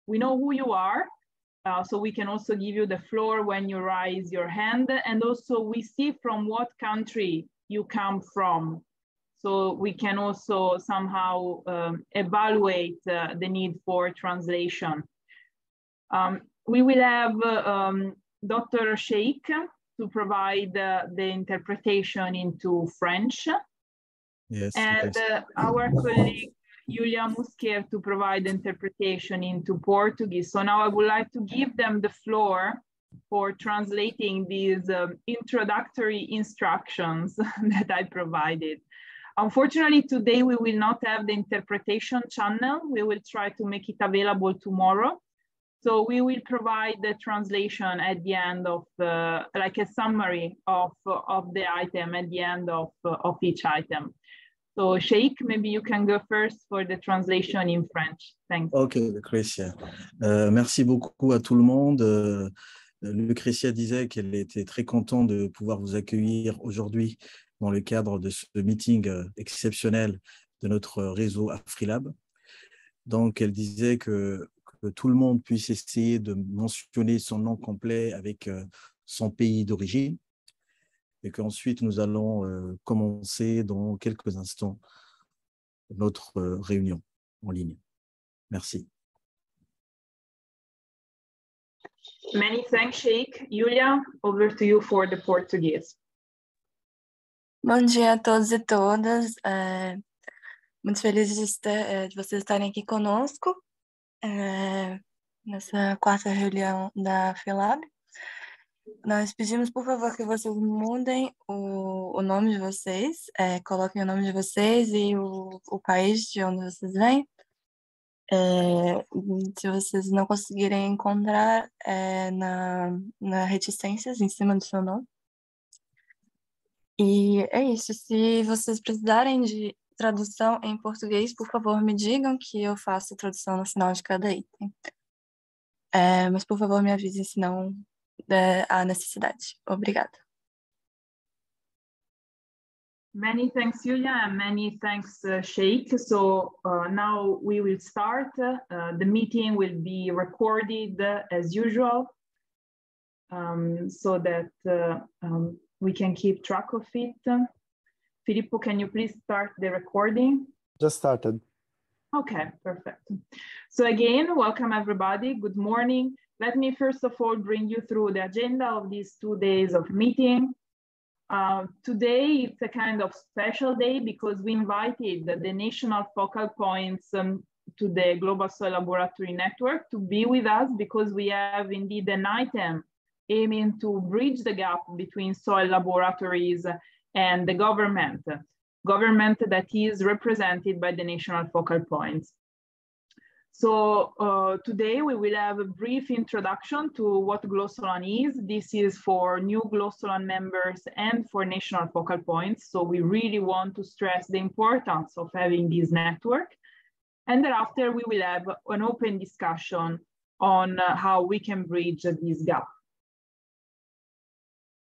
we know who you are. So we can also give you the floor when you raise your hand. And also we see from what country you come from. So we can also somehow evaluate the need for translation. We will have Dr. Sheikh to provide the interpretation into French. Yes. And our colleague Julia Musquier to provide interpretation into Portuguese. So now I would like to give them the floor for translating these introductory instructions that I provided. Unfortunately, today we will not have the interpretation channel. We will try to make it available tomorrow. So we will provide the translation at the end of like a summary of the item at the end of each item. So Sheikh, maybe you can go first for the translation in French. Thanks. Ok, Lucretia. Merci beaucoup à tout le monde. Lucretia disait qu'elle était très contente de pouvoir vous accueillir aujourd'hui dans le cadre de ce meeting exceptionnel de notre réseau Afrilab. Donc, elle disait que tout le monde puisse essayer de mentionner son nom complet avec son pays d'origine. Et qu'ensuite, nous allons commencer dans quelques instants notre réunion en ligne. Merci. Many thanks, Sheikh. Julia, over to you for the Portuguese. Bom dia a todos e todas. Muito feliz de vocês estarem aqui conosco nessa quarta reunião da Afrilab. Nós pedimos, por favor, que vocês mudem o nome de vocês, coloquem o nome de vocês e o país de onde vocês vêm. Se vocês não conseguirem encontrar na reticências em cima do seu nome. E é isso. Se vocês precisarem de tradução em português, por favor, me digam que eu faço a tradução no final de cada item. Mas, por favor, me avisem se não há necessidade. Obrigada. Many thanks, Julia, and many thanks, Sheikh. So now we will start. The meeting will be recorded as usual, so that we can keep track of it. Filippo, can you please start the recording? Just started. Okay, perfect. So again, welcome everybody. Good morning. Let me first of all bring you through the agenda of these 2 days of meeting. Today, it's a kind of special day because we invited the national focal points to the Global Soil Laboratory Network to be with us because we have indeed an item aiming to bridge the gap between soil laboratories and the government that is represented by the national focal points. So today we will have a brief introduction to what GLOSOLAN is. This is for new GLOSOLAN members and for national focal points. So we really want to stress the importance of having this network. And thereafter we will have an open discussion on how we can bridge this gap.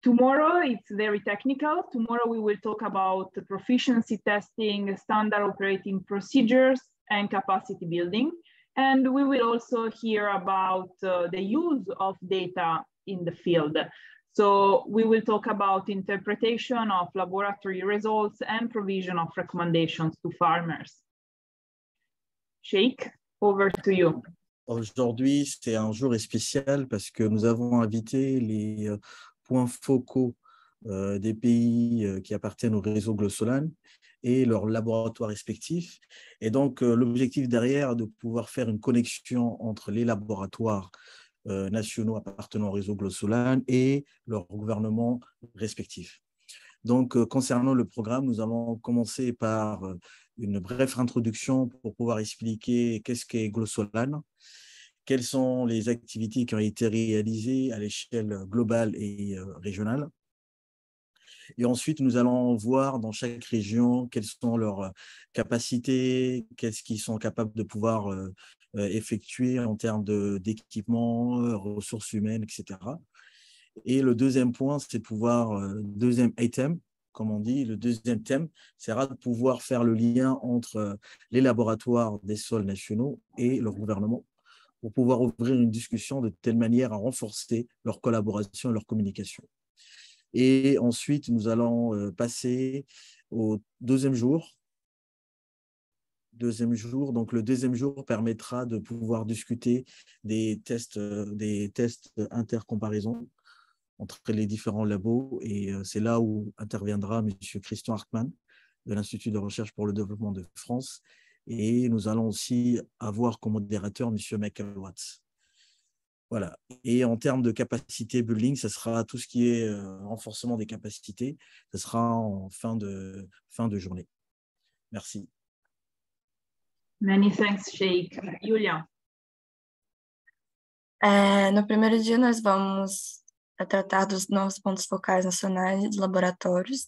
Tomorrow, it's very technical. Tomorrow, we will talk about the proficiency testing, standard operating procedures, and capacity building. And we will also hear about the use of data in the field. So we will talk about interpretation of laboratory results and provision of recommendations to farmers. Sheikh, over to you. Aujourd'hui, c'est un jour spécial parce que nous avons invité les points focaux des pays qui appartiennent au réseau GLOSOLAN et leurs laboratoires respectifs. Et donc, l'objectif derrière est de pouvoir faire une connexion entre les laboratoires nationaux appartenant au réseau GLOSOLAN et leurs gouvernements respectifs. Donc, concernant le programme, nous allons commencer par une brève introduction pour pouvoir expliquer qu'est-ce qu'est GLOSOLAN, quelles sont les activités qui ont été réalisées à l'échelle globale et régionale. Et ensuite, nous allons voir dans chaque région quelles sont leurs capacités, qu'est-ce qu'ils sont capables de pouvoir effectuer en termes d'équipement, ressources humaines, etc. Et le deuxième point, c'est de pouvoir, deuxième item, comme on dit, le deuxième thème, sera de pouvoir faire le lien entre les laboratoires des sols nationaux et leur gouvernement pour pouvoir ouvrir une discussion de telle manière à renforcer leur collaboration et leur communication. Et ensuite, nous allons passer au deuxième jour. Donc le deuxième jour permettra de pouvoir discuter des tests intercomparaison entre les différents labos. Et c'est là où interviendra M. Christian Hartmann de l'Institut de recherche pour le développement de France. Et nous allons aussi avoir comme modérateur M. Michael Watts. Voilà. Et en termes de capacité building, ce sera tout ce qui est renforcement des capacités. Ce sera en fin de journée. Merci. Many thanks, Sheikh. Julia. No primeiro dia, nós vamos tratar dos novos pontos focais nacionais e dos laboratórios.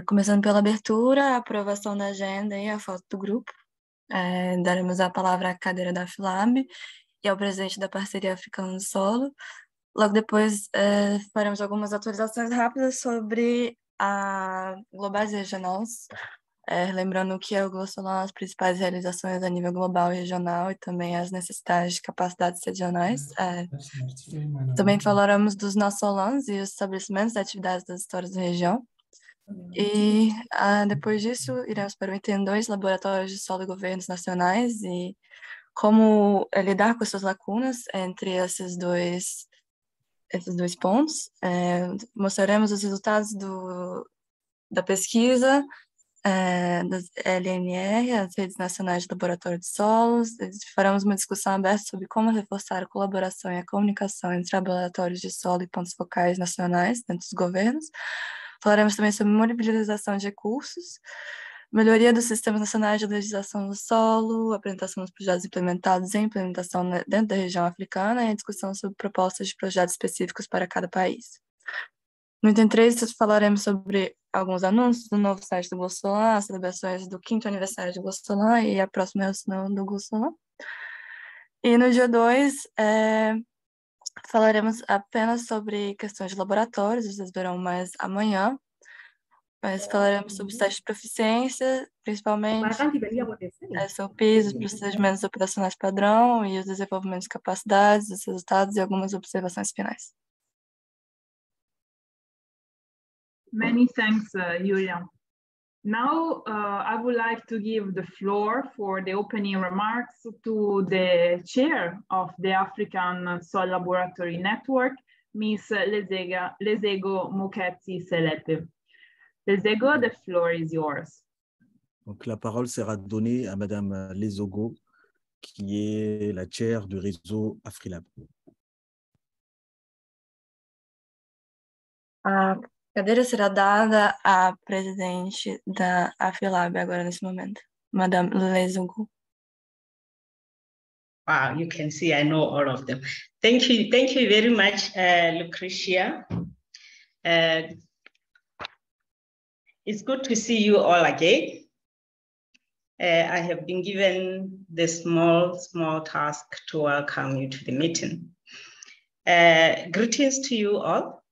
Começando pela abertura, a aprovação da agenda e a foto do grupo. Daremos a palavra à cadeira da Afrilab e ao presidente da parceria africana do solo. Logo depois, faremos algumas atualizações rápidas sobre a globais e regionais, lembrando que o GLOSOLAN as principais realizações a nível global e regional e também as necessidades de capacidades regionais. Também falaremos dos NASOLANs e os estabelecimentos de atividades das histórias da região. E depois disso, iremos para o item 2, laboratórios de solo e governos nacionais, e como lidar com essas lacunas entre esses dois pontos. Mostraremos os resultados da pesquisa, das LNR, as redes nacionais de laboratório de solos. Faremos uma discussão aberta sobre como reforçar a colaboração e a comunicação entre laboratórios de solo e pontos focais nacionais dentro dos governos. Falaremos também sobre mobilização de recursos, melhoria dos sistemas nacionais de legislação do solo, apresentação dos projetos implementados e implementação dentro da região africana e a discussão sobre propostas de projetos específicos para cada país. No item 3, falaremos sobre alguns anúncios do novo site do GLOSOLAN, as celebrações do 5º aniversário do GLOSOLAN e a próxima reunião do GLOSOLAN. E no dia 2, falaremos apenas sobre questões de laboratórios, vocês verão mais amanhã. Mas falaremos sobre os testes de proficiência, principalmente SOPs, os procedimentos operacionais padrão e os desenvolvimentos de capacidades, os resultados e algumas observações finais. Many thanks, Julia. Now, I would like to give the floor for the opening remarks to the chair of the African Soil Laboratory Network, Ms. Lesego Moketsi-Selepe. Lesego, the floor is yours. Donc, la parole sera donnée à Madame Lesego, qui est la chair du réseau Afrilab. A cadeira será dada à presidente da Afrilab agora nesse momento, Madame Lesego. Wow, you can see I know all of them. Thank you very much, Lucretia. It's good to see you all again. I have been given the small task to welcome you to the meeting. Greetings to you all.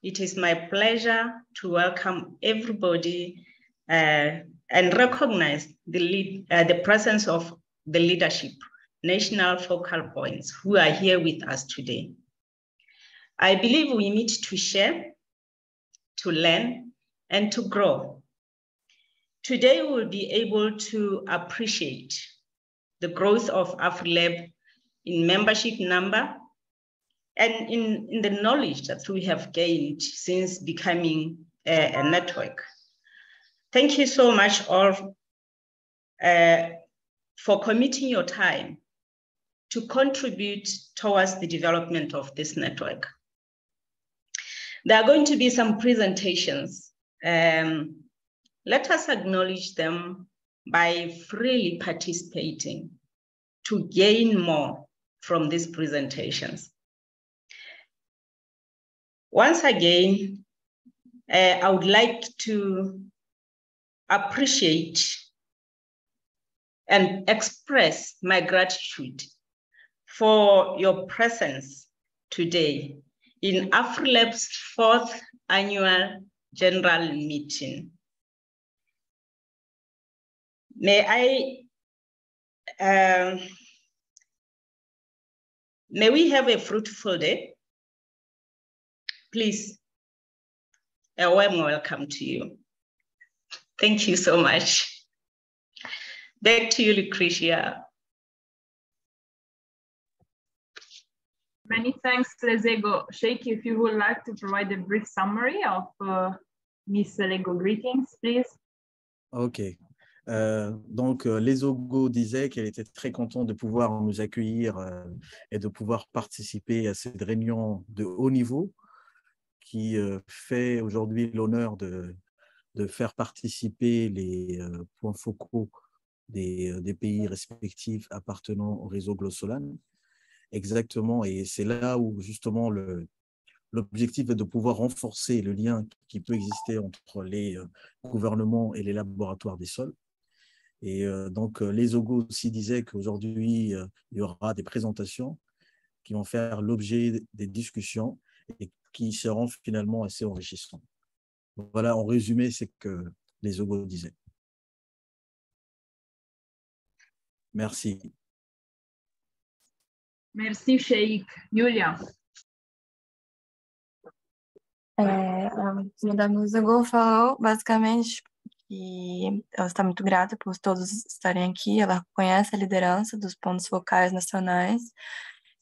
It is my pleasure to welcome everybody and recognize the presence of the leadership, national focal points who are here with us today. I believe we need to share, to learn, and to grow. Today, we'll be able to appreciate the growth of Afrilab in membership number and in the knowledge that we have gained since becoming a network. Thank you so much all for committing your time to contribute towards the development of this network. There are going to be some presentations. Let us acknowledge them by freely participating to gain more from these presentations. Once again, I would like to appreciate and express my gratitude for your presence today in Afrilab's 4th annual general meeting. May I May we have a fruitful day. Please, a warm welcome to you. Thank you so much. Back to you, Lucretia. Many thanks, Lezego. Sheikh, if you would like to provide a brief summary of Miss Lego greetings, please. OK. Donc, Lezego disait qu'elle était très contente de pouvoir nous accueillir et de pouvoir participer à cette réunion de haut niveau qui fait aujourd'hui l'honneur de faire participer les points focaux des pays respectifs appartenant au réseau GLOSOLAN. Exactement, et c'est là où justement l'objectif est de pouvoir renforcer le lien qui peut exister entre les gouvernements et les laboratoires des sols. Et donc, Lezego aussi disait qu'aujourd'hui, il y aura des présentations qui vont faire l'objet des discussions et qui seront finalement assez enrichissantes. Voilà, en résumé, c'est que Lezego disait. Merci. Merci, Sheikh. Julia. Madame Lezego falou basicamente que ela está muito grata por todos estarem aqui, ela conhece a liderança dos pontos focais nacionais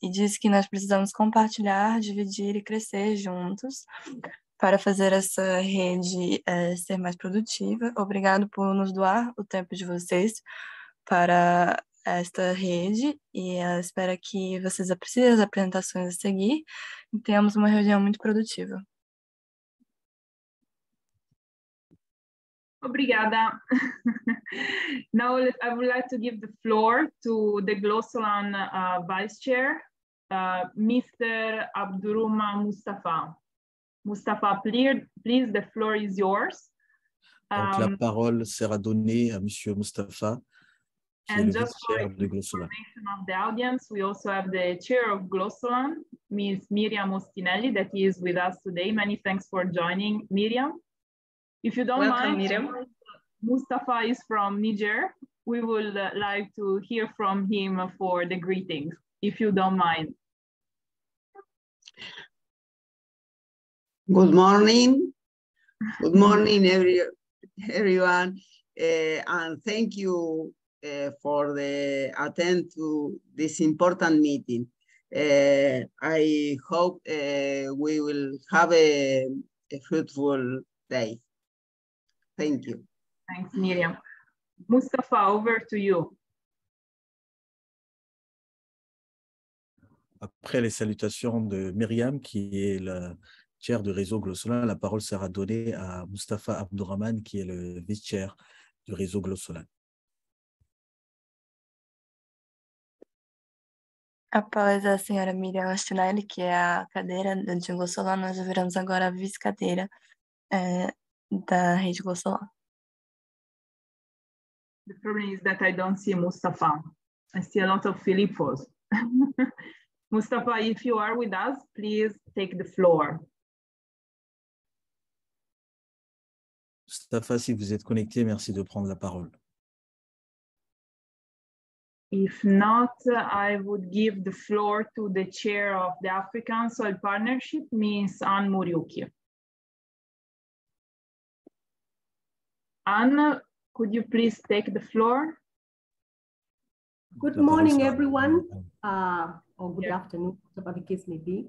e diz que nós precisamos compartilhar, dividir e crescer juntos para fazer essa rede ser mais produtiva. Obrigado por nos doar o tempo de vocês para esta rede e ela espera que vocês apreciem as apresentações a seguir e tenhamos uma reunião muito produtiva. Obrigada. Now I would like to give the floor to the GLOSOLAN Vice Chair, Mr. Abdurrahman Mustafa. Mustafa, please, the floor is yours. Donc, la parole sera donnée à Monsieur Mustafa, qui est le vice-chair de GLOSOLAN. Of the audience, we also have the chair of GLOSOLAN, Ms. Miriam Ostinelli, that is with us today. Many thanks for joining, Miriam. If you don't mind, Miriam. Mustafa is from Niger. We would like to hear from him for the greetings, if you don't mind. Good morning. Good morning, everyone. And thank you for the attend to this important meeting. I hope we will have a fruitful day. Thank you. Thanks, Miriam. Mustafa, over to you. Après les salutations de Myriam, qui est la chair du réseau GLOSOLAN, la parole sera donnée à Mustafa Abdurrahman, qui est le vice-chair du réseau GLOSOLAN. Após a senhora Miriam Ostinelli, que é a cadeira de GLOSOLAN, nós viramos agora a vice-cadeira da rede GLOSOLAN. The problem is that I don't see Mustafa. I see a lot of Filipos. Mustafa, if you are with us, please take the floor. Mustafa, si vous êtes connecté, merci de prendre la parole. If not, I would give the floor to the chair of the African Soil Partnership, Ms. Anne Muriuki. Anne, could you please take the floor? Good morning, everyone, or good afternoon, whatever the case may be.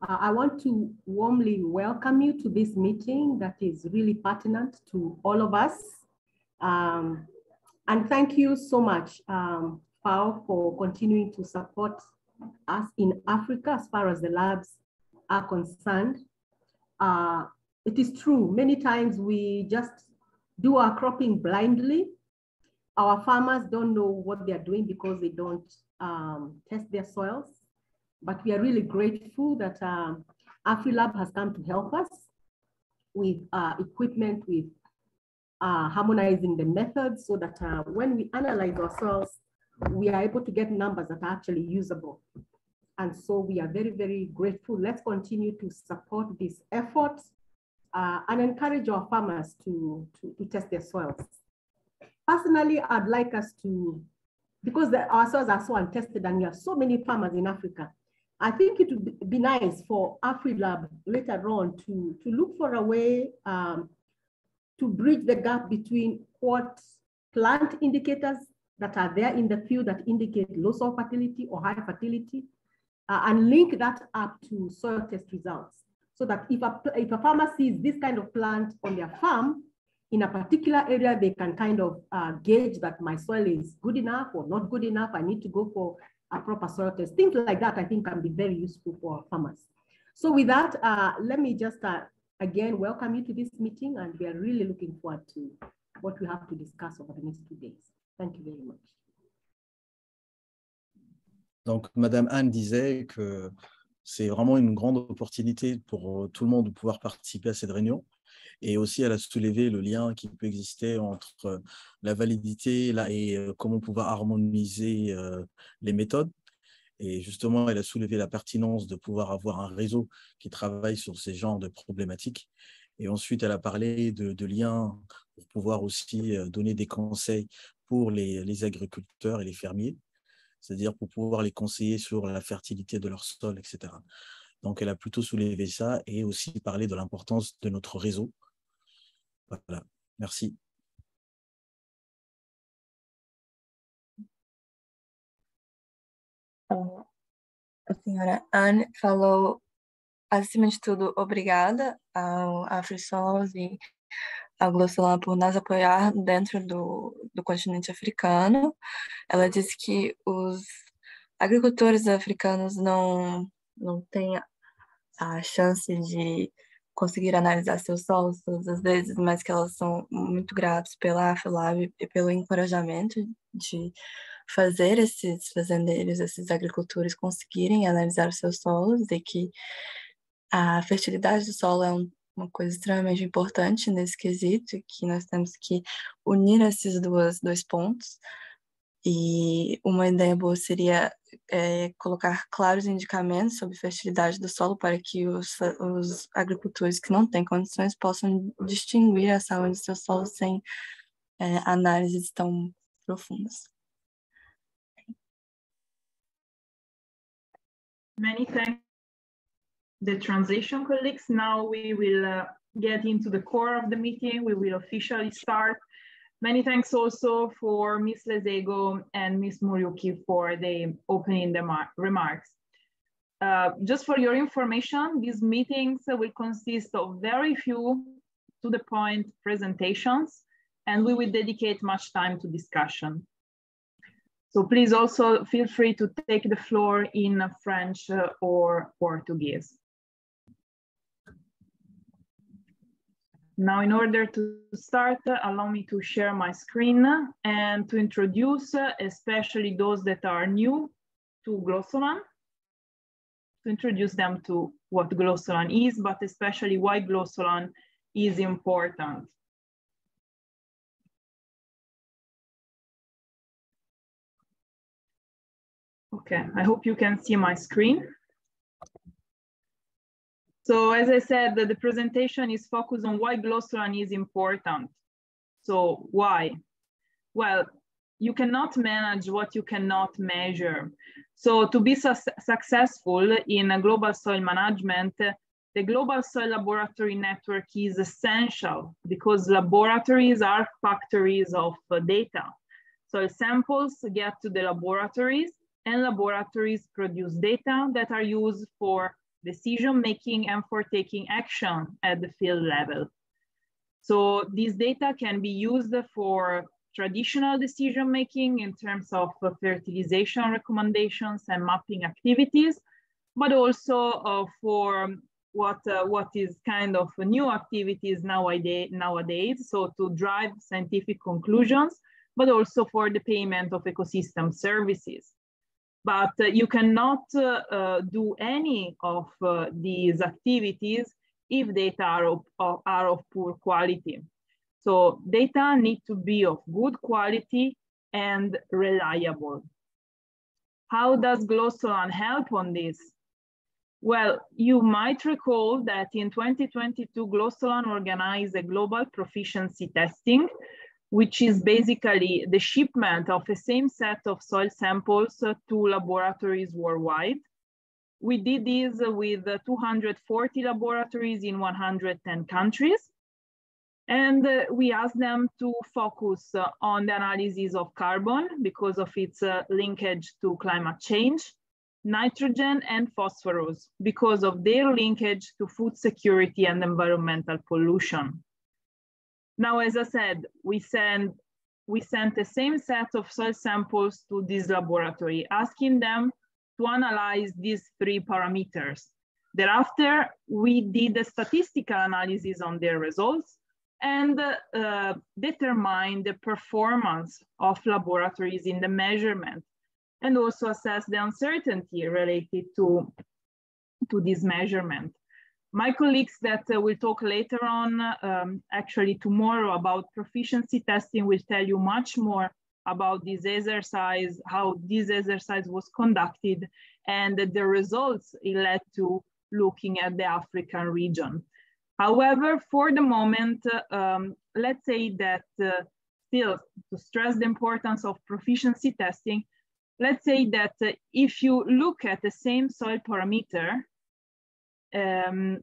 I want to warmly welcome you to this meeting that is really pertinent to all of us. And thank you so much, FAO, for continuing to support us in Africa as far as the labs are concerned. It is true, many times we just do our cropping blindly. Our farmers don't know what they're doing because they don't test their soils. But we are really grateful that Afrilab has come to help us with equipment, with harmonizing the methods so that when we analyze our soils, we are able to get numbers that are actually usable. And so we are very, very grateful. Let's continue to support this effort and encourage our farmers to test their soils. Personally, I'd like us to, because our soils are so untested and we have so many farmers in Africa, I think it would be nice for Afrilab later on to look for a way to bridge the gap between what plant indicators that are there in the field that indicate low soil fertility or high fertility, and link that up to soil test results. So that if a farmer sees this kind of plant on their farm in a particular area, they can kind of gauge that my soil is good enough or not good enough. I need to go for a proper soil test. Things like that, I think, can be very useful for farmers. So with that, let me just again welcome you to this meeting, and we are really looking forward to what we have to discuss over the next 2 days. Thank you very much. Donc, Madame Anne disait que c'est vraiment une grande opportunité pour tout le monde de pouvoir participer à cette réunion. Et aussi, elle a soulevé le lien qui peut exister entre la validité et comment pouvoir harmoniser les méthodes. Et justement, elle a soulevé la pertinence de pouvoir avoir un réseau qui travaille sur ces genres de problématiques. Et ensuite, elle a parlé de liens pour pouvoir aussi donner des conseils pour les agriculteurs et les fermiers, c'est-à-dire pour pouvoir les conseiller sur la fertilité de leur sol, etc. Donc, elle a plutôt soulevé ça et aussi parlé de l'importance de notre réseau. Voilà, merci. A senhora Anne falou, acima de tudo, obrigada ao AfriSols e ao GLOSOLAN por nos apoiar dentro do continente africano. Ela disse que os agricultores africanos não têm a chance de conseguir analisar seus solos todas as vezes, mas que elas são muito gratos pela Afrilab e pelo encorajamento de fazer esses fazendeiros, esses agricultores conseguirem analisar os seus solos, e que a fertilidade do solo é uma coisa extremamente importante nesse quesito, que nós temos que unir esses dois pontos. E uma ideia boa seria colocar claros indicamentos sobre fertilidade do solo para que os agricultores que não têm condições possam distinguir a saúde do seu solo sem análises tão profundas. Many thanks, the transition colleagues. Now we will get into the core of the meeting. We will officially start. Many thanks also for Ms. Lezego and Ms. Muriuki for the opening remarks. Just for your information, these meetings will consist of very few to-the-point presentations, and we will dedicate much time to discussion. So please also feel free to take the floor in French or Portuguese. Now, in order to start, allow me to share my screen and to introduce especially those that are new to GLOSOLAN, to introduce them to what GLOSOLAN is, but especially why GLOSOLAN is important. Okay, I hope you can see my screen. So as I said, the presentation is focused on why GLOSOLAN is important. So why? Well, you cannot manage what you cannot measure. So to be successful in a global soil management, the global soil laboratory network is essential because laboratories are factories of data. Soil samples get to the laboratories, and laboratories produce data that are used for decision-making and for taking action at the field level. So these data can be used for traditional decision-making in terms of fertilization recommendations and mapping activities, but also for what is kind of new activities nowadays, so to drive scientific conclusions, but also for the payment of ecosystem services. But you cannot do any of these activities if data are of poor quality. So data need to be of good quality and reliable. How does GLOSOLAN help on this? Well, you might recall that in 2022, GLOSOLAN organized a global proficiency testing, which is basically the shipment of the same set of soil samples to laboratories worldwide. We did this with 240 laboratories in 110 countries. And we asked them to focus on the analysis of carbon because of its linkage to climate change, nitrogen and phosphorus because of their linkage to food security and environmental pollution. Now, as I said, we sent the same set of soil samples to this laboratory, asking them to analyze these 3 parameters. Thereafter, we did a statistical analysis on their results and determine the performance of laboratories in the measurement, and also assess the uncertainty related to this measurement. My colleagues that will talk later on, actually tomorrow, about proficiency testing will tell you much more about this exercise, how this exercise was conducted, and the results it led to looking at the African region. However, for the moment, let's say that still to stress the importance of proficiency testing, let's say that if you look at the same soil parameter and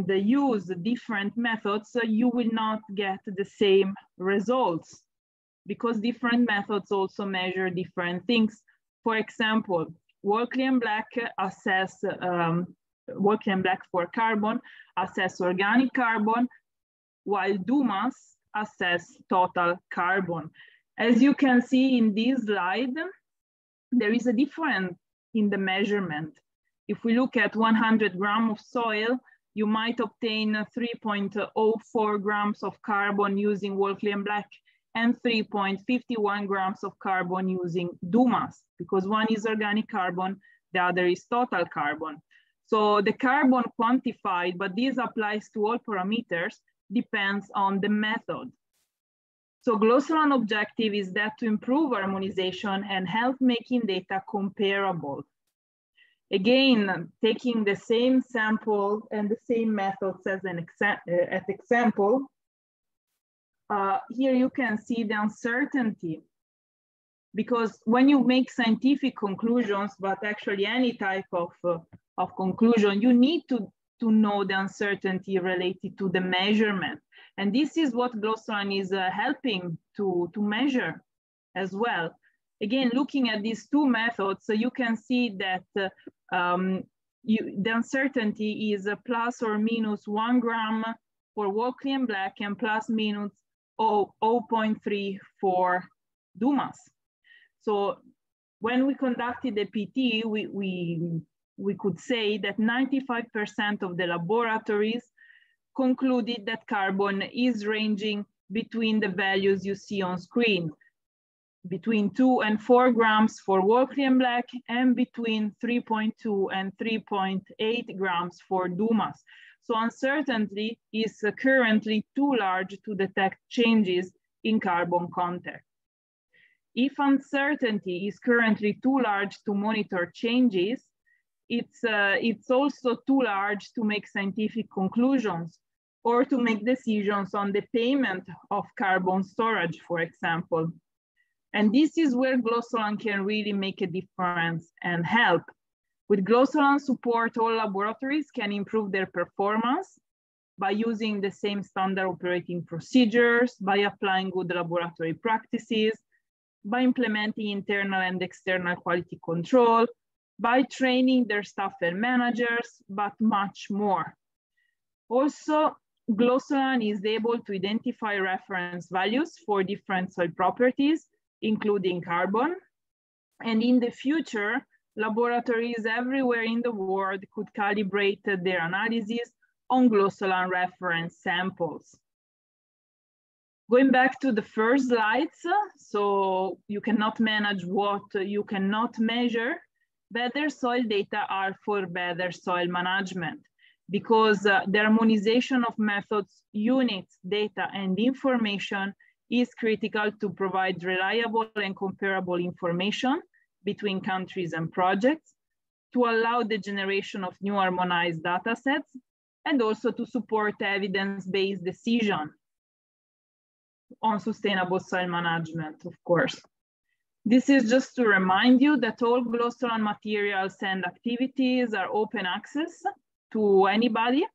use different methods, you will not get the same results because different methods also measure different things. For example, Walkley and Black assess Walkley and Black for carbon assess organic carbon, while Dumas assess total carbon. As you can see in this slide, there is a difference in the measurement. If we look at 100 grams of soil, you might obtain 3.04 grams of carbon using Walkley and Black and 3.51 grams of carbon using Dumas, because one is organic carbon, the other is total carbon. So the carbon quantified, but this applies to all parameters, depends on the method. So GLOSOLAN objective is that to improve harmonization and help making data comparable. Again, taking the same sample and the same methods as an example, here you can see the uncertainty. Because when you make scientific conclusions, but actually any type of conclusion, you need to know the uncertainty related to the measurement. And this is what GLOSOLAN is helping to measure as well. Again, looking at these 2 methods, so you can see that the uncertainty is plus or minus 1 gram for Walkley and Black and plus minus 0.3 for Dumas. So when we conducted the PT, we could say that 95% of the laboratories concluded that carbon is ranging between the values you see on screen, between 2 and 4 grams for Walkley and Black, and between 3.2 and 3.8 grams for Dumas. So uncertainty is currently too large to detect changes in carbon content. If uncertainty is currently too large to monitor changes, it's also too large to make scientific conclusions or to make decisions on the payment of carbon storage, for example. And this is where GLOSOLAN can really make a difference and help. With GLOSOLAN support, all laboratories can improve their performance by using the same standard operating procedures, by applying good laboratory practices, by implementing internal and external quality control, by training their staff and managers, but much more. Also, GLOSOLAN is able to identify reference values for different soil properties, including carbon. And in the future, laboratories everywhere in the world could calibrate their analysis on GLOSOLAN reference samples. Going back to the first slides, so you cannot manage what you cannot measure. Better soil data are for better soil management, because the harmonization of methods, units, data, and information is critical to provide reliable and comparable information between countries and projects, to allow the generation of new harmonized data sets, and also to support evidence-based decision on sustainable soil management, of course. This is just to remind you that all GLOSOLAN materials and activities are open access to anybody,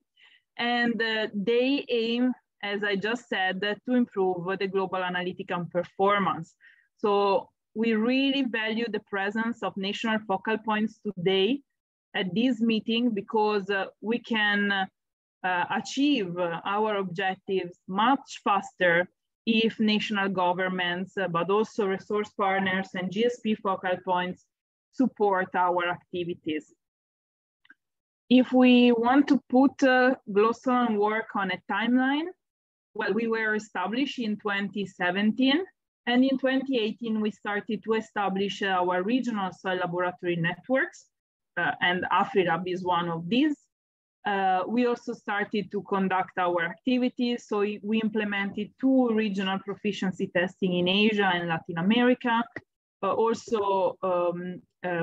and they aim, as I just said, to improve the global analytical performance. So we really value the presence of national focal points today at this meeting, because we can achieve our objectives much faster if national governments, but also resource partners and GSP focal points support our activities. If we want to put GLOSOLAN work on a timeline, well, we were established in 2017, and in 2018, we started to establish our regional soil laboratory networks, and Afrilab is one of these. We also started to conduct our activities. So we implemented 2 regional proficiency testing in Asia and Latin America.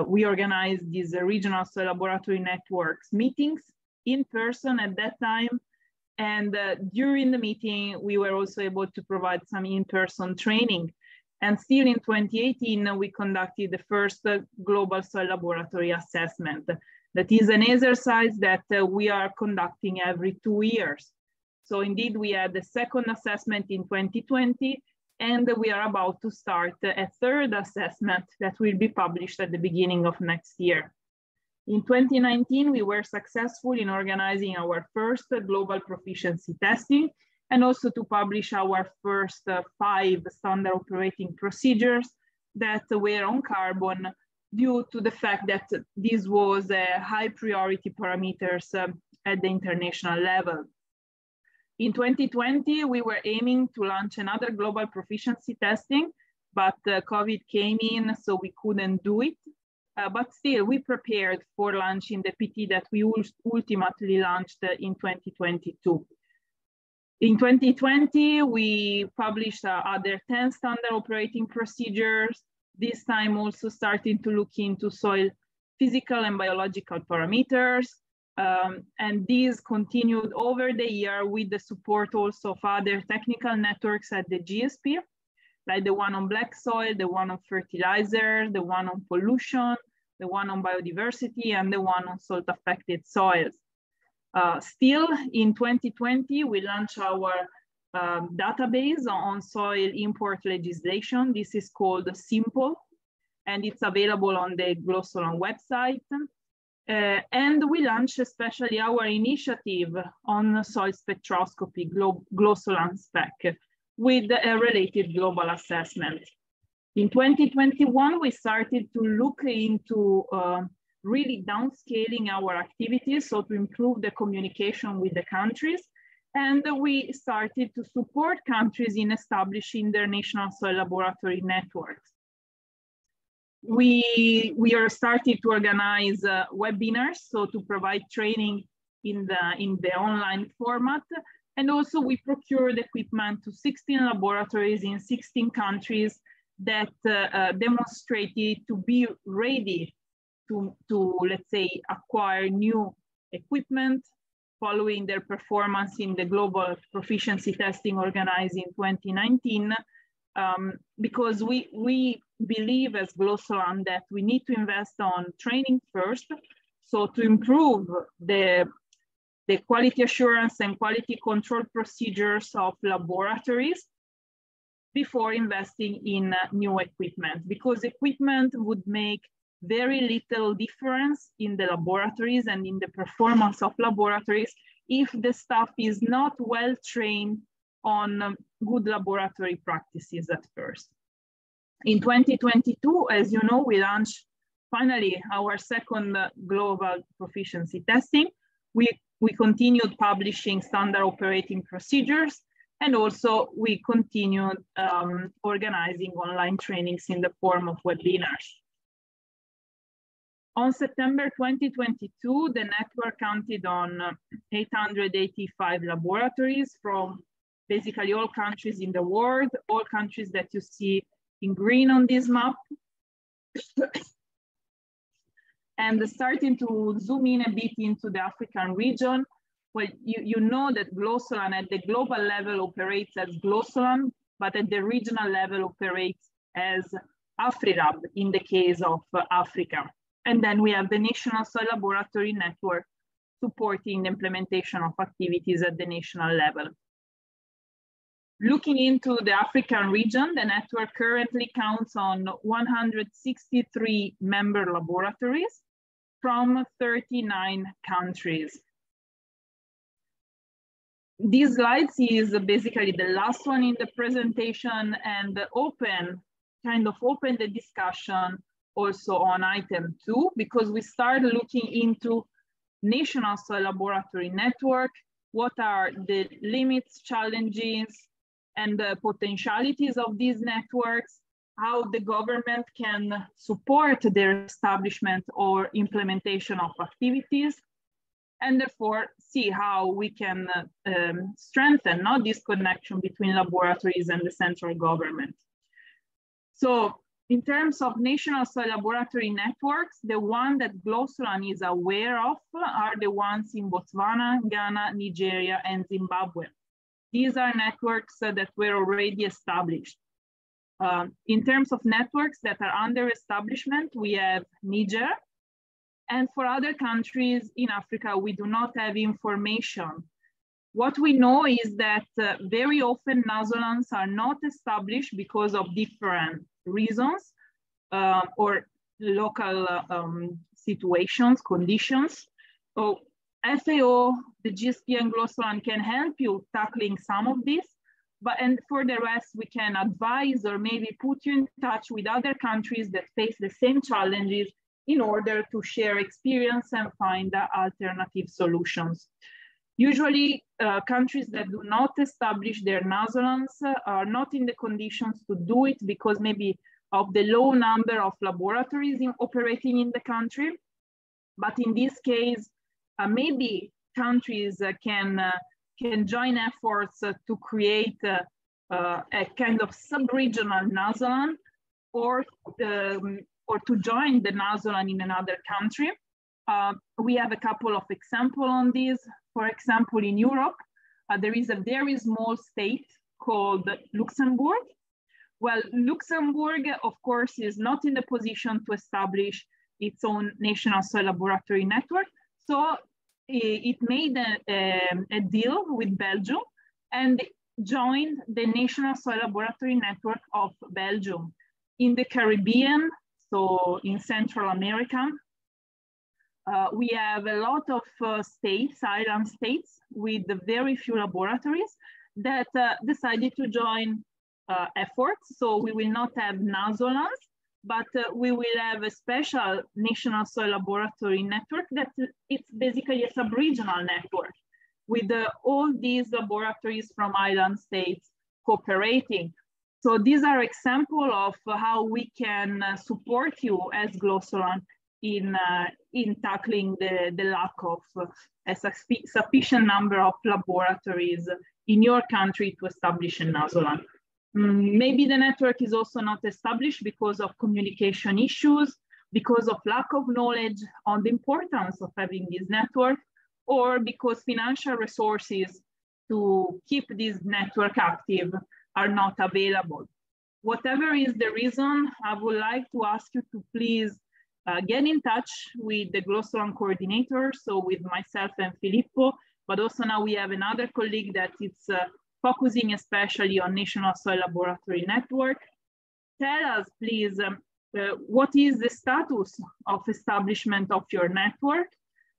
We organized these regional soil laboratory networks meetings in person at that time. And during the meeting, we were also able to provide some in-person training. And still in 2018, we conducted the first global soil laboratory assessment. That is an exercise that we are conducting every 2 years. So indeed, we had the second assessment in 2020, and we are about to start a third assessment that will be published at the beginning of next year. In 2019, we were successful in organizing our first global proficiency testing, and also to publish our first 5 standard operating procedures that were on carbon, due to the fact that this was a high priority parameters at the international level. In 2020, we were aiming to launch another global proficiency testing, but COVID came in, so we couldn't do it. But still, we prepared for launching the PT that we ultimately launched in 2022. In 2020, we published other 10 standard operating procedures, this time also starting to look into soil physical and biological parameters. And these continued over the year with the support also of other technical networks at the GSP, like the one on black soil, the one on fertilizer, the one on pollution, the one on biodiversity, and the one on salt affected soils. Still in 2020, we launched our database on soil import legislation. This is called SIMPLE, and it's available on the GLOSOLAN website. And we launched especially our initiative on soil spectroscopy, GLOSOLAN SPEC, with a related global assessment. In 2021, we started to look into really downscaling our activities, so to improve the communication with the countries. And we started to support countries in establishing their national soil laboratory networks. We are starting to organize webinars, so to provide training in the online format. And also we procured equipment to 16 laboratories in 16 countries that demonstrated to be ready to, let's say, acquire new equipment following their performance in the global proficiency testing organized in 2019, because we believe as GLOSOLAN that we need to invest on training first, so to improve the quality assurance and quality control procedures of laboratories before investing in new equipment, because equipment would make very little difference in the laboratories and in the performance of laboratories if the staff is not well trained on good laboratory practices at first. In 2022, as you know, we launched finally our second global proficiency testing. We continued publishing standard operating procedures, and also we continued organizing online trainings in the form of webinars. On September 2022, the network counted on 885 laboratories from basically all countries in the world, all countries that you see in green on this map. And starting to zoom in a bit into the African region, well, you know that GLOSOLAN at the global level operates as GLOSOLAN, but at the regional level operates as Afrilab in the case of Africa. And then we have the National Soil Laboratory Network supporting the implementation of activities at the national level. Looking into the African region, the network currently counts on 163 member laboratories from 39 countries. This slide is basically the last one in the presentation and kind of open the discussion also on item 2, because we start looking into National Soil Laboratory Network, what are the limits, challenges, and the potentialities of these networks, how the government can support their establishment or implementation of activities, and therefore see how we can strengthen this connection between laboratories and the central government. So in terms of National Soil Laboratory Networks, the one that GLOSOLAN is aware of are the ones in Botswana, Ghana, Nigeria, and Zimbabwe. These are networks that were already established. In terms of networks that are under establishment, we have Niger. And for other countries in Africa, we do not have information. What we know is that very often NAZOLANs are not established because of different reasons or local situations, conditions. So FAO, the GSP and GLOSOLAN can help you tackling some of this, and for the rest, we can advise or maybe put you in touch with other countries that face the same challenges in order to share experience and find alternative solutions. Usually, countries that do not establish their NAZOLANs are not in the conditions to do it because maybe of the low number of laboratories operating in the country. But in this case, maybe countries can join efforts to create a kind of sub-regional NAZOLAN or to join the NAZOLAN in another country. We have a couple of examples on this. For example, in Europe, there is a very small state called Luxembourg. Well, Luxembourg, of course, is not in the position to establish its own National Soil Laboratory Network. So it made a deal with Belgium and joined the National Soil Laboratory Network of Belgium. In the Caribbean, so in Central America, we have a lot of states, island states, with very few laboratories that decided to join efforts. So we will not have NAZOLANs, but we will have a special National Soil Laboratory Network that it's basically a sub-regional network with all these laboratories from island states cooperating. So these are examples of how we can support you as GLOSOLAN in tackling the lack of a sufficient number of laboratories in your country to establish a NAZOLAN. Maybe the network is also not established because of communication issues, because of lack of knowledge on the importance of having this network, or because financial resources to keep this network active are not available. Whatever is the reason, I would like to ask you to please get in touch with the GLOSOLAN coordinator, so with myself and Filippo, but also now we have another colleague that is focusing especially on National Soil Laboratory Network. Tell us, please, what is the status of establishment of your network,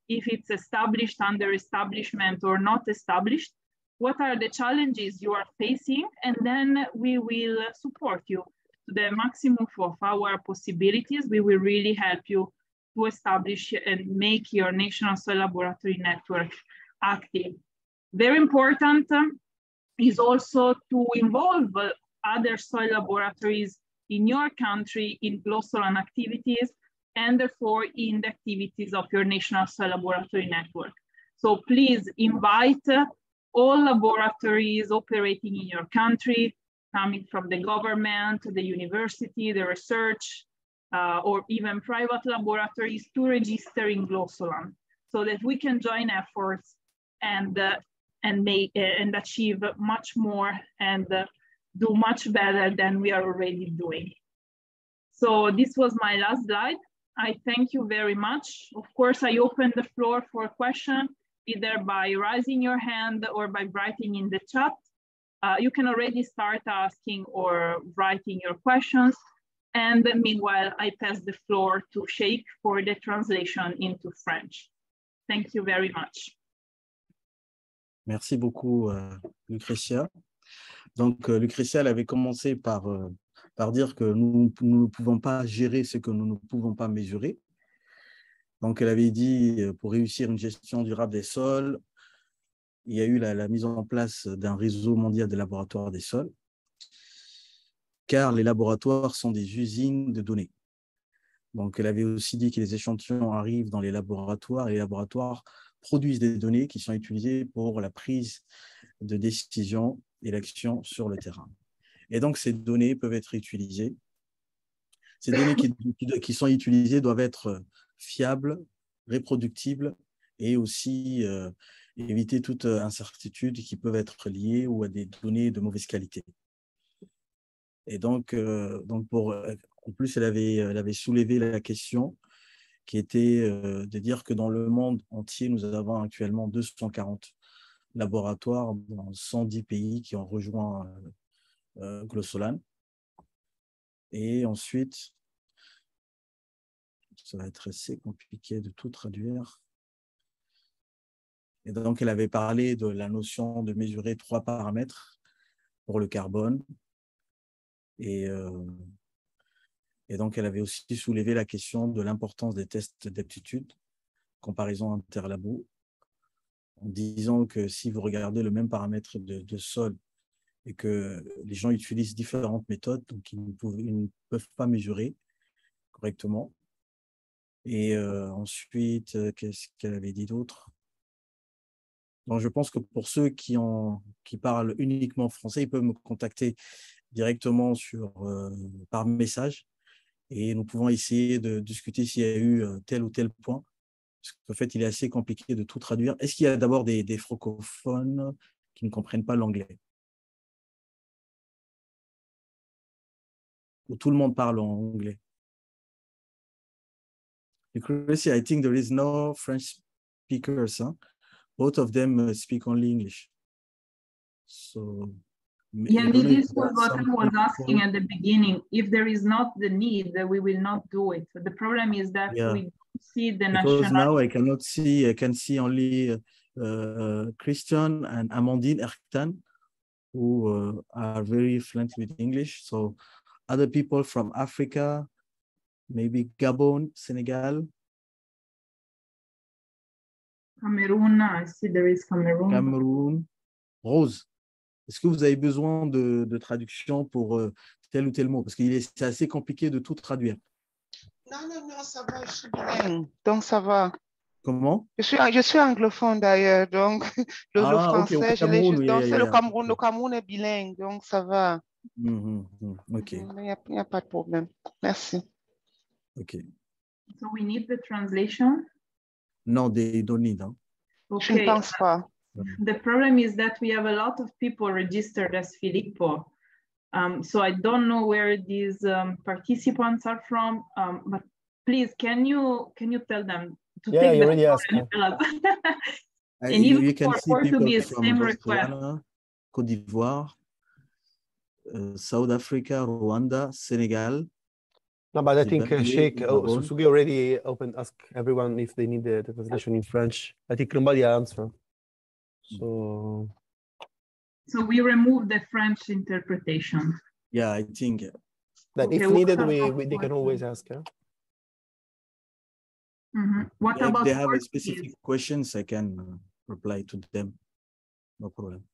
if it's established, under establishment, or not established. What are the challenges you are facing? And then we will support you to the maximum of our possibilities. We will really help you to establish and make your National Soil Laboratory Network active. Very important is also to involve other soil laboratories in your country in GLOSOLAN activities, and therefore in the activities of your National Soil Laboratory Network. So please invite all laboratories operating in your country, coming from the government, the university, the research, or even private laboratories, to register in GLOSOLAN so that we can join efforts and achieve much more and do much better than we are already doing. So this was my last slide. I thank you very much. Of course, I open the floor for questions, either by raising your hand or by writing in the chat. You can already start asking or writing your questions. And meanwhile, I pass the floor to Sheikh for the translation into French. Thank you very much. Merci beaucoup, Lucretia. Donc, Lucretia, elle avait commencé par dire que nous ne pouvons pas gérer ce que nous ne pouvons pas mesurer. Donc, elle avait dit, pour réussir une gestion durable des sols, il y a eu la mise en place d'un réseau mondial de laboratoires des sols, car les laboratoires sont des usines de données. Donc, elle avait aussi dit que les échantillons arrivent dans les laboratoires et les laboratoires produisent des données qui sont utilisées pour la prise de décision et l'action sur le terrain. Et donc, ces données peuvent être utilisées. Ces données qui sont utilisées doivent être fiables, reproductibles et aussi éviter toute incertitude qui peuvent être liées ou à des données de mauvaise qualité. Et donc en plus, elle avait soulevé la question qui était de dire que dans le monde entier, nous avons actuellement 240 laboratoires dans 110 pays qui ont rejoint GLOSOLAN. Et ensuite, ça va être assez compliqué de tout traduire. Et donc, elle avait parlé de la notion de mesurer 3 paramètres pour le carbone. Et donc, elle avait aussi soulevé la question de l'importance des tests d'aptitude, comparaison interlabo, en disant que si vous regardez le même paramètre de sol et que les gens utilisent différentes méthodes, donc ils ne peuvent pas mesurer correctement. Et ensuite, qu'est-ce qu'elle avait dit d'autre? Donc, je pense que pour ceux qui parlent uniquement français, ils peuvent me contacter directement par message et nous pouvons essayer de discuter s'il y a eu tel ou tel point. Parce qu'en fait, il est assez compliqué de tout traduire. Est-ce qu'il y a d'abord des francophones qui ne comprennent pas l'anglais? Ou tout le monde parle en anglais? Because I think there is no French speakers. Huh? Both of them speak only English. So, yeah, this was what I was asking at the beginning. If there is not the need, we will not do it. The problem is that we don't see the national. Because now I cannot see. I can see only Christian and Amandine Erktan, who are very fluent with English. So other people from Africa, maybe Gabon, Senegal. Cameroon, I see there is Cameroon. Cameroun. Rose, est-ce que vous avez besoin de traduction pour tel ou tel mot? Parce que c'est assez compliqué de tout traduire. Non, ça va, je suis bilingue, donc ça va. Comment? Je suis anglophone d'ailleurs, donc le français, okay, je l'ai juste. Yeah, donc c'est le Cameroun. Le Cameroun est bilingue, donc ça va. Ok. Il n'y a pas de problème. Merci. Ok. So we need the translation? No, they don't need. Huh? Okay. Je ne pense pas. The problem is that we have a lot of people registered as Filippo. So I don't know where these participants are from, but please, can you tell them to take you already asked. And even you can for see Portuguese, people same from request. Côte d'Ivoire, South Africa, Rwanda, Senegal. No, but I think Sheikh Sugi already asked everyone if they need the translation in French. I think nobody answered. So we remove the French interpretation. Yeah, I think. That if needed, they can always ask. Yeah? What about if they have Portuguese? specific questions, I can reply to them. No problem.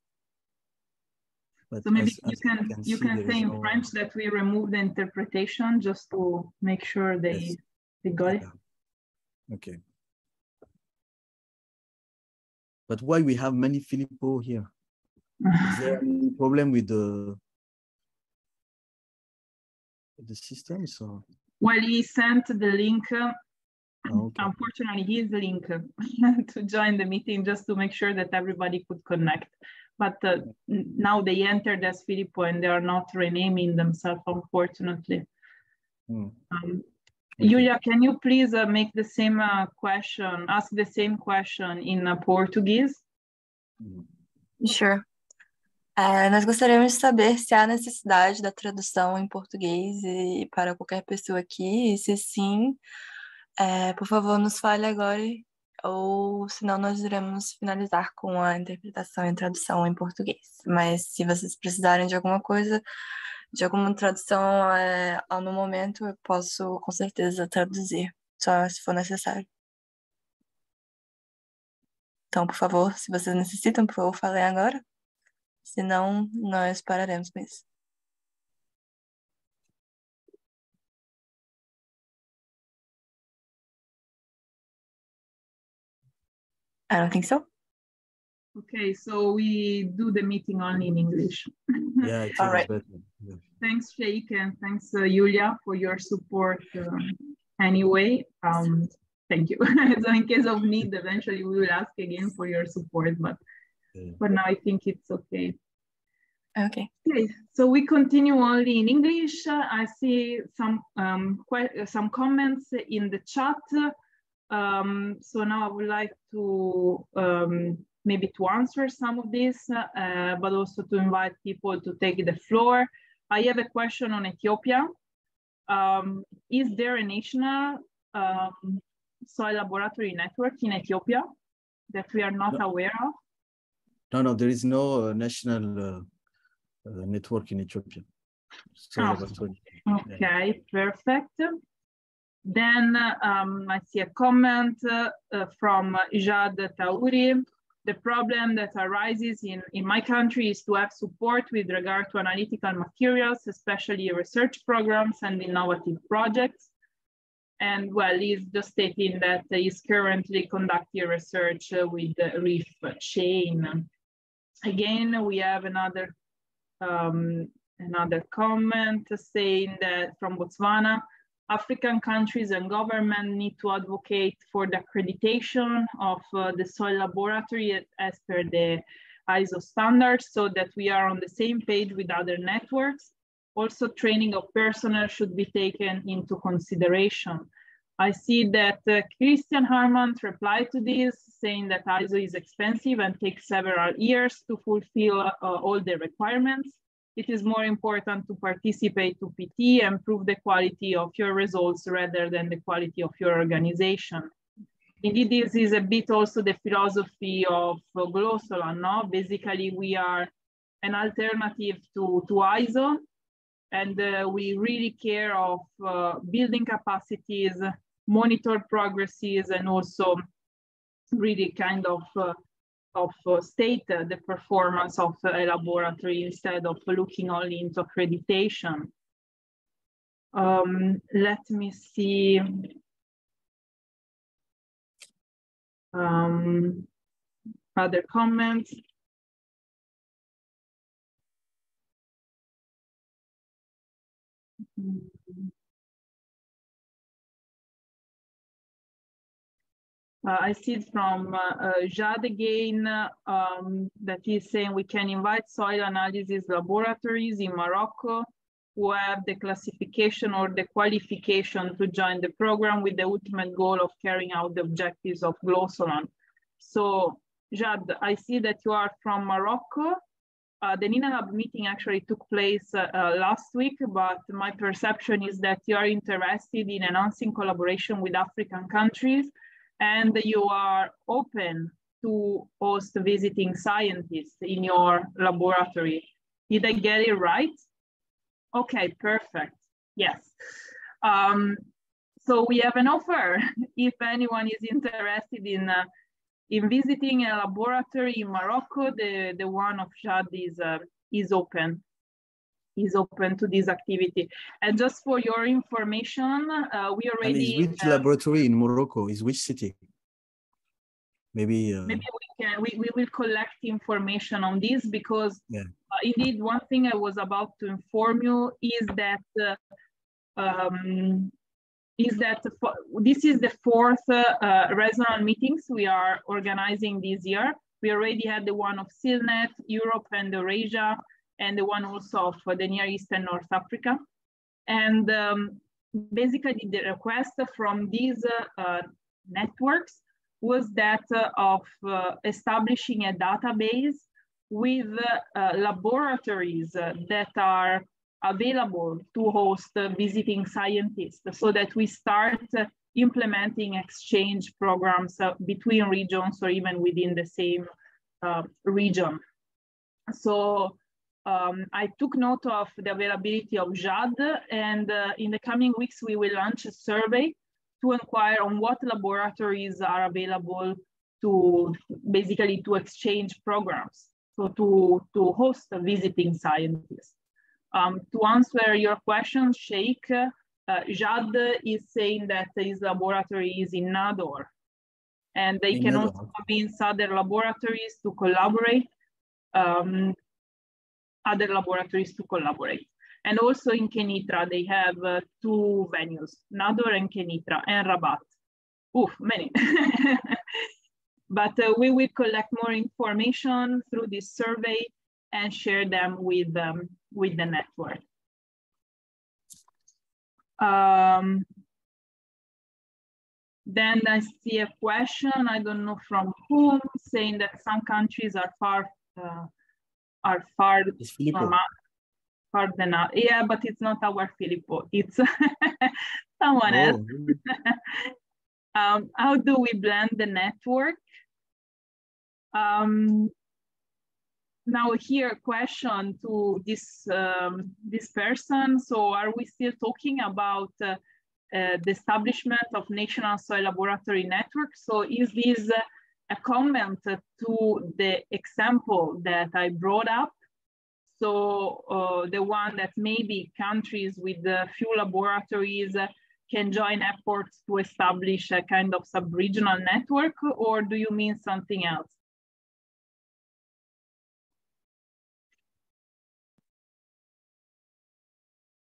But so maybe you can say in French that we remove the interpretation just to make sure they got it. Okay. But why we have many Filippo here? Is there any problem with the system? So. Well, he sent the link. Okay. Unfortunately, he's the link to join the meeting just to make sure that everybody could connect. But now they entered as Filippo and they are not renaming themselves, unfortunately. Julia, can you please make the same question, ask the same question in Portuguese? Sure. Nós gostaríamos de saber se há necessidade da tradução em português e para qualquer pessoa aqui, e se sim, por favor, nos fale agora, ou senão nós iremos finalizar com a interpretação e tradução em português. Mas se vocês precisarem de alguma coisa, de alguma tradução no momento, eu posso com certeza traduzir, só se for necessário. Então, por favor, se vocês necessitam, por favor, falem agora. Senão, nós pararemos com isso. I don't think so. Okay, so we do the meeting only in English. Yeah, it's all right. better. Yeah. Thanks, Sheikh, and thanks, Julia, for your support anyway. Thank you. So in case of need, eventually we will ask again for your support, but for now, I think it's okay. Okay. Okay, so we continue only in English. I see some comments in the chat. So now I would like to maybe to answer some of this, but also to invite people to take the floor. I have a question on Ethiopia. Is there a national soil laboratory network in Ethiopia that we are not aware of? No, there is no national network in Ethiopia. Okay, perfect. Then I see a comment from Jad Taouri. The problem that arises in my country is to have support with regard to analytical materials, especially research programs and innovative projects. And well, he's just stating that he's currently conducting research with the reef chain. Again, we have another comment saying that from Botswana, African countries and government need to advocate for the accreditation of the soil laboratory as per the ISO standards so that we are on the same page with other networks. Also, training of personnel should be taken into consideration. I see that Christian Harman replied to this, saying that ISO is expensive and takes several years to fulfill all the requirements. It is more important to participate to PT and prove the quality of your results rather than the quality of your organization. Indeed, this is a bit also the philosophy of GLOSOLAN, no? Basically, we are an alternative to ISO, and we really care of building capacities, monitor progresses, and also really kind of state the performance of a laboratory instead of looking only into accreditation. Let me see. Other comments. I see it from Jad again, that he's saying we can invite soil analysis laboratories in Morocco who have the classification or the qualification to join the program with the ultimate goal of carrying out the objectives of GLOSOLAN. So Jad, I see that you are from Morocco. The NINALAB meeting actually took place last week, but my perception is that you are interested in enhancing collaboration with African countries and you are open to host visiting scientists in your laboratory. Did I get it right? Okay, perfect. Yes. So we have an offer. If anyone is interested in visiting a laboratory in Morocco, the one of Jad is open. Is open to this activity. And just for your information, we already— And is which laboratory in Morocco? Is which city? Maybe we will collect information on this because indeed one thing I was about to inform you is that this is the fourth regional meetings we are organizing this year. We already had the one of SILNET, Europe and Eurasia, and the one also of the Near East and North Africa. And basically the request from these networks was that of establishing a database with laboratories that are available to host visiting scientists, so that we start implementing exchange programs between regions or even within the same region. So I took note of the availability of JAD, and in the coming weeks, we will launch a survey to inquire on what laboratories are available to basically to exchange programs, so to host visiting scientists. To answer your question, Sheikh, JAD is saying that his laboratory is in Nador, and they can also convince other laboratories to collaborate, And also in Kenitra, they have 2 venues, Nador and Kenitra, and Rabat. Oof, many. But we will collect more information through this survey and share them with the network. Then I see a question, I don't know from whom, saying that some countries are far than us. Yeah, but it's not our Filippo, it's someone else. How do we blend the network? Now here, question to this person. So are we still talking about the establishment of National Soil Laboratory Network? So is this a comment to the example that I brought up? So the one that maybe countries with few laboratories can join efforts to establish a kind of sub-regional network, or do you mean something else?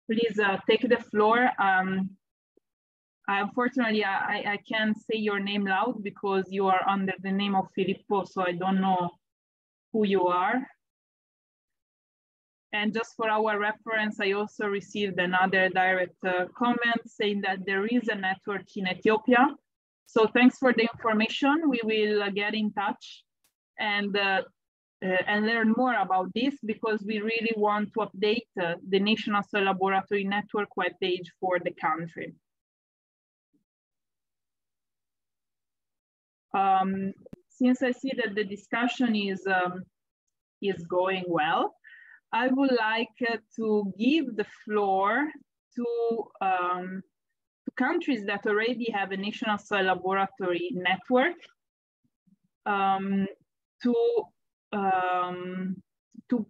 Please take the floor. Unfortunately, I can't say your name loud because you are under the name of Filippo, so I don't know who you are. And just for our reference, I also received another direct comment saying that there is a network in Ethiopia. So thanks for the information. We will get in touch and learn more about this, because we really want to update the National Soil Laboratory Network webpage for the country. Since I see that the discussion is going well, I would like to give the floor to countries that already have a National Soil Laboratory Network to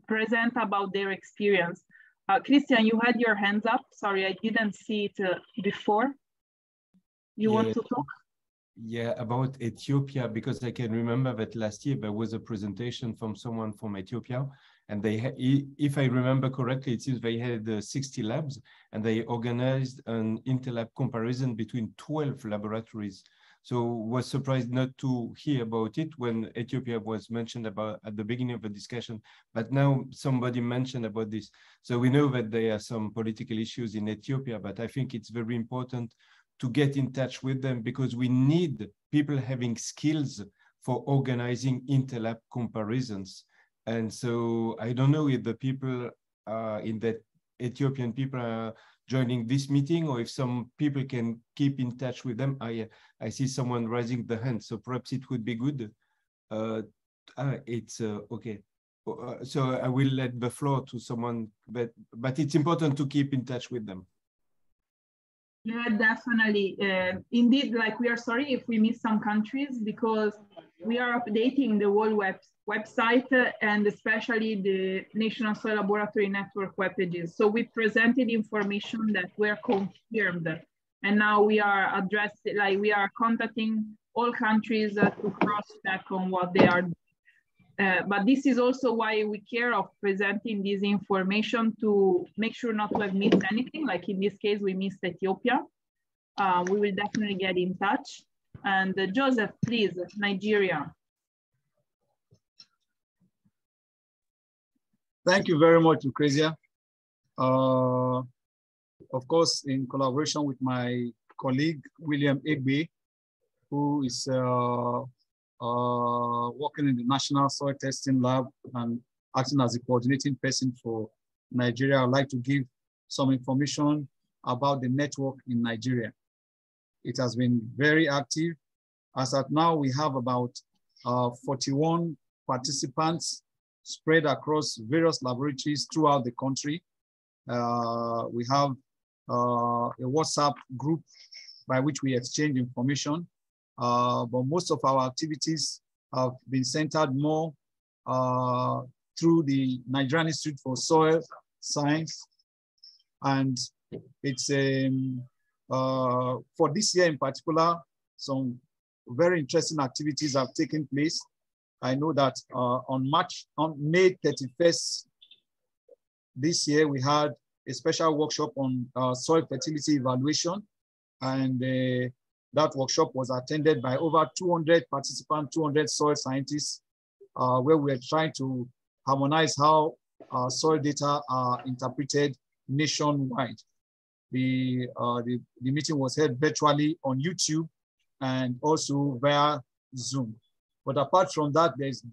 present about their experience. Christian, you had your hands up. Sorry, I didn't see it before. You want to talk? Yeah, about Ethiopia, because I can remember that last year there was a presentation from someone from Ethiopia, and they, if I remember correctly, it seems they had 60 labs, and they organized an interlab comparison between 12 laboratories. So was surprised not to hear about it when Ethiopia was mentioned about at the beginning of the discussion, but now somebody mentioned about this. So we know that there are some political issues in Ethiopia, but I think it's very important to get in touch with them, because we need people having skills for organizing interlab comparisons. And so I don't know if the people in that Ethiopian people are joining this meeting, or if some people can keep in touch with them. I see someone raising the hand, so perhaps it would be good. It's okay. So I will let the floor to someone, but it's important to keep in touch with them. Yeah, definitely. Indeed, like, we are sorry if we miss some countries, because we are updating the whole website and especially the National Soil Laboratory Network web pages. So we presented information that were confirmed, and now we are addressing, like, we are contacting all countries to cross-check on what they are doing. But this is also why we care of presenting this information, to make sure not to have missed anything. Like in this case, we missed Ethiopia. We will definitely get in touch. And Joseph, please, Nigeria. Thank you very much, Lucrezia. of course, in collaboration with my colleague, William Egbe, who is working in the National Soil Testing Lab and acting as the coordinating person for Nigeria. I'd like to give some information about the network in Nigeria. It has been very active. As at now, we have about 41 participants spread across various laboratories throughout the country. We have a WhatsApp group by which we exchange information. But most of our activities have been centered more through the Nigerian Institute for Soil Science. And it's for this year in particular, some very interesting activities have taken place. I know that on May 31st this year, we had a special workshop on soil fertility evaluation. And that workshop was attended by over 200 participants, 200 soil scientists, where we are trying to harmonize how soil data are interpreted nationwide. The meeting was held virtually on YouTube and also via Zoom. But apart from that, there's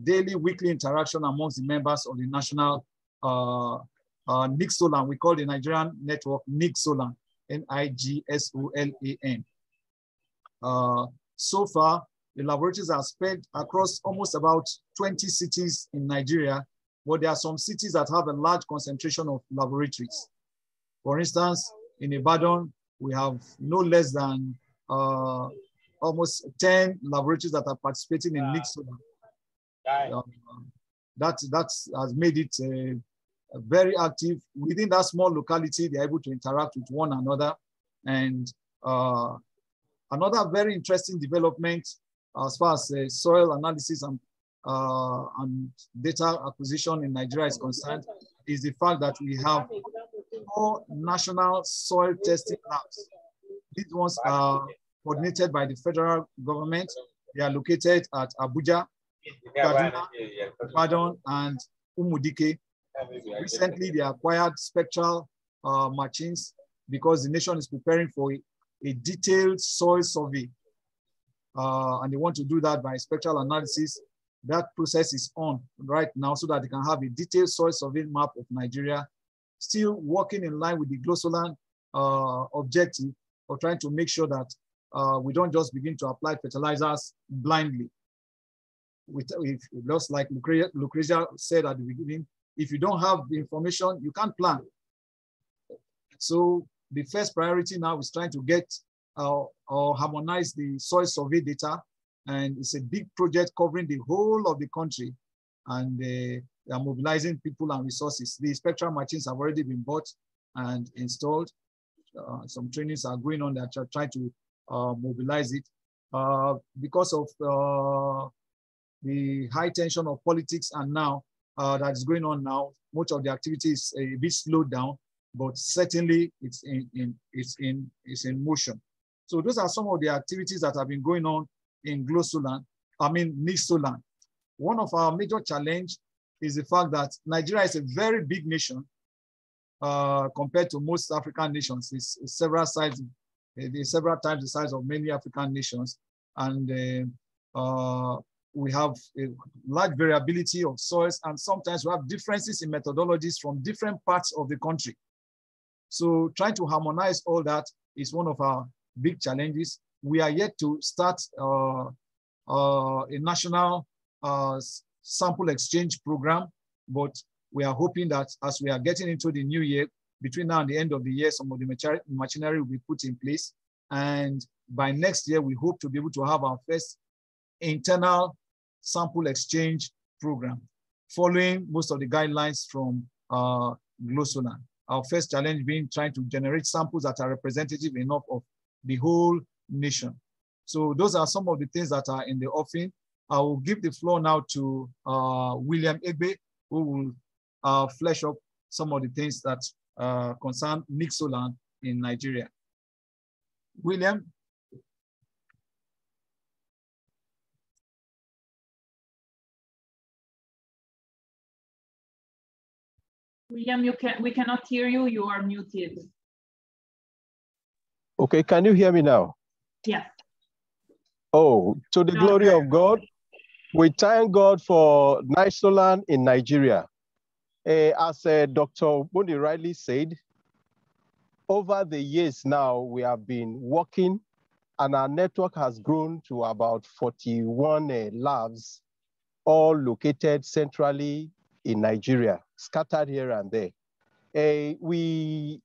daily, weekly interaction amongst the members of the national GLOSOLAN. We call the Nigerian network GLOSOLAN, NIGSOLAN. So far, the laboratories are spread across almost about 20 cities in Nigeria, but there are some cities that have a large concentration of laboratories. For instance, in Ibadan, we have no less than almost 10 laboratories that are participating in GLOSOLAN. That has made it very active. Within that small locality, they're able to interact with one another. And another very interesting development as far as soil analysis and data acquisition in Nigeria is concerned is the fact that we have 4 national soil testing labs. These ones are coordinated by the federal government. They are located at Abuja, Kaduna, Ibadan, and Umudike. Recently, they acquired spectral machines because the nation is preparing for a detailed soil survey. And they want to do that by spectral analysis. That process is on right now so that they can have a detailed soil survey map of Nigeria, still working in line with the GLOSOLAN objective of trying to make sure that we don't just begin to apply fertilizers blindly. Just like Lucrezia said at the beginning, if you don't have the information, you can't plan. So the first priority now is trying to get or harmonize the soil survey data. And it's a big project covering the whole of the country. And they are mobilizing people and resources. The spectral machines have already been bought and installed. Some trainings are going on that are trying to mobilize it. Because of the high tension of politics and now that is going on now, much of the activity is a bit slowed down, but certainly it's in motion. So those are some of the activities that have been going on in GLOSOLAN. One of our major challenge is the fact that Nigeria is a very big nation compared to most African nations. It's several times the size of many African nations. And we have a large variability of soils, and sometimes we have differences in methodologies from different parts of the country. So trying to harmonize all that is one of our big challenges. We are yet to start a national sample exchange program, but we are hoping that as we are getting into the new year, between now and the end of the year, some of the machinery will be put in place. And by next year, we hope to be able to have our first internal sample exchange program, following most of the guidelines from GLOSOLAN. Our first challenge being trying to generate samples that are representative enough of the whole nation. So those are some of the things that are in the offing. I will give the floor now to William Egbe, who will flesh up some of the things that concern GLOSOLAN in Nigeria. William. William, we cannot hear you. You are muted. Okay, can you hear me now? Yes. Oh, to the glory of God, we thank God for GLOSOLAN in Nigeria. As Dr. Boni rightly said, over the years now, we have been working and our network has grown to about 41 labs, all located centrally in Nigeria, scattered here and there. We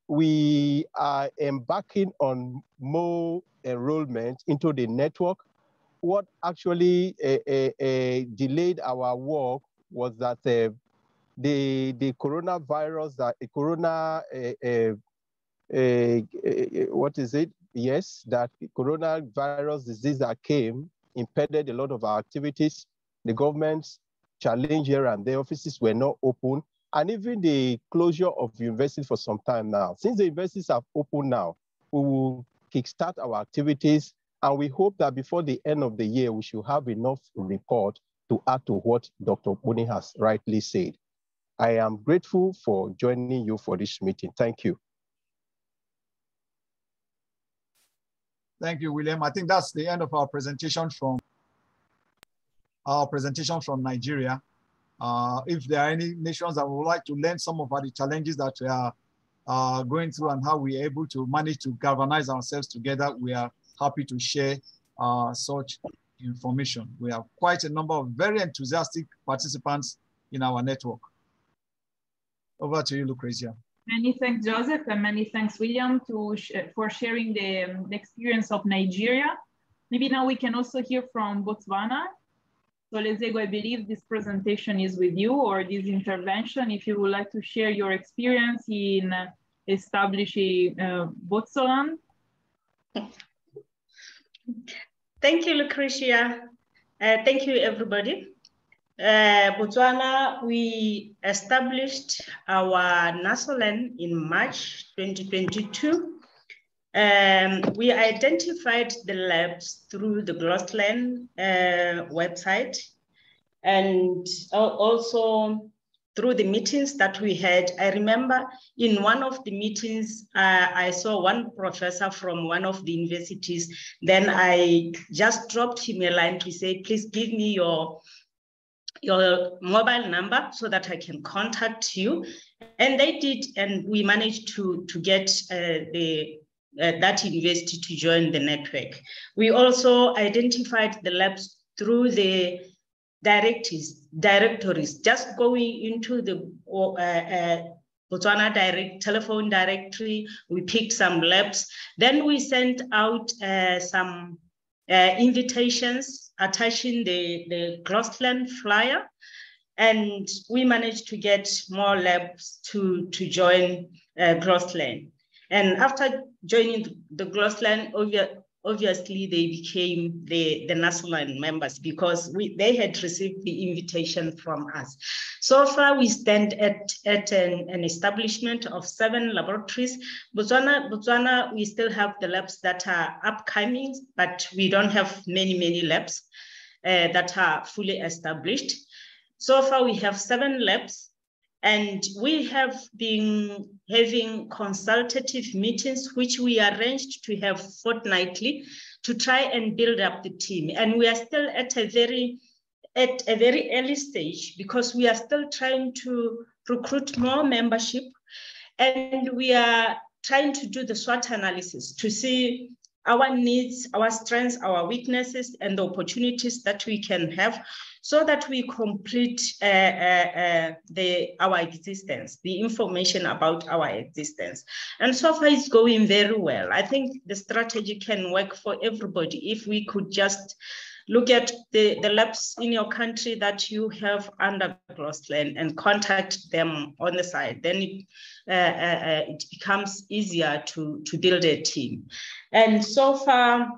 are embarking on more enrollment into the network. What actually delayed our work was that the coronavirus, what is it? Yes, that coronavirus disease that came impeded a lot of our activities. The government's challenge here and the offices were not open, and even the closure of universities for some time now. Since the universities have opened now, we will kickstart our activities, and we hope that before the end of the year, we should have enough report to add to what Dr. Boni has rightly said. I am grateful for joining you for this meeting. Thank you. Thank you, William. I think that's the end of our presentation from Nigeria. If there are any nations that would like to learn some of the challenges that we are going through and how we are able to manage to galvanize ourselves together, we are happy to share such information. We have quite a number of very enthusiastic participants in our network. Over to you, Lucrecia. Many thanks, Joseph, and many thanks, William, for sharing the experience of Nigeria. Maybe now we can also hear from Botswana. So Lezego, I believe this presentation is with you, or this intervention, if you would like to share your experience in establishing GLOSOLAN. Thank you, Lucrecia. Thank you, everybody. Botswana, we established our GLOSOLAN in March 2022. We identified the labs through the GLOSOLAN website, and also through the meetings that we had. I remember in one of the meetings, I saw one professor from one of the universities. Then I just dropped him a line to say, please give me your mobile number so that I can contact you. And they did, and we managed to get that university to join the network. We also identified the labs through the directories, just going into the Botswana telephone directory. We picked some labs. Then we sent out some invitations attaching the GLOSOLAN flyer, and we managed to get more labs to join GLOSOLAN. And after joining the GLOSOLAN, obviously they became the GLOSOLAN members because they had received the invitation from us. So far, we stand at an establishment of 7 laboratories. Botswana, we still have the labs that are upcoming, but we don't have many labs that are fully established. So far, we have 7 labs. And we have been having consultative meetings, which we arranged to have fortnightly to try and build up the team. And we are still at a very early stage because we are still trying to recruit more membership. And we are trying to do the SWOT analysis to see our needs, our strengths, our weaknesses, and the opportunities that we can have so that we complete our existence, the information about our existence. And so far it's going very well. I think the strategy can work for everybody if we could just look at the labs in your country that you have under GLOSOLAN and contact them on the side. Then it becomes easier to build a team. And so far,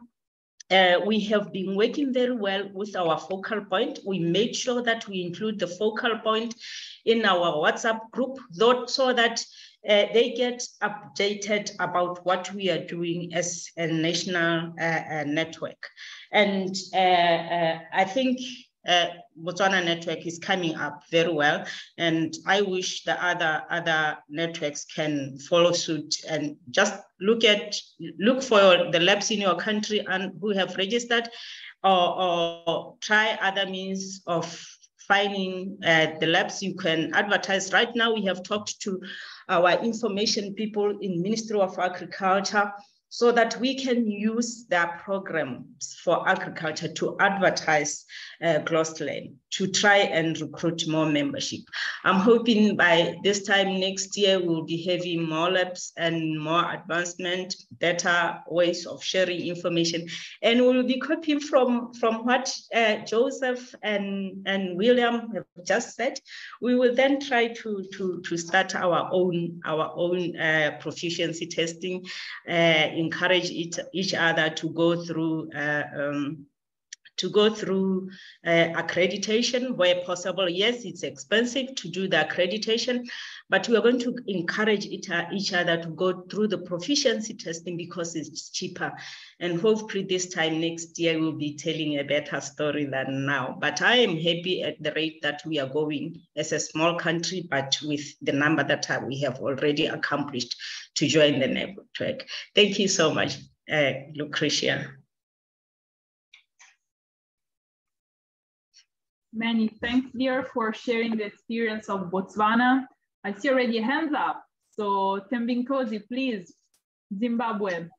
we have been working very well with our focal point. We made sure that we include the focal point in our WhatsApp group, so that they get updated about what we are doing as a national network. And I think Botswana network is coming up very well, and I wish the other networks can follow suit and just look for the labs in your country and who have registered, or try other means of finding the labs you can advertise. Right now, we have talked to our information people in Ministry of Agriculture so that we can use their programs for agriculture to advertise GLOSOLAN, to try and recruit more membership. I'm hoping by this time next year, we'll be having more labs and more advancement, better ways of sharing information. And we'll be copying from what Joseph and William have just said. We will then try to start our own proficiency testing, encourage each other to go through accreditation where possible. Yes, it's expensive to do the accreditation, but we are going to encourage each other to go through the proficiency testing because it's cheaper. And hopefully this time next year, we'll be telling a better story than now. But I am happy at the rate that we are going as a small country, but with the number that we have already accomplished to join the network. Thank you so much, Lucretia. Many thanks, dear, for sharing the experience of Botswana. I see already hands up. So Tembinkosi, please, Zimbabwe.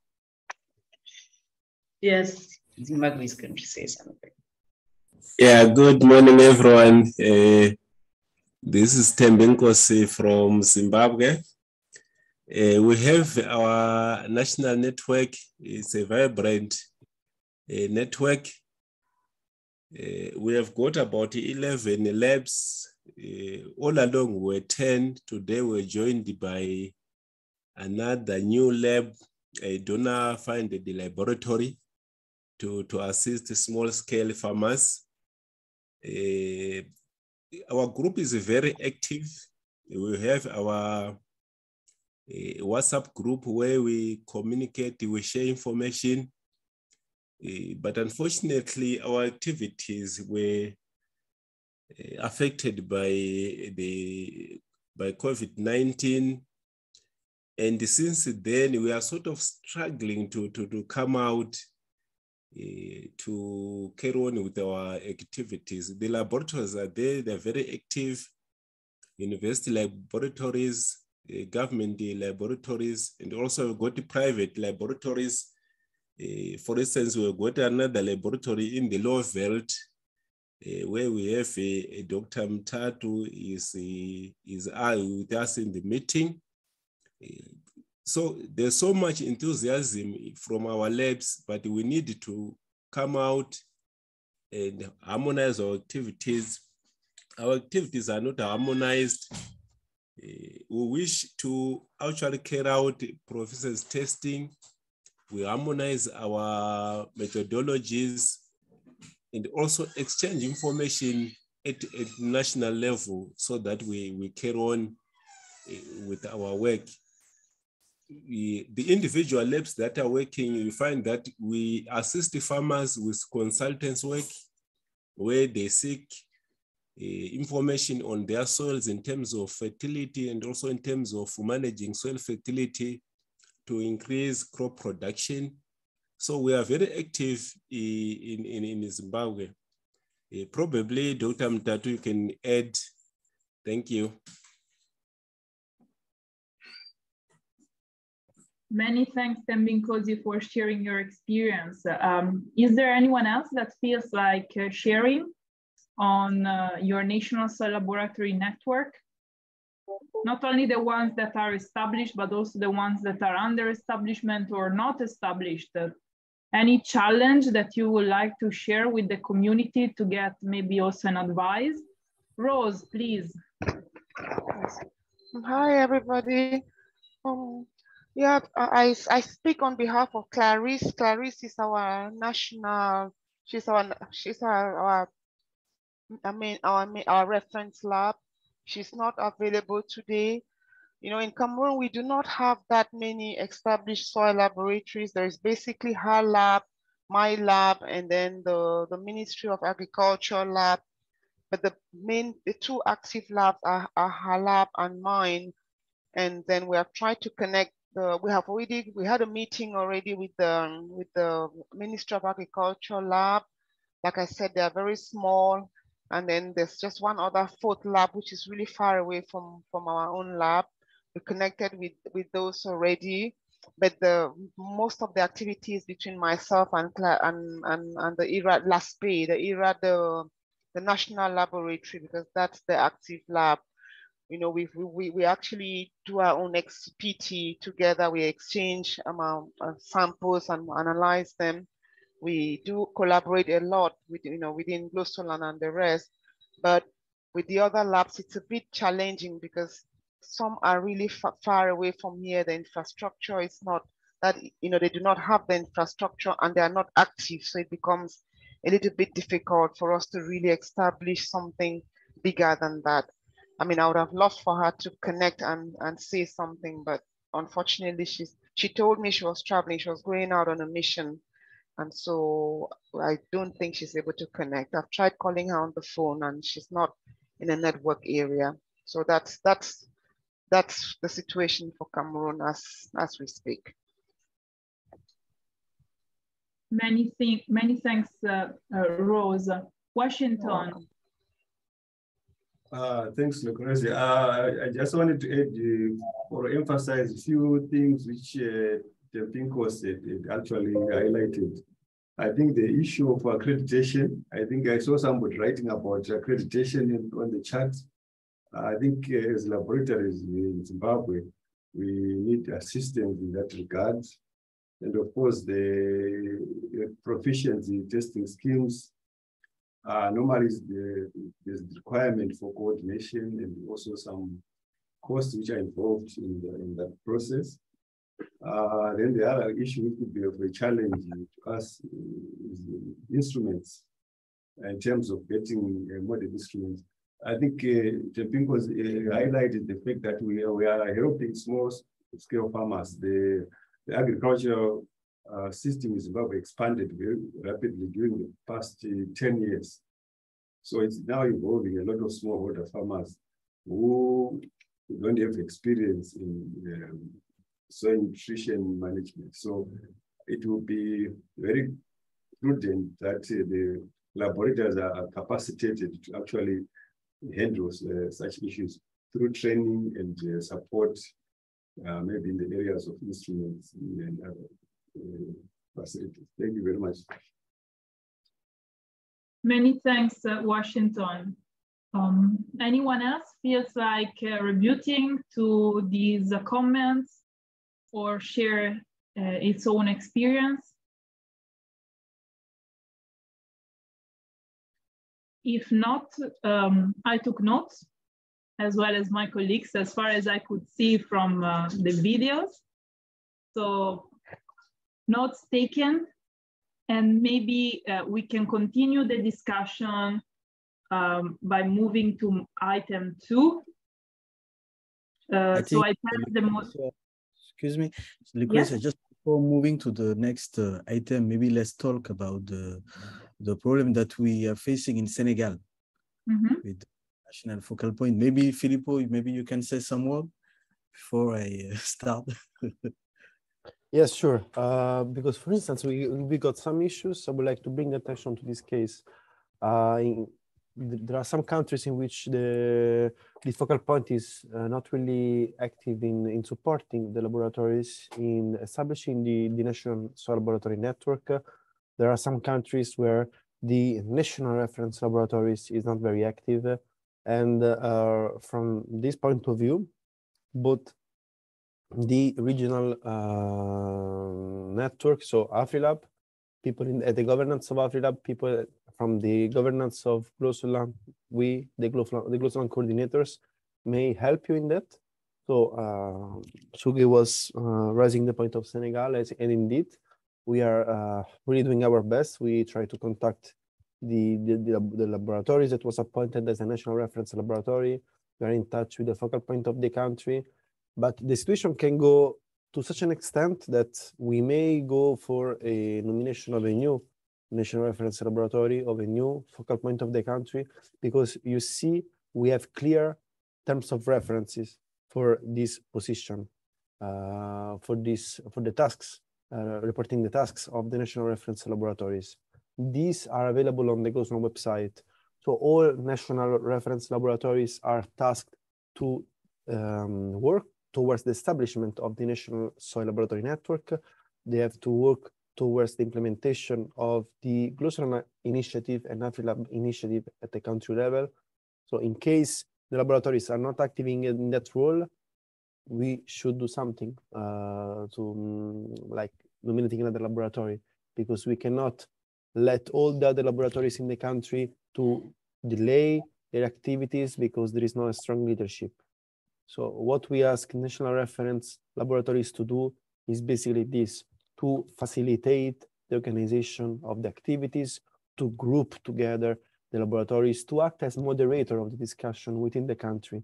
Yes, Zimbabwe is going to say something. Yeah, good morning, everyone. This is Tembinkosi from Zimbabwe. We have our national network. It's a vibrant network. We have got about 11 labs. All along we were 10. Today we're joined by another new lab, a donor-funded laboratory to assist small-scale farmers. Our group is very active. We have our WhatsApp group where we communicate, we share information. But unfortunately, our activities were affected by COVID-19. And since then, we are sort of struggling to come out to carry on with our activities. The laboratories are there, they're very active. University laboratories, government laboratories, and also we've got private laboratories. For instance, we've got another laboratory in the Lower Veld where we have a Dr. Mtatu is with us in the meeting. So there's so much enthusiasm from our labs, but we need to come out and harmonize our activities. Our activities are not harmonized. We wish to actually carry out professors testing. We harmonize our methodologies and also exchange information at national level so that we carry on with our work. The individual labs that are working, you find that we assist farmers with consultants work where they seek information on their soils in terms of fertility and also in terms of managing soil fertility to increase crop production. So we are very active in Zimbabwe. Probably Dr. Mtatu, you can add. Thank you. Many thanks, Tembinkosi, for sharing your experience. Is there anyone else that feels like sharing on your National Soil Laboratory network? Not only the ones that are established, but also the ones that are under establishment or not established. Any challenge that you would like to share with the community to get maybe also an advice? Rose, please. Hi, everybody. Yeah, I speak on behalf of Clarice. Clarice is our national, she's our reference lab. She's not available today. You know, in Cameroon, we do not have that many established soil laboratories. There is basically her lab my lab and then the Ministry of Agriculture lab. But the two active labs are her lab and mine. And then we have tried to connect we had a meeting already with the Ministry of Agriculture lab. Like I said, they are very small. And then there's just one other fourth lab, which is really far away from our own lab. We connected with those already, but most of the activities between myself and the IRAD LASPE, the National Laboratory, because that's the active lab. You know, we actually do our own XPT together. We exchange samples and analyze them. We do collaborate a lot with, within GLOSOLAN and the rest, but with the other labs, it's a bit challenging because some are really far away from here. The infrastructure is not that, they do not have the infrastructure and they are not active. So it becomes a little bit difficult for us to really establish something bigger than that. I mean, I would have loved for her to connect and say something, but unfortunately, she told me she was traveling. She was going out on a mission. And so I don't think she's able to connect. I've tried calling her on the phone and she's not in a network area. So that's the situation for Cameroon as we speak. Many thanks, Rose. Washington. Thanks, Lucrezia. I just wanted to add or emphasize a few things which the Pinko said, it actually highlighted. I think the issue of accreditation, I think I saw somebody writing about accreditation on the chat. I think as laboratories in Zimbabwe, we need assistance in that regard. And of course, the proficiency testing schemes, normally there's the requirement for coordination and also some costs which are involved in that process. Then the other issue which could be of a challenge to us is instruments in terms of getting modern instruments. I think Tempinko highlighted the fact that we are helping small-scale farmers. The agricultural system in Zimbabwe expanded very rapidly during the past 10 years. So it's now involving a lot of smallholder farmers who don't have experience in soil nutrition management. So it will be very prudent that the laboratories are capacitated to actually handle such issues through training and support, maybe in the areas of instruments and facilities. Thank you very much. Many thanks, Washington. Anyone else feels like rebutting to these comments or share its own experience? If not, I took notes, as well as my colleagues, as far as I could see from the videos. So notes taken, and maybe we can continue the discussion by moving to item 2. So I tell the most. Excuse me, Lucrezia, just before moving to the next item, maybe let's talk about the problem that we are facing in Senegal with the national focal point. Maybe Filippo, maybe you can say some word before I start. Yes, sure. Because, for instance, we got some issues. I would like to bring attention to this case. There are some countries in which the focal point is not really active in supporting the laboratories in establishing the national soil laboratory network. There are some countries where the national reference laboratories is not very active. And from this point of view, both the regional network, so Afrilab, people at the governance of Afrilab, people from the governance of GLOSOLAN, the GLOSOLAN coordinators may help you in that. So Sugi was raising the point of Senegal, and indeed, we are really doing our best. We try to contact the laboratories that was appointed as a national reference laboratory. We are in touch with the focal point of the country, but the situation can go to such an extent that we may go for a nomination of a new national reference laboratory, of a new focal point of the country, because you see, we have clear terms of references for this position, for the tasks, reporting the tasks of the national reference laboratories. These are available on the GLOSOLAN website. So all national reference laboratories are tasked to work towards the establishment of the National Soil Laboratory Network. They have to work towards the implementation of the GLOSOLAN initiative and Afrilab initiative at the country level. So in case the laboratories are not active in that role, we should do something to like nominating another laboratory, because we cannot let all the other laboratories in the country to delay their activities because there is no strong leadership. So what we ask national reference laboratories to do is basically this, to facilitate the organization of the activities, to group together the laboratories, to act as moderator of the discussion within the country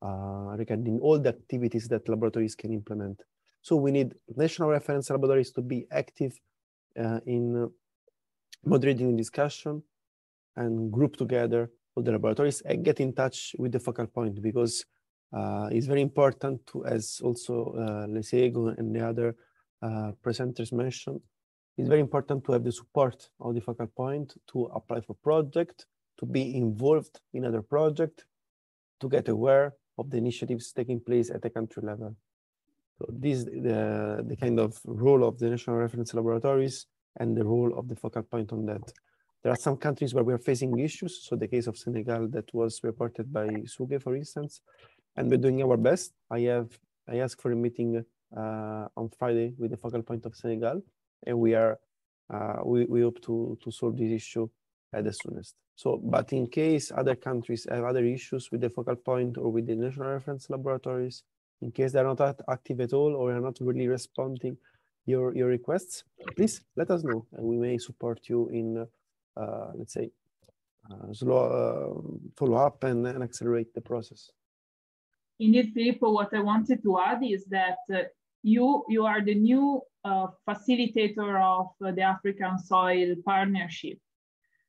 regarding all the activities that laboratories can implement. So we need national reference laboratories to be active in moderating the discussion and group together all the laboratories and get in touch with the focal point, because it's very important to, as also Lesego and the other presenters mentioned, it's very important to have the support of the focal point to apply for project, to be involved in other project, to get aware of the initiatives taking place at the country level. So this is the kind of role of the national reference laboratories and the role of the focal point on that. There are some countries where we are facing issues. So the case of Senegal that was reported by Suge, for instance, and we're doing our best. I asked for a meeting on Friday with the focal point of Senegal, and we hope to solve this issue at the soonest. So, but in case other countries have other issues with the focal point or with the national reference laboratories, in case they're not active at all or are not really responding your requests, please let us know, and we may support you in, let's say, follow up and accelerate the process. Indeed, Filippo, what I wanted to add is that you are the new facilitator of the African Soil Partnership.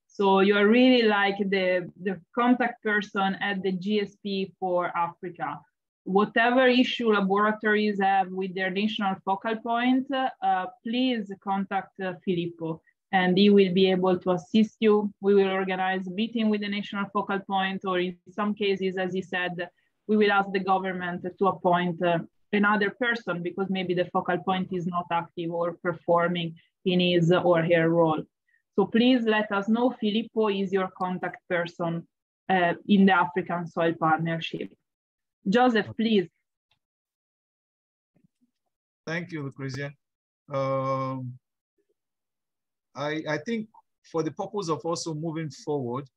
So you are really like the contact person at the GSP for Africa. Whatever issue laboratories have with their national focal point, please contact Filippo, and he will be able to assist you. We will organize a meeting with the national focal point, or in some cases, as he said, we will ask the government to appoint another person because maybe the focal point is not active or performing in his or her role. So please let us know. Filippo is your contact person in the African Soil Partnership. Joseph, please. Thank you, Christian. I think for the purpose of also moving forward,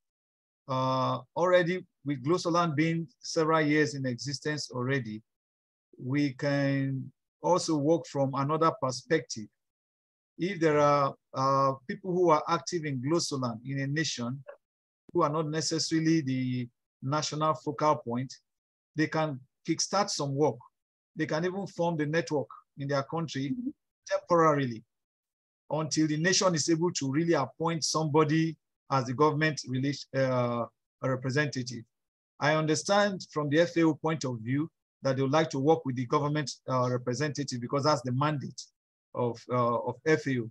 already with GLOSOLAN being several years in existence already, we can also work from another perspective. If there are people who are active in GLOSOLAN in a nation who are not necessarily the national focal point, they can kickstart some work. They can even form the network in their country temporarily until the nation is able to really appoint somebody as the government representative. I understand from the FAO point of view that they would like to work with the government representative because that's the mandate of FAO.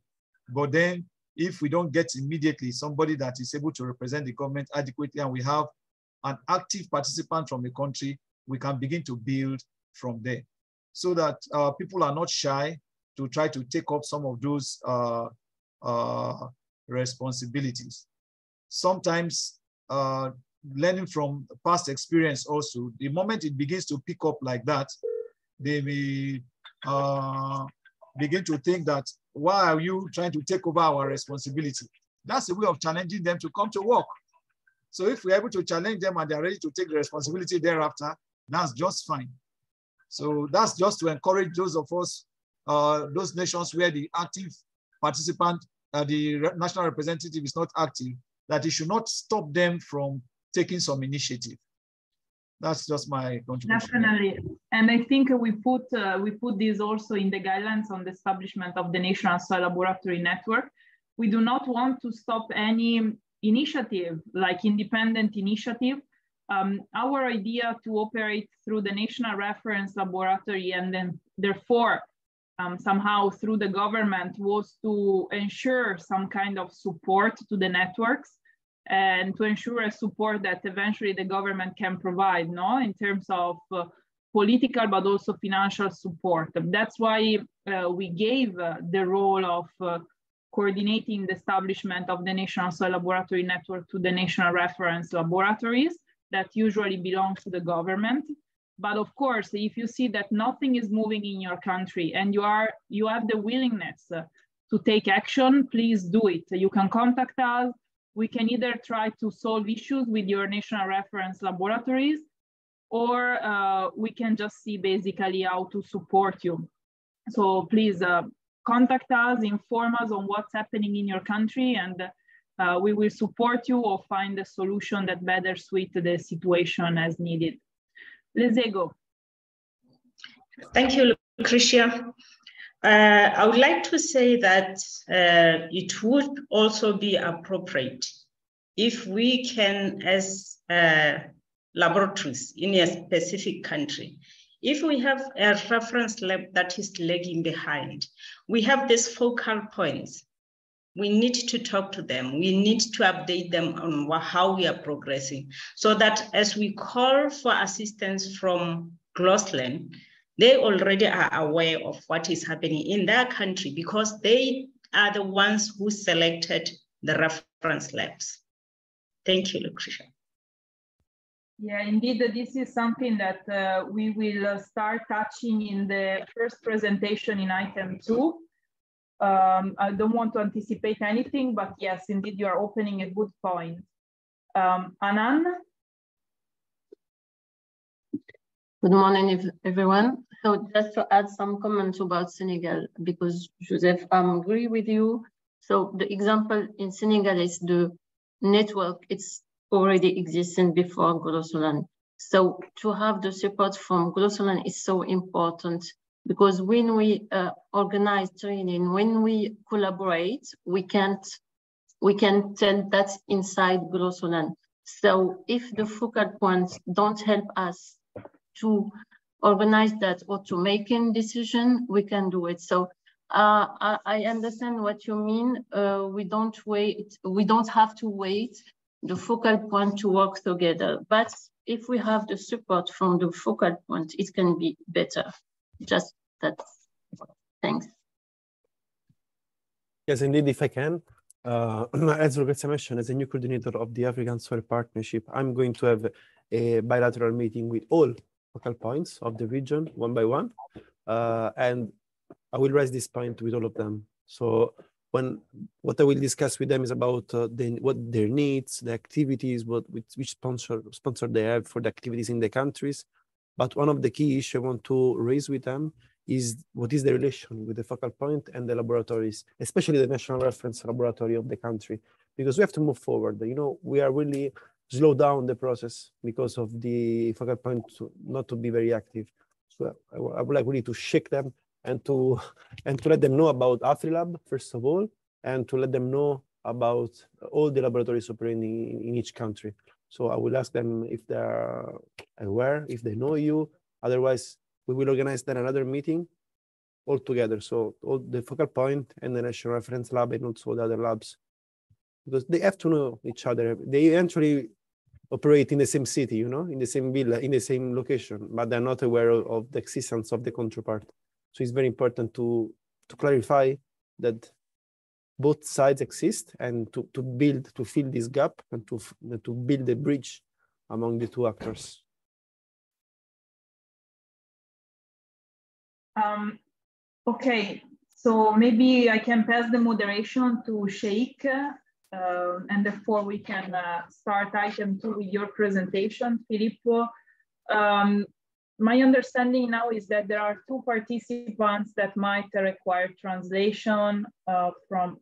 But then if we don't get immediately somebody that is able to represent the government adequately and we have an active participant from the country, we can begin to build from there so that people are not shy to try to take up some of those responsibilities. Sometimes learning from past experience also, the moment it begins to pick up like that, they may begin to think that, why are you trying to take over our responsibility? That's a way of challenging them to come to work. So if we're able to challenge them and they're ready to take the responsibility thereafter, that's just fine. So that's just to encourage those of us, those nations where the active participant, the national representative is not active, that it should not stop them from taking some initiative. That's just my contribution. Definitely, and I think we put this also in the guidelines on the establishment of the National Soil Laboratory Network. We do not want to stop any initiative, like independent initiative. Our idea to operate through the National Reference Laboratory and then therefore somehow through the government was to ensure some kind of support to the networks and to ensure a support that eventually the government can provide, no, in terms of political but also financial support. That's why we gave the role of coordinating the establishment of the National Soil Laboratory Network to the National Reference Laboratories that usually belong to the government. But of course, if you see that nothing is moving in your country and you have the willingness to take action, please do it. You can contact us. We can either try to solve issues with your national reference laboratories, or we can just see basically how to support you. So please contact us, inform us on what's happening in your country, and we will support you or find a solution that better suits the situation as needed. Lezego. Thank you, Lucretia. I would like to say that it would also be appropriate if we can, as laboratories in a specific country, if we have a reference lab that is lagging behind, we have these focal points. We need to talk to them. We need to update them on how we are progressing, so that as we call for assistance from GLOSOLAN, they already are aware of what is happening in their country because they are the ones who selected the reference labs. Thank you, Lucretia. Yeah, indeed, this is something that we will start touching in the first presentation in item 2. I don't want to anticipate anything, but yes, indeed, you are opening a good point. Anan? Good morning, everyone. So just to add some comments about Senegal, because Joseph, I agree with you. So the example in Senegal is the network. It's already existing before GLOSOLAN. So to have the support from GLOSOLAN is so important, because when we organize training, when we collaborate, we can tell that's inside GLOSOLAN. So if the focal points don't help us to organize that or to make a decision, we can do it. So I understand what you mean. We don't have to wait the focal point to work together. But if we have the support from the focal point, it can be better. Just that. Thanks. Yes, indeed, if I can. As Lucretia mentioned, as a new coordinator of the African Soil Partnership, I'm going to have a bilateral meeting with all focal points of the region, one by one. And I will raise this point with all of them. So what I will discuss with them is about what their needs, the activities, which sponsor they have for the activities in the countries. But one of the key issues I want to raise with them is what is the relation with the focal point and the laboratories, especially the national reference laboratory of the country, because we have to move forward. You know, we are really slow down the process because of the focal point not to be very active. So I would like really to shake them and to let them know about Afrilab, first of all, and to let them know about all the laboratories operating in each country. So I will ask them if they are aware, if they know you. Otherwise, we will organize then another meeting all together. So all the focal point and the national reference lab and also the other labs, because they have to know each other. They eventually operate in the same city, you know, in the same villa, in the same location, but they're not aware of the existence of the counterpart. So it's very important to clarify that both sides exist and to fill this gap and to build a bridge among the two actors. Okay, so maybe I can pass the moderation to Sheikh, and therefore we can start item 2 with your presentation, Filippo. My understanding now is that there are 2 participants that might require translation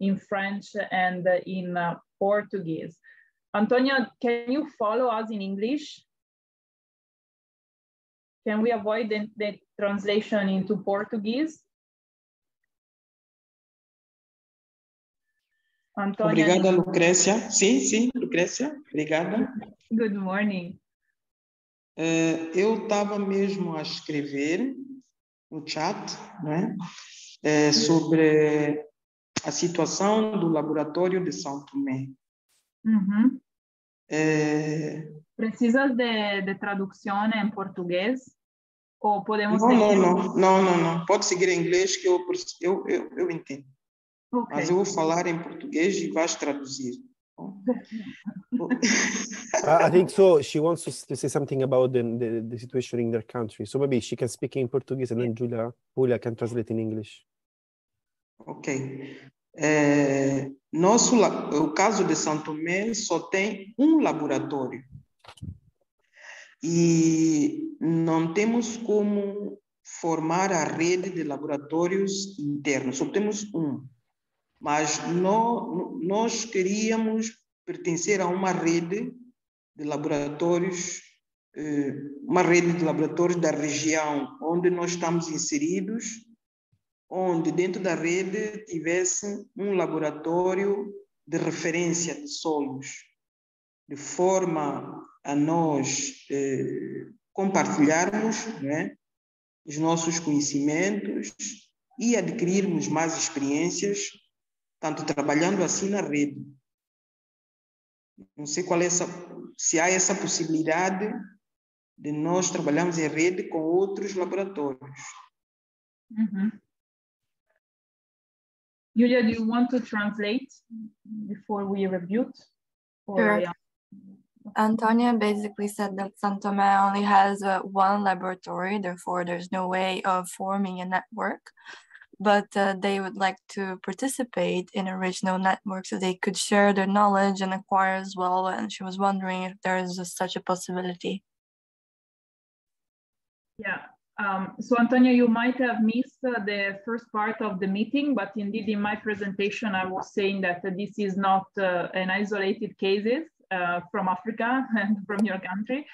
in French and in Portuguese. Antonio, can you follow us in English? Can we avoid the translation into Portuguese? Antônia. Obrigada, Lucrécia. Sim, Lucrécia. Obrigada. Good morning. Eu estava mesmo a escrever no chat, né, sobre a situação do laboratório de São Tomé. Uhum. ¿Precisas de traducción en portugués? ¿O podemos seguir? Não. Pode seguir em inglês que eu entendo. Okay. Mas eu vou falar em português e vais traduzir. I think so. She wants to say something about the situation in their country. So maybe she can speak in Portuguese and then Julia can translate in English. Ok. O caso de São Tomé só tem um laboratório. E não temos como formar a rede de laboratórios internos. Só temos um. Mas nós queríamos pertencer a uma rede de laboratórios, da região onde nós estamos inseridos, onde dentro da rede tivesse um laboratório de referência de solos, de forma a nós compartilharmos, né, os nossos conhecimentos e adquirirmos mais experiências, tanto trabalhando assim na rede. Não sei se há essa possibilidade de nós trabalharmos em rede com outros laboratórios. Mm-hmm. Julia, do you want to translate before we review? Sure. Yeah. Antonia basically said that São Tomé only has one laboratory, therefore there's no way of forming a network. But they would like to participate in a regional network so they could share their knowledge and acquire as well. And she was wondering if there is such a possibility. Yeah. So Antonia, you might have missed the first part of the meeting, but indeed in my presentation, I was saying that this is not an isolated cases from Africa and from your country.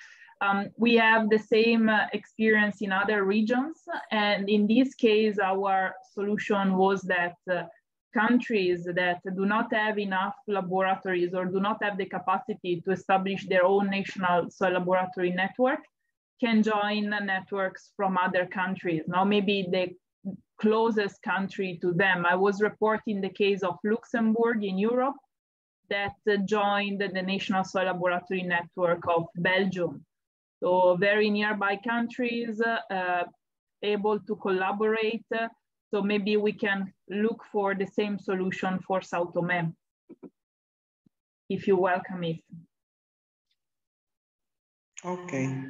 We have the same experience in other regions. And in this case, our solution was that countries that do not have enough laboratories or do not have the capacity to establish their own national soil laboratory network can join networks from other countries. Now, maybe the closest country to them. I was reporting the case of Luxembourg in Europe that joined the National Soil Laboratory Network of Belgium. So very nearby countries able to collaborate. So maybe we can look for the same solution for São Tomé, if you welcome it. Okay.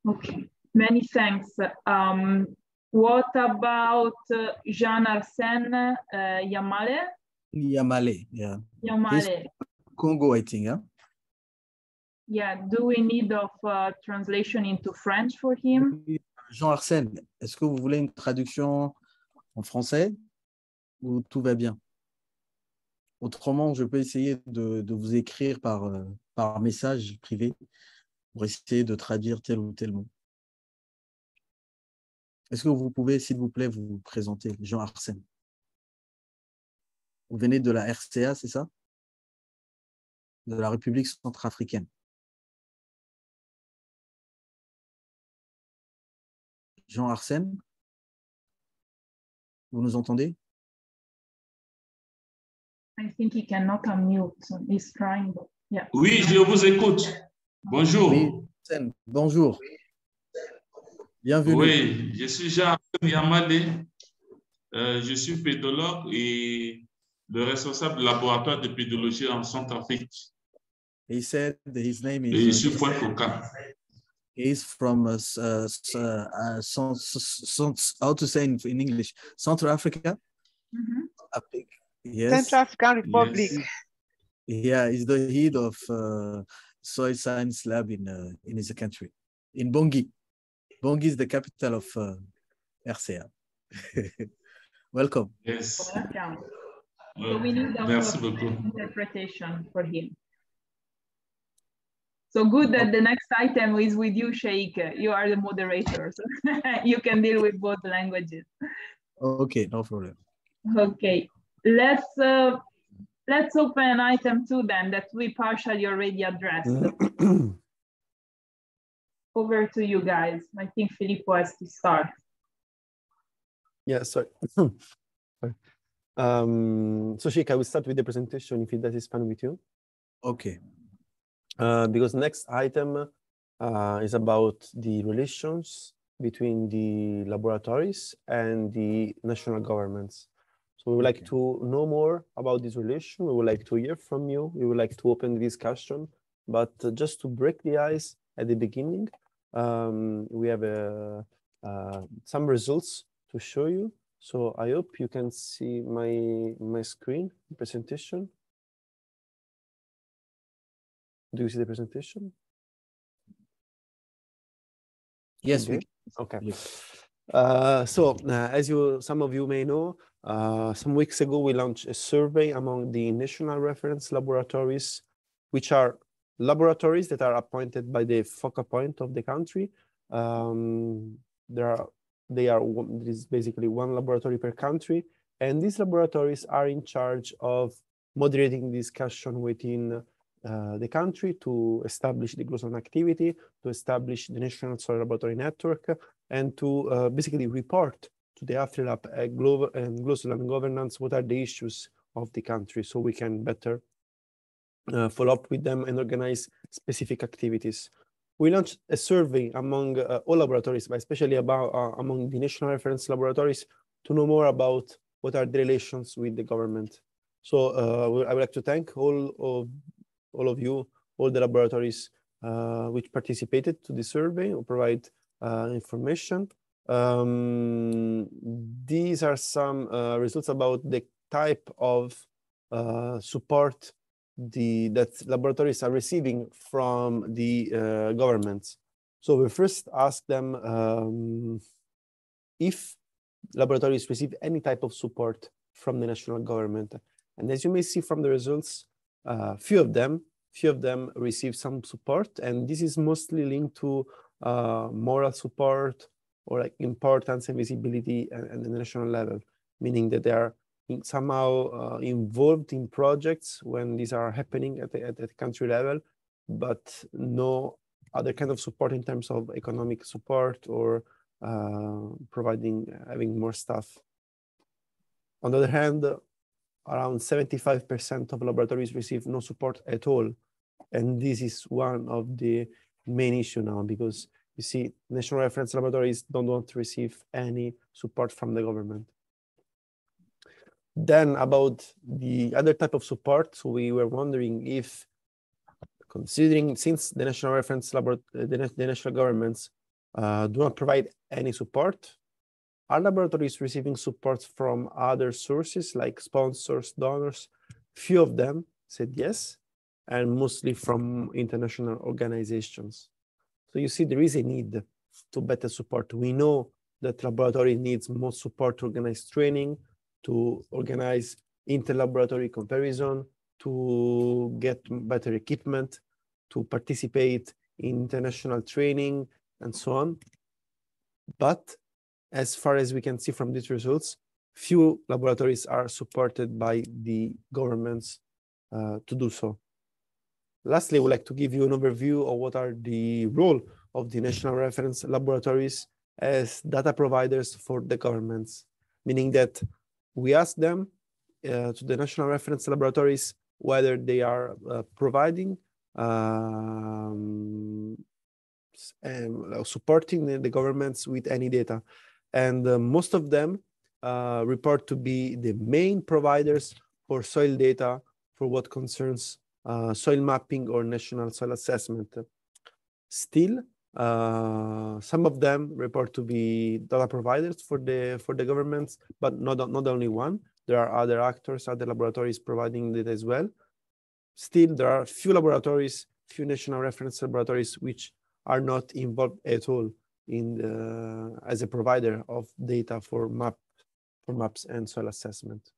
Okay, many thanks. What about Jean-Arsène Yamale? Yamale, yeah. Yamale. Congo, I think, yeah? Yeah, do we need of translation into French for him? Jean-Arsène, est-ce que vous voulez une traduction en français ou tout va bien? Autrement, je peux essayer de vous écrire par message privé pour essayer de traduire tel ou tel mot. Est-ce que vous pouvez, s'il vous plaît, vous présenter, Jean-Arsène? Vous venez de la RCA, c'est ça? De la République centrafricaine. Jean-Arsène, vous nous entendez? I think he cannot unmute. He's trying. Yeah. Oui, je vous écoute. Bonjour. Oui, Arsène, bonjour. Bienvenue. Oui, je suis Jean-Arsène Yamale. Je suis pédologue et le responsable du laboratoire de pédologie en Centrafrique. He said his name is. Et je suis point focal. He's from how to say in English, Central Africa. Mm-hmm. Yes. Central African Republic. Yes. Yeah, he's the head of soil science lab in his country, in Bangui. Bangui is the capital of RCA. Welcome. Yes. Welcome. So we need Merci beaucoup. interpretation for him. So good that the next item is with you, Sheikh. You are the moderator, so you can deal with both languages. Okay, no problem. Okay, let's open item 2 then that we partially already addressed. Over to you guys. I think Filippo has to start. Yeah, sorry. So Sheikh, I will start with the presentation if that is fine with you. Okay. Because next item is about the relations between the laboratories and the national governments. So we would like to know more about this relation. We would like to hear from you. We would like to open the discussion. But just to break the ice at the beginning, we have some results to show you. So I hope you can see my screen presentation. Do you see the presentation? Yes, okay. Okay. As some of you may know, some weeks ago we launched a survey among the national reference laboratories, which are laboratories that are appointed by the focal point of the country. There is basically one laboratory per country, and these laboratories are in charge of moderating discussion within the country to establish the GLOSOLAN activity, to establish the National Soil Laboratory Network, and to basically report to the Afrilab and GLOSOLAN governance what are the issues of the country, so we can better follow up with them and organize specific activities. We launched a survey among all laboratories, but especially among the national reference laboratories, to know more about what are the relations with the government. So I would like to thank all of you, all the laboratories which participated to the survey or provide information. These are some results about the type of support that laboratories are receiving from the governments. So we first asked them if laboratories receive any type of support from the national government. And as you may see from the results, few of them receive some support, and this is mostly linked to moral support or like importance and visibility at the national level, meaning that they are somehow involved in projects when these are happening at the country level, but no other kind of support in terms of economic support or having more staff. On the other hand, around 75% of laboratories receive no support at all. And this is one of the main issues now, because you see, national reference laboratories don't want to receive any support from the government. Then about the other type of support, so we were wondering if, considering since the national reference laboratory, the national governments do not provide any support, are laboratories receiving support from other sources like sponsors, donors? Few of them said yes, and mostly from international organizations. So you see, there is a need to better support. We know that laboratory needs more support to organize training, to organize inter-laboratory comparison, to get better equipment, to participate in international training, and so on. But as far as we can see from these results, few laboratories are supported by the governments to do so. Lastly, I would like to give you an overview of what are the role of the national reference laboratories as data providers for the governments, meaning that we ask them to the national reference laboratories whether they are providing supporting the governments with any data. And most of them report to be the main providers for soil data for what concerns soil mapping or national soil assessment. Still, some of them report to be data providers for the governments, but not only one. There are other actors, other laboratories providing data as well. Still, there are few laboratories, few national reference laboratories which are not involved at all in as a provider of data for maps and soil assessment.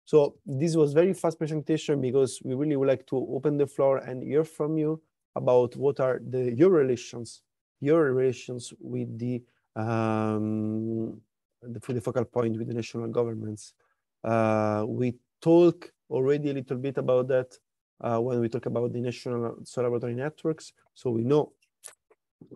So this was very fast presentation because we really would like to open the floor and hear from you about what are your relations with the focal point with the national governments. We talk already a little bit about that when we talk about the national soil laboratory networks. So we know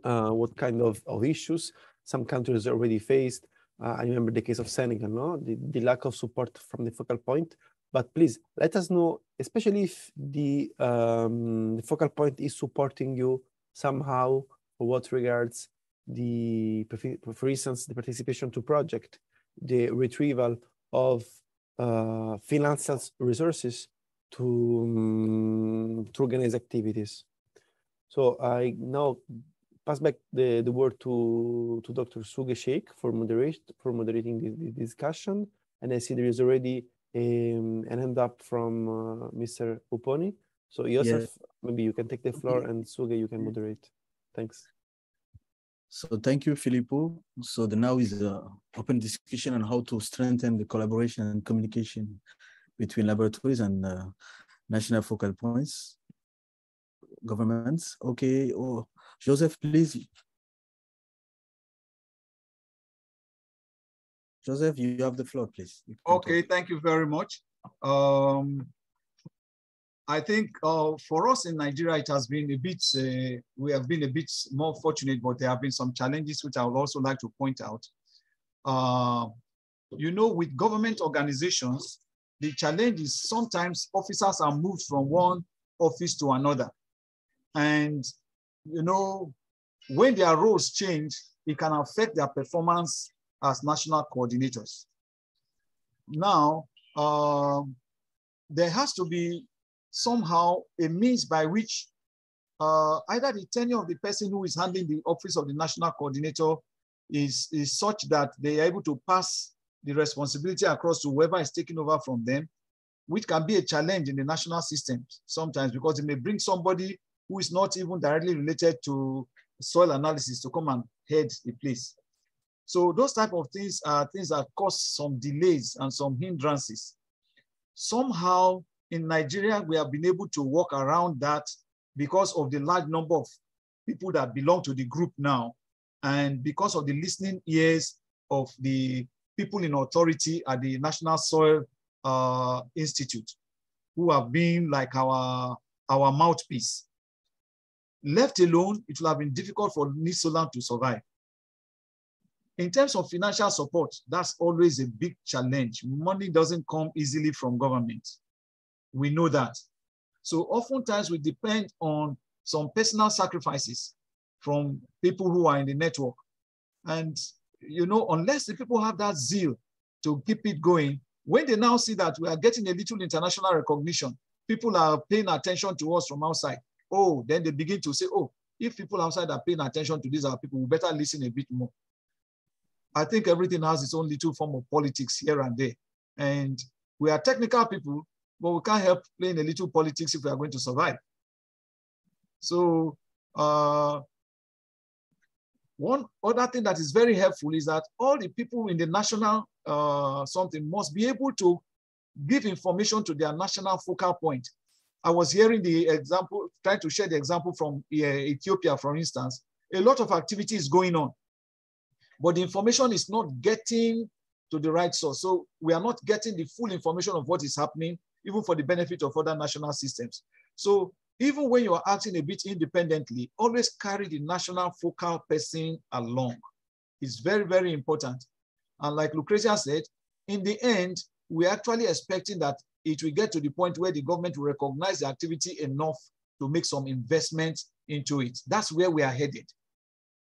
what kind of issues some countries already faced. I remember the case of Senegal, no? The lack of support from the focal point. But please let us know, especially if the focal point is supporting you somehow for what regards for instance, the participation to project, the retrieval of financial resources to organize activities. So I now pass back the word to Dr. Suge Sheikh for moderating the discussion. And I see there is already an hand up from Mr. Uponi. So Yosef, maybe you can take the floor, and Suge, you can moderate. Thanks. So thank you, Filippo. So now is the open discussion on how to strengthen the collaboration and communication between laboratories and national focal points, governments. Okay, Joseph, please. Joseph, you have the floor, please. Okay, thank you very much. I think for us in Nigeria, it has been a bit, we have been a bit more fortunate, but there have been some challenges which I would also like to point out. You know, with government organizations, the challenge is sometimes officers are moved from one office to another. And, you know, when their roles change, it can affect their performance as national coordinators. Now, there has to be somehow a means by which either the tenure of the person who is handling the office of the national coordinator is such that they are able to pass the responsibility across to whoever is taking over from them, which can be a challenge in the national system sometimes, because it may bring somebody who is not even directly related to soil analysis to come and head the place. So those type of things are things that cause some delays and some hindrances. Somehow in Nigeria, we have been able to work around that because of the large number of people that belong to the group now, and because of the listening ears of the people in authority at the National Soil Institute, who have been like our mouthpiece. Left alone, it will have been difficult for GLOSOLAN to survive. In terms of financial support, that's always a big challenge. Money doesn't come easily from government. We know that. So oftentimes we depend on some personal sacrifices from people who are in the network. And, you know, unless the people have that zeal to keep it going, when they now see that we are getting a little international recognition, people are paying attention to us from outside. Oh, then they begin to say, oh, if people outside are paying attention to these other people, we better listen a bit more. I think everything has its own little form of politics here and there. And we are technical people, but we can't help playing a little politics if we are going to survive. So one other thing that is very helpful is that all the people in the national something must be able to give information to their national focal point. I was hearing the example, trying to share the example from Ethiopia, for instance. A lot of activity is going on, but the information is not getting to the right source. So we are not getting the full information of what is happening, even for the benefit of other national systems. So even when you are acting a bit independently, always carry the national focal person along. It's very, very important. And like Lucretia said, in the end, we're actually expecting that it will get to the point where the government will recognize the activity enough to make some investments into it. That's where we are headed.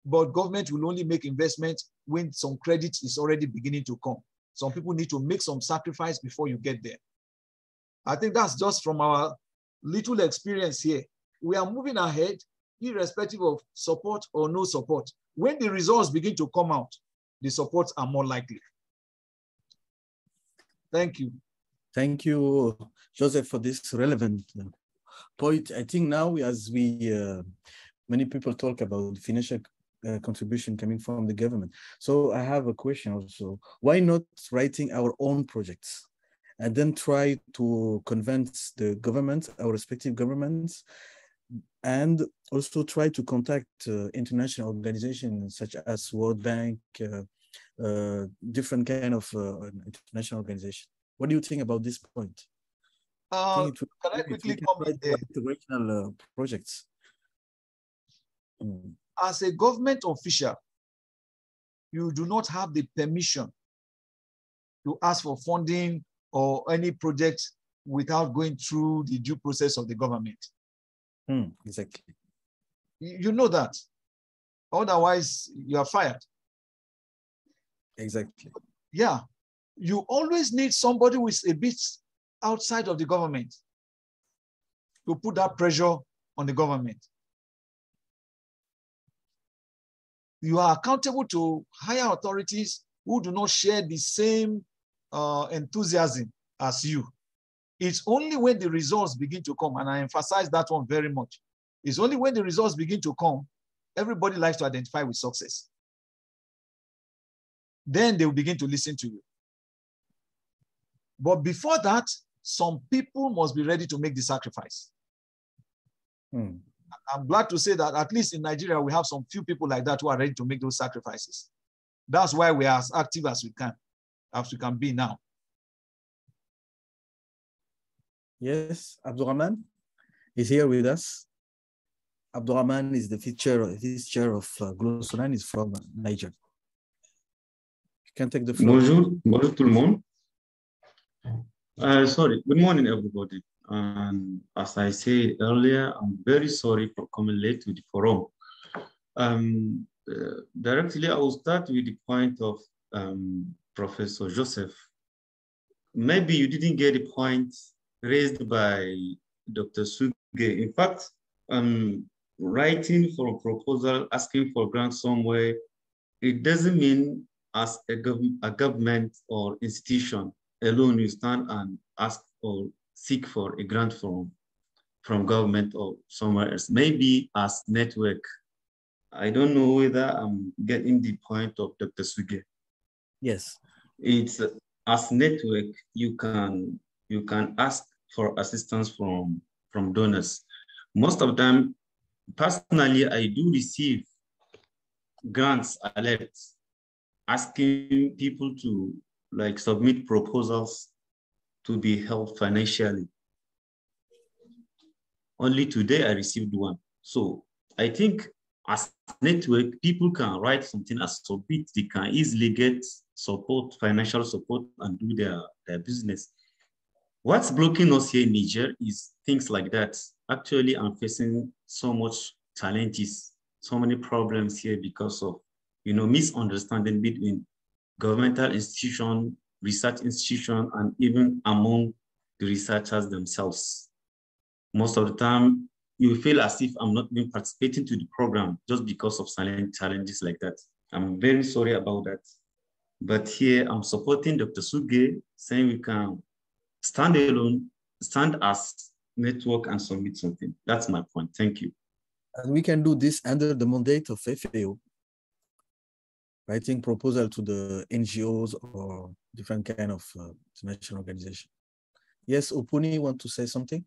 But government will only make investments when some credit is already beginning to come. Some people need to make some sacrifice before you get there. I think that's just from our little experience here. We are moving ahead, irrespective of support or no support. When the results begin to come out, the supports are more likely. Thank you. Thank you, Joseph, for this relevant point. I think now, as many people talk about financial contribution coming from the government. So I have a question also. Why not writing our own projects and then try to convince the government, our respective governments, and also try to contact international organizations such as World Bank, different kind of international organization. What do you think about this point? Can I quickly comment there? Regional projects. As a government official, you do not have the permission to ask for funding or any project without going through the due process of the government. Exactly. You know that. Otherwise, you are fired. Exactly. Yeah. You always need somebody who is a bit outside of the government to put that pressure on the government. You are accountable to higher authorities who do not share the same enthusiasm as you. It's only when the results begin to come, and I emphasize that one very much. It's only when the results begin to come, everybody likes to identify with success. Then they will begin to listen to you. But before that, some people must be ready to make the sacrifice. I'm glad to say that at least in Nigeria, we have some few people like that who are ready to make those sacrifices. That's why we are as active as we can be now. Yes, Abdurrahman is here with us. Abdurrahman is the chair of GLOSOLAN, is from Niger. You can take the floor. Bonjour, bonjour tout le monde. Sorry, good morning, everybody. And as I said earlier, I'm very sorry for coming late to the forum. Directly, I will start with the point of Professor Joseph. Maybe you didn't get the point raised by Dr. Suge. In fact, writing for a proposal, asking for grant somewhere, it doesn't mean as a government or institution alone you stand and ask or seek for a grant from government or somewhere else. Maybe as network. I don't know whether I'm getting the point of Dr. Suge. Yes. It's as network, you can ask for assistance from donors. Most of them, personally, I do receive grants alerts asking people to submit proposals to be helped financially. Only today I received one. So I think as network, people can write something as submit, they can easily get support, financial support, and do their business. What's blocking us here in Niger is things like that. Actually, I'm facing so much challenges, so many problems here because of, misunderstanding between governmental institution, research institution, and even among the researchers themselves. Most of the time, you feel as if I'm not even participating to the program just because of silent challenges like that. I'm very sorry about that. But here I'm supporting Dr. Suge, saying we can stand alone, stand as network and submit something. That's my point. Thank you. And we can do this under the mandate of FAO, writing proposal to the NGOs or different kind of international organization. Yes, Opuni, want to say something?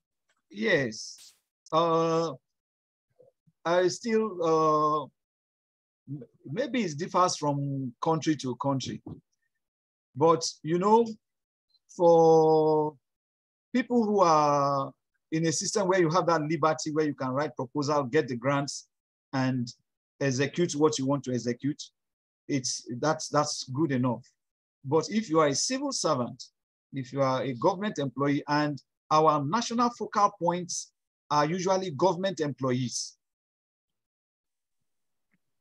Yes. I still, maybe it differs from country to country. But, for people who are in a system where you have that liberty, where you can write proposal, get the grants, and execute what you want to execute, that's good enough. But if you are a civil servant, if you are a government employee, and our national focal points are usually government employees,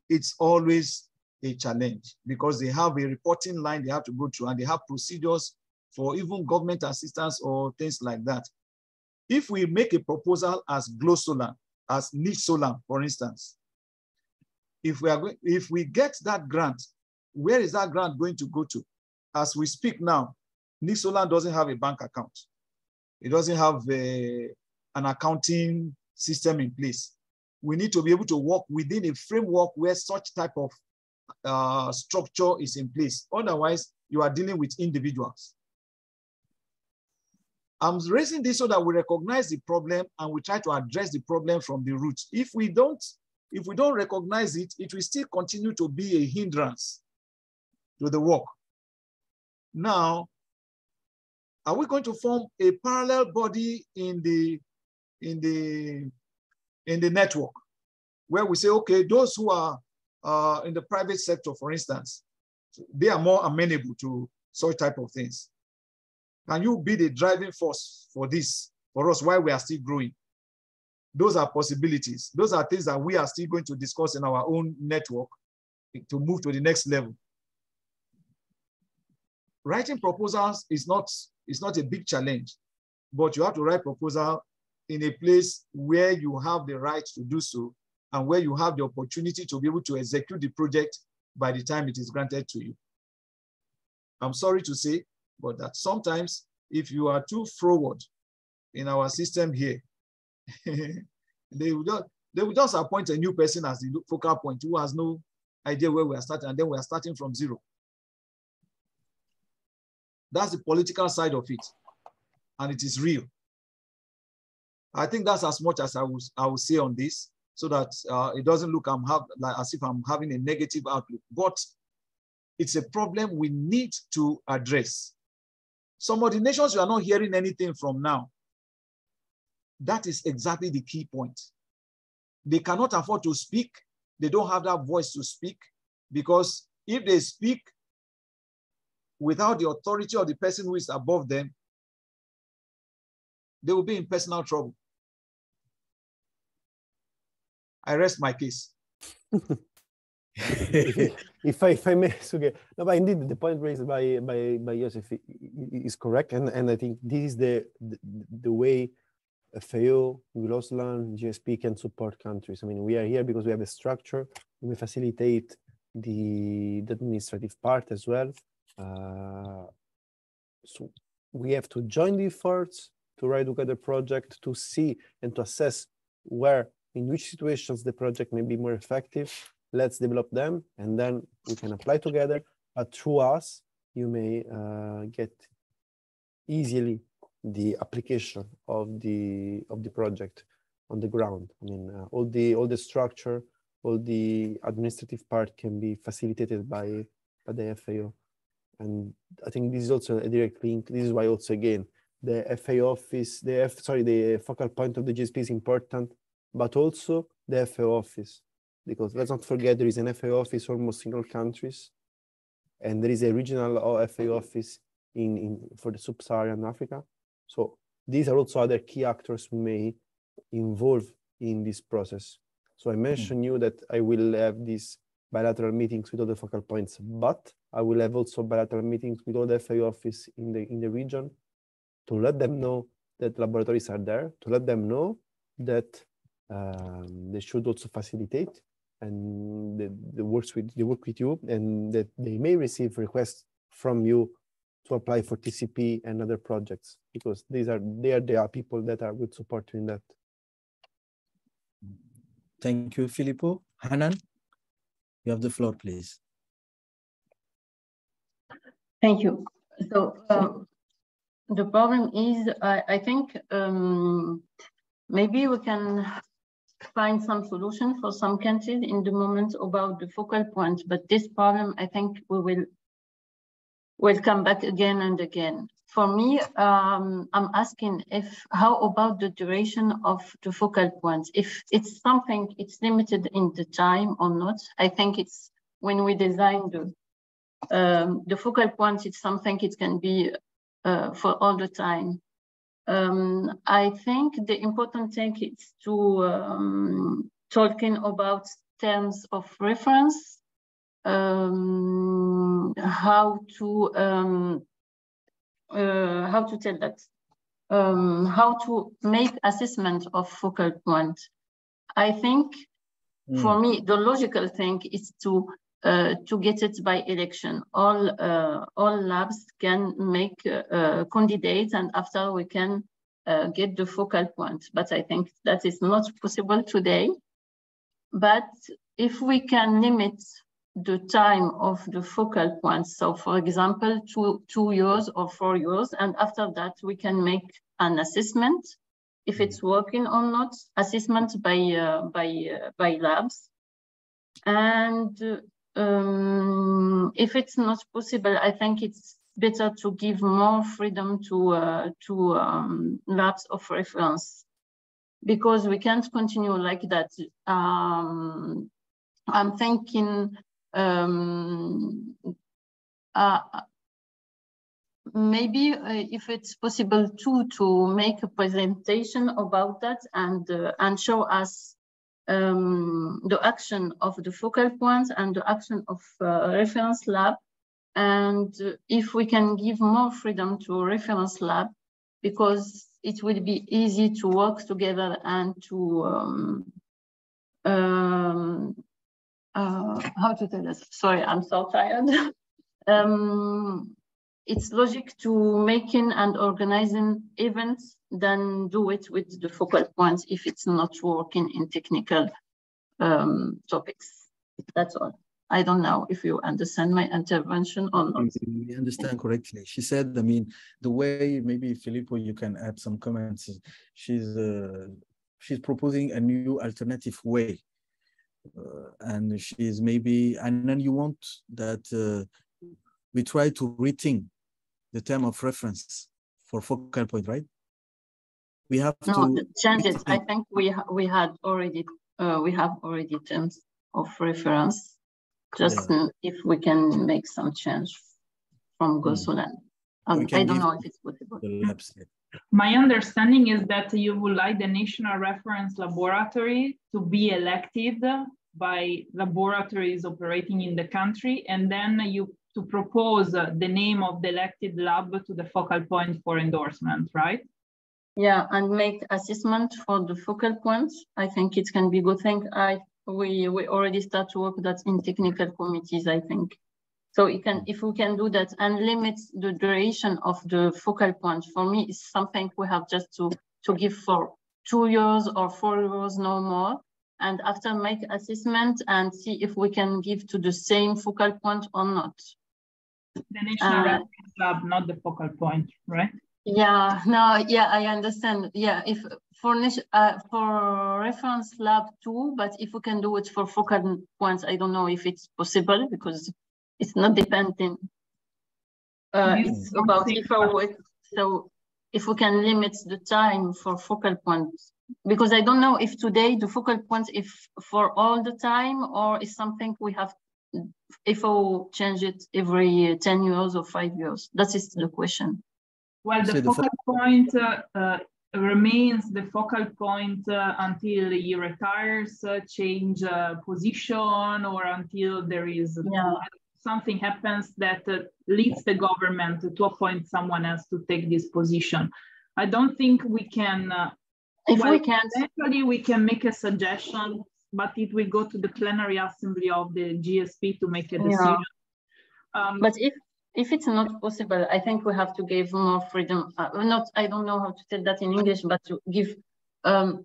it's always a challenge because they have a reporting line they have to go through, and they have procedures for even government assistance or things like that. If we make a proposal as GLOSOLAN, as NISOLAN, for instance, if we get that grant, where is that grant going to go to? As we speak now, NISOLAN doesn't have a bank account. It doesn't have an accounting system in place. We need to be able to work within a framework where such type of structure is in place. Otherwise, you are dealing with individuals. I'm raising this so that we recognize the problem and we try to address the problem from the root. If we don't recognize it, it will still continue to be a hindrance to the work. Now, are we going to form a parallel body in the network where we say, okay, those who are in the private sector, for instance, they are more amenable to such type of things? Can you be the driving force for this, for us, while we are still growing? Those are possibilities. Those are things that we are still going to discuss in our own network to move to the next level. Writing proposals is not a big challenge, but you have to write proposal in a place where you have the right to do so and where you have the opportunity to be able to execute the project by the time it is granted to you. I'm sorry to say, but that sometimes if you are too forward in our system here, they will just appoint a new person as the focal point who has no idea where we are starting, and then we are starting from zero. That's the political side of it, and it is real. I think that's as much as I will say on this, so that it doesn't look as if I'm having a negative outlook. But it's a problem we need to address. Some of the nations you are not hearing anything from now. That is exactly the key point. They cannot afford to speak. They don't have that voice to speak, because if they speak without the authority of the person who is above them, they will be in personal trouble. I rest my case. if I may, okay. No, but indeed, the point raised by Joseph is correct, and I think this is the way FAO, GLOSOLAN, GSP can support countries. I mean, we are here because we have a structure. We facilitate the administrative part as well. So we have to join the efforts to write together project, to see and to assess where, in which situations the project may be more effective. Let's develop them, and then we can apply together. But through us, you may get easily the application of the project on the ground. I mean, all the structure, all the administrative part can be facilitated by the FAO. And I think this is also a direct link. This is why also, again, the FAO office, the focal point of the GSP is important, but also the FAO office. Because let's not forget, there is an FAO office almost in all countries, and there is a regional FAO office for the sub-Saharan Africa. So these are also other key actors who may involve in this process. So I mentioned you that I will have these bilateral meetings with all the focal points, but I will have also bilateral meetings with all the FAO office in the region to let them know that laboratories are there, to let them know that they should also facilitate and they work with you, and that they may receive requests from you to apply for TCP and other projects, because there are people that would support you in that. Thank you, Filippo. Hanan, you have the floor, please. Thank you. So the problem is, I think maybe we can find some solution for some countries in the moment about the focal point, but this problem, I think we will come back again and again. For me, I'm asking how about the duration of the focal points? If it's something, it's limited in the time or not. I think it's when we design the focal points, it's something it can be for all the time. I think the important thing is to talking about terms of reference, how to tell that, how to make assessment of focal point. I think for me, the logical thing is to get it by election. All labs can make candidates, and after we can get the focal point. But I think that is not possible today. But if we can limit the time of the focal points, so for example, 2 years or 4 years, and after that we can make an assessment, if it's working or not, assessment by labs. And if it's not possible, I think it's better to give more freedom to labs of reference, because we can't continue like that. I'm thinking maybe if it's possible to make a presentation about that and show us the action of the focal points and the action of reference lab, and if we can give more freedom to reference lab, because it will be easy to work together and to how to tell this? Sorry, I'm so tired. It's logic to making and organizing events than do it with the focal points if it's not working in technical topics. That's all. I don't know if you understand my intervention or not. We understand correctly. She said, I mean, the way, maybe Filippo, you can add some comments. She's proposing a new alternative way. And she's maybe, and then you want that we try to rethink the term of reference for focal point, right? We have to change it. I think we have already terms of reference. Just if we can make some change from GLOSOLAN. I don't know if it's possible. My understanding is that you would like the National Reference Laboratory to be elected by laboratories operating in the country, and then you to propose the name of the elected lab to the focal point for endorsement, right? Yeah, and make assessment for the focal points. I think it can be a good thing. We already start to work that in technical committees, I think. So it can, if we can do that and limit the duration of the focal point, for me, is something we have just to give for 2 years or 4 years, no more. And after make assessment and see if we can give to the same focal point or not. The National Reference Lab, not the focal point, right? Yeah, no, yeah, I understand. Yeah, if for reference lab too, but if we can do it for focal points, I don't know if it's possible because it's not depending. It's about FAO. So if we can limit the time for focal points, because I don't know if today the focal points if for all the time or is something we have FAO change it every 10 years or 5 years. That is the question. Well, the focal point remains the focal point until he retires, change position, or until there is something happens that leads the government to appoint someone else to take this position. I don't think we can. Eventually we can make a suggestion, but it will go to the plenary assembly of the GSP to make a decision. But if it's not possible, I think we have to give more freedom. I don't know how to tell that in English, but to give the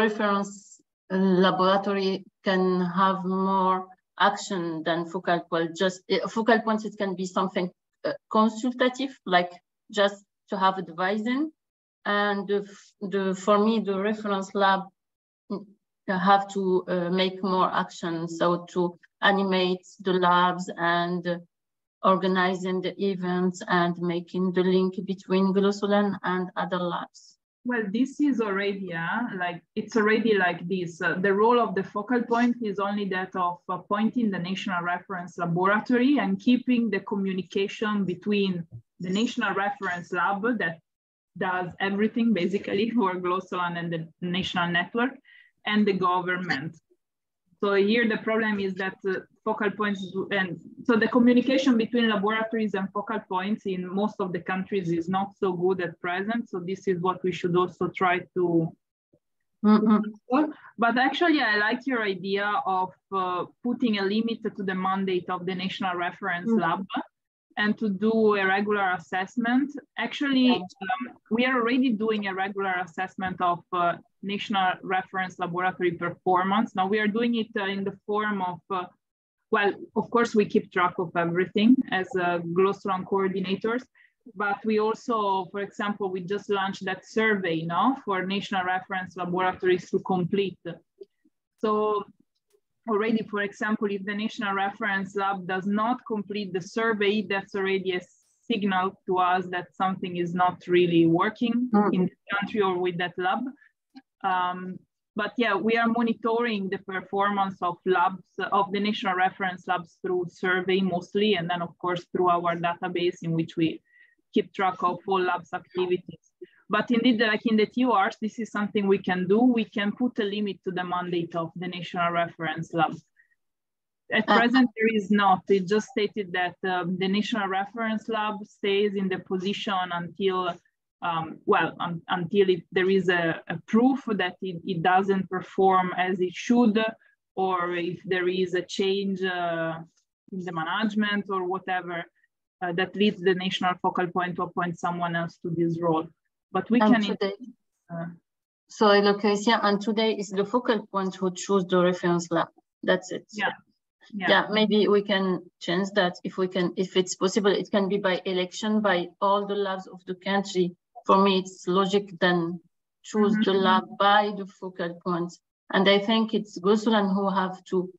reference laboratory can have more action than focal point. Just focal points, it can be something consultative, like just to have advising. And for me, the reference lab have to make more action. So to animate the labs and organizing the events and making the link between GLOSOLAN and other labs. Well, this is already it's already like this. The role of the focal point is only that of appointing the National Reference Laboratory and keeping the communication between the National Reference Lab that does everything basically for GLOSOLAN and the national network and the government. So here the problem is that focal points, and so the communication between laboratories and focal points in most of the countries is not so good at present. So this is what we should also try to. But actually, I like your idea of putting a limit to the mandate of the National Reference Lab and to do a regular assessment. Actually, we are already doing a regular assessment of National Reference Laboratory performance. Now we are doing it in the form of, well, of course, we keep track of everything as GLOSOLAN coordinators, but we also, for example, we just launched that survey, no, for national reference laboratories to complete. So already, for example, if the national reference lab does not complete the survey, that's already a signal to us that something is not really working in the country or with that lab. But yeah, we are monitoring the performance of labs, of the national reference labs through survey mostly, and then of course through our database in which we keep track of all labs activities. But indeed, like in the TORs, this is something we can do. We can put a limit to the mandate of the national reference lab. At present, there is not. It just stated that the national reference lab stays in the position until until there is a proof that it doesn't perform as it should, or if there is a change in the management or whatever that leads the national focal point to appoint someone else to this role. But we can... Today, sorry, Lucrecia, and today is the focal point who choose the reference lab. That's it. Yeah, maybe we can change that if we can, if it's possible. It can be by election by all the labs of the country. For me, it's logic then choose the lab by the focal point. And I think it's GLOSOLAN who have to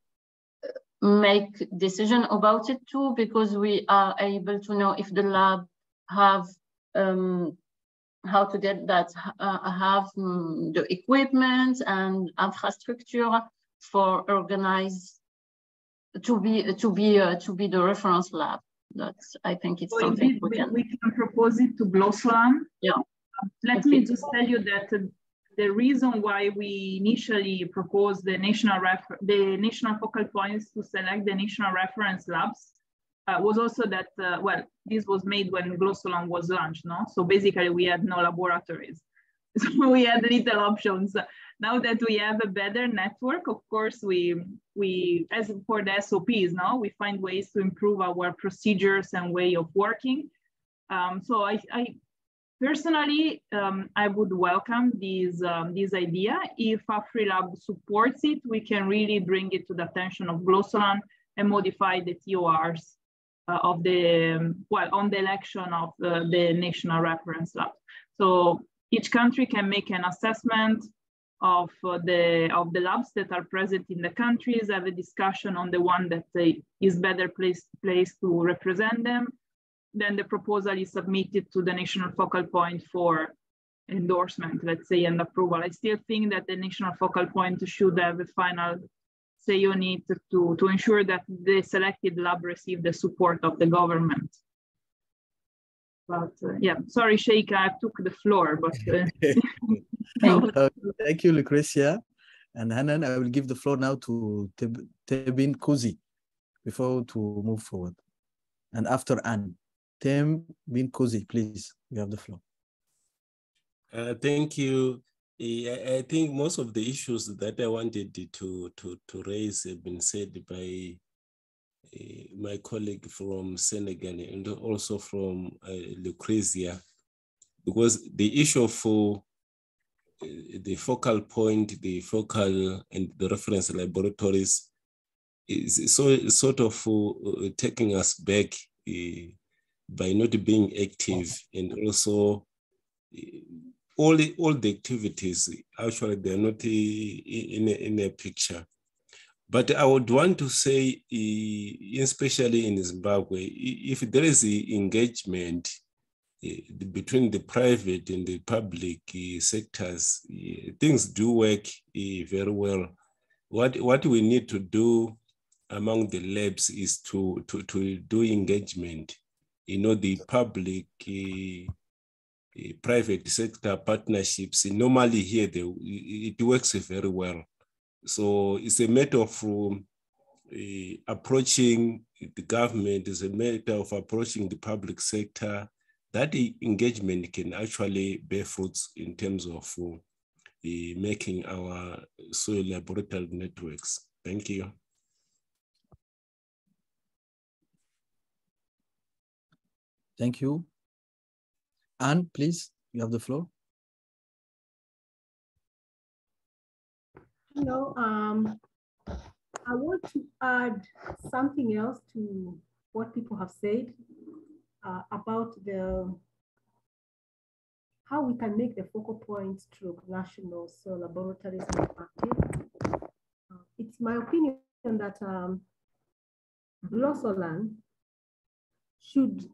make decision about it too, because we are able to know if the lab have how to get that, have the equipment and infrastructure for organize to be the reference lab. That's, I think it's so something indeed, we can propose it to GLOSOLAN. Yeah. Let me just tell you that the reason why we initially proposed the national focal points to select the national reference labs was also that, well, this was made when GLOSOLAN was launched, no? So basically we had no laboratories. So we had little options. Now that we have a better network, of course, we as for the SOPs, now we find ways to improve our procedures and way of working. So I personally, I would welcome this idea. If Afrilab supports it, we can really bring it to the attention of GLOSOLAN and modify the TORs of the, well, on the election of the national reference lab. So each country can make an assessment of the labs that are present in the countries, have a discussion on the one that is better placed to represent them. Then the proposal is submitted to the national focal point for endorsement, let's say, and approval. I still think that the national focal point should have a final say on it to ensure that the selected lab receive the support of the government. But yeah, sorry, Sheikha, I took the floor, but thank you, Lucrecia. And Hanan, I will give the floor now to Tebin Kuzi before to move forward. And after Anne, Tebin Kuzi, please, you have the floor. Thank you. I think most of the issues that I wanted to raise have been said by my colleague from Senegal and also from Lucrecia, because the issue for the focal point, the focal and the reference laboratories is sort of taking us back by not being active, and also all the activities, actually, they're not in a picture. But I would want to say, especially in Zimbabwe, if there is engagement between the private and the public sectors, things do work very well. What we need to do among the labs is to do engagement. You know, the public, private sector partnerships, normally here, it works very well. So it's a matter of approaching the government, it's a matter of approaching the public sector. That engagement can actually bear fruits in terms of making our soil laboratory networks. Thank you. Thank you. Anne, please, you have the floor. Hello, I want to add something else to what people have said. about how we can make the focal points through national laboratories more active. It's my opinion that GLOSOLAN should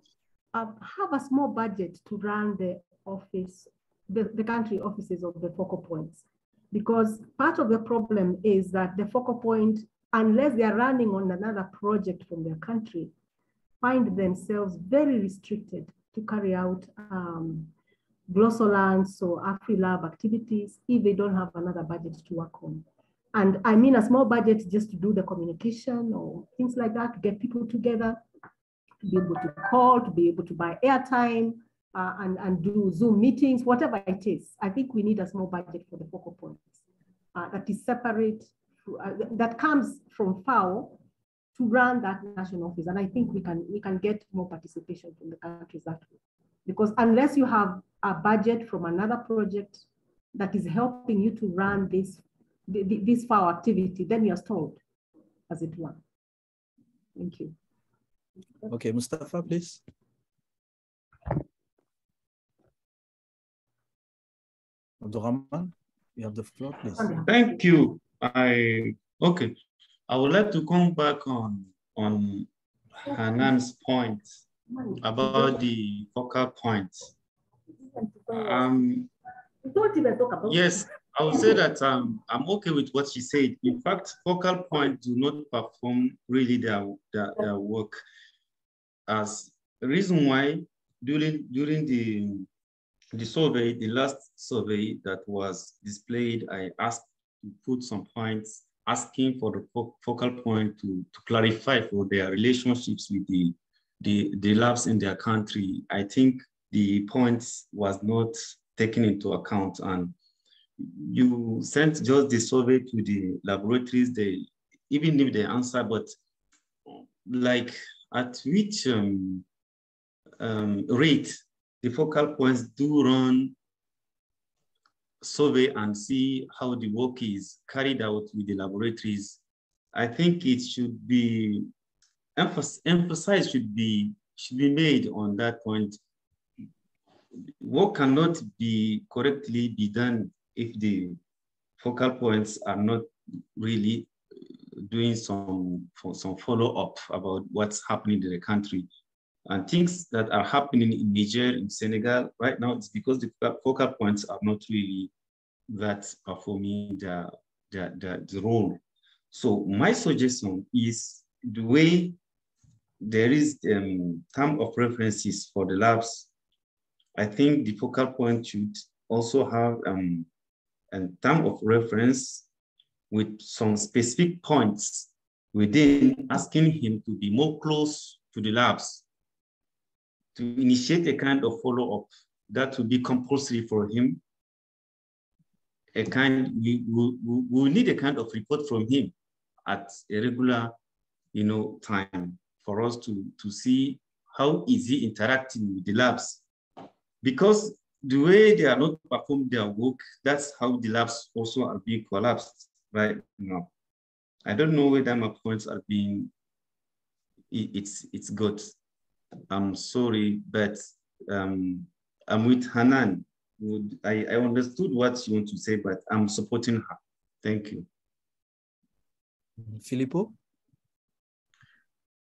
have a small budget to run the country offices of the focal points. Because part of the problem is that the focal point, unless they are running on another project from their country, find themselves very restricted to carry out GLOSOLAN or Afrilab activities if they don't have another budget to work on. And I mean a small budget just to do the communication or things like that, to get people together, to be able to call, to be able to buy airtime, and do Zoom meetings, whatever it is. I think we need a small budget for the focal points that is separate, that comes from FAO to run that national office. And I think we can get more participation from the countries that way. Because unless you have a budget from another project that is helping you to run this FAO activity, then you're stalled, as it were. Thank you. Okay, Mustafa, please. Abdurrahman, you have the floor, please. Thank you. Okay. I would like to come back on Hanan's point about the focal points. Yes, I would say that I'm okay with what she said. In fact, focal points do not perform really their work. As the reason why during the survey, the last survey that was displayed, I asked to put some points asking for the focal point to clarify for their relationships with the labs in their country. I think the points was not taken into account, and you sent just the survey to the laboratories. They even if they answer, but like at which rate the focal points do run survey and see how the work is carried out with the laboratories. I think it should be emphasized, should be made on that point. Work cannot be correctly be done if the focal points are not really doing some follow-up about what's happening in the country. And things that are happening in Niger, in Senegal right now, it's because the focal points are not really that performing the role. So my suggestion is the way there is term of references for the labs, I think the focal point should also have a term of reference with some specific points within, asking him to be more close to the labs, to initiate a kind of follow-up that will be compulsory for him. We need a kind of report from him at a regular, time for us to see how is he interacting with the labs. Because the way they are not performing their work, that's how the labs also are being collapsed right now. I don't know whether my points are being, it's good. I'm sorry, but I'm with Hanan. I understood what you want to say, but I'm supporting her. Thank you. Filippo?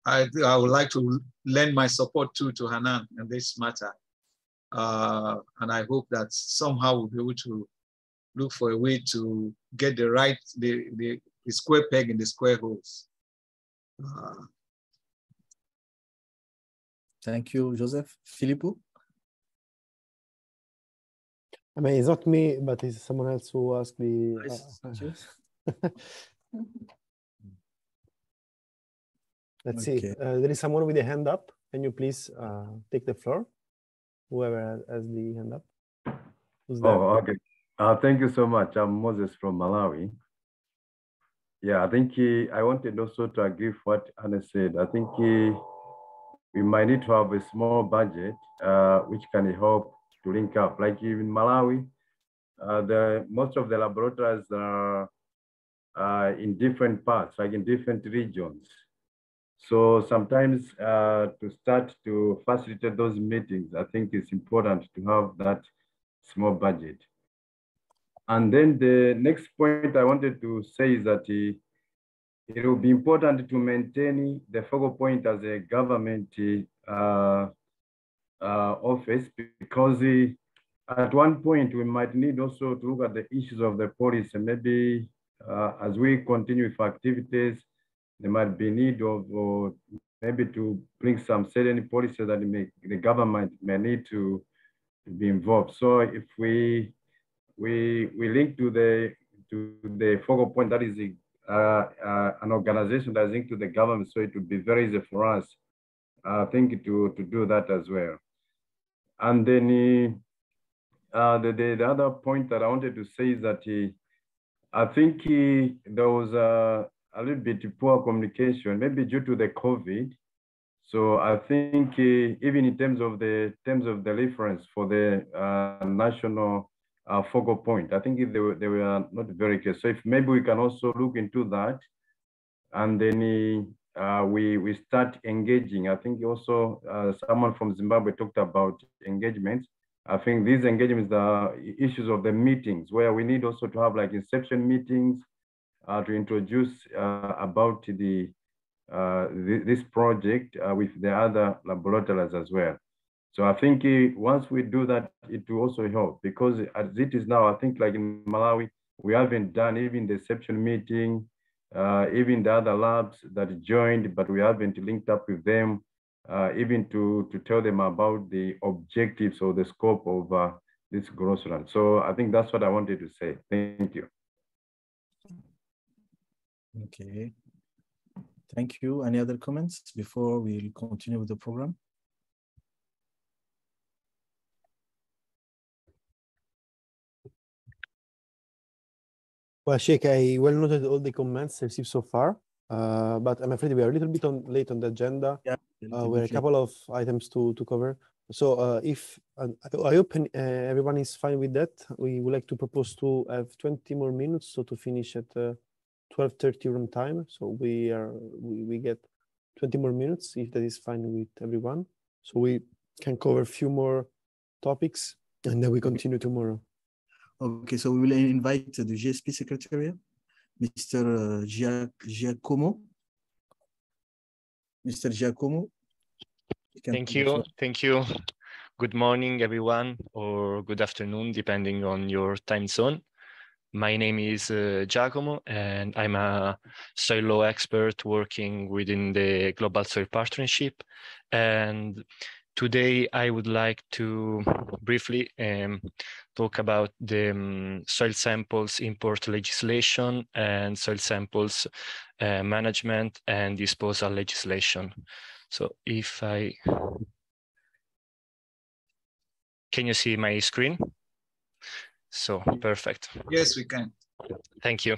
I would like to lend my support to Hanan in this matter. And I hope that somehow we'll be able to look for a way to get the square peg in the square holes. Thank you, Joseph. Filippo? I mean, it's not me, but it's someone else who asked me. Let's see. There is someone with a hand up. Can you please take the floor? Whoever has the hand up. Who's there? Oh, okay. Thank you so much. I'm Moses from Malawi. Yeah, I think I wanted also to agree with what Anna said. I think we might need to have a small budget which can help to link up. Like in Malawi, most of the laboratories are in different parts, like in different regions. So sometimes to start to facilitate those meetings, I think it's important to have that small budget. And then the next point I wanted to say is that it will be important to maintain the focal point as a government office, because at one point we might need also to look at the issues of the policy, and maybe as we continue with activities, there might be need of maybe to bring some certain policies that the government may need to be involved. So if we link to the focal point, that is an organization that is linked to the government, so it would be very easy for us, I think, to do that as well. And then the other point that I wanted to say is that I think there was a little bit poor communication, maybe due to the COVID. So I think even in terms of the reference for the national focal point, I think they were not very clear. So if maybe we can also look into that, and then we start engaging. I think also someone from Zimbabwe talked about engagements. I think these engagements are issues of the meetings, where we need also to have like inception meetings to introduce about this project with the other laboratories as well. So I think once we do that, it will also help, because as it is now, I think like in Malawi, we haven't done even the inception meeting, even the other labs that joined, but we haven't linked up with them, even to tell them about the objectives or the scope of this GLOSOLAN. So I think that's what I wanted to say. Thank you. Okay. Thank you. Any other comments before we continue with the program? Well, Sheikh, I well noted all the comments received so far, but I'm afraid we are a little bit late on the agenda. Yeah, we have a couple of items to cover. So if I hope everyone is fine with that, we would like to propose to have 20 more minutes, so to finish at 12:30 room time. So we get 20 more minutes, if that is fine with everyone. So we can cover a few more topics, and then we continue tomorrow. Okay, so we will invite the GSP Secretariat, Mr. Giacomo. Mr. Giacomo. Thank you. Good morning, everyone, or good afternoon, depending on your time zone. My name is Giacomo, and I'm a soil law expert working within the Global Soil Partnership. And today I would like to briefly talk about the soil samples import legislation and soil samples management and disposal legislation. So can you see my screen? So perfect. Yes, we can. Thank you.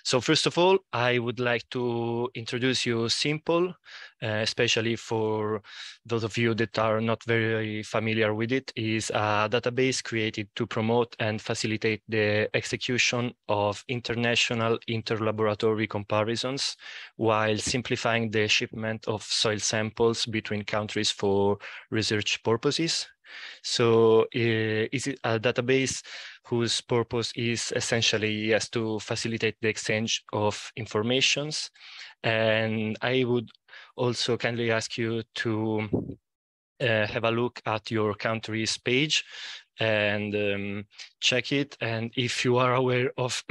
So first of all, I would like to introduce you simple, especially for those of you that are not very familiar with it, is a database created to promote and facilitate the execution of international interlaboratory comparisons while simplifying the shipment of soil samples between countries for research purposes. So is it a database whose purpose is essentially to facilitate the exchange of informations. And I would also kindly ask you to have a look at your country's page and check it. And if you are aware of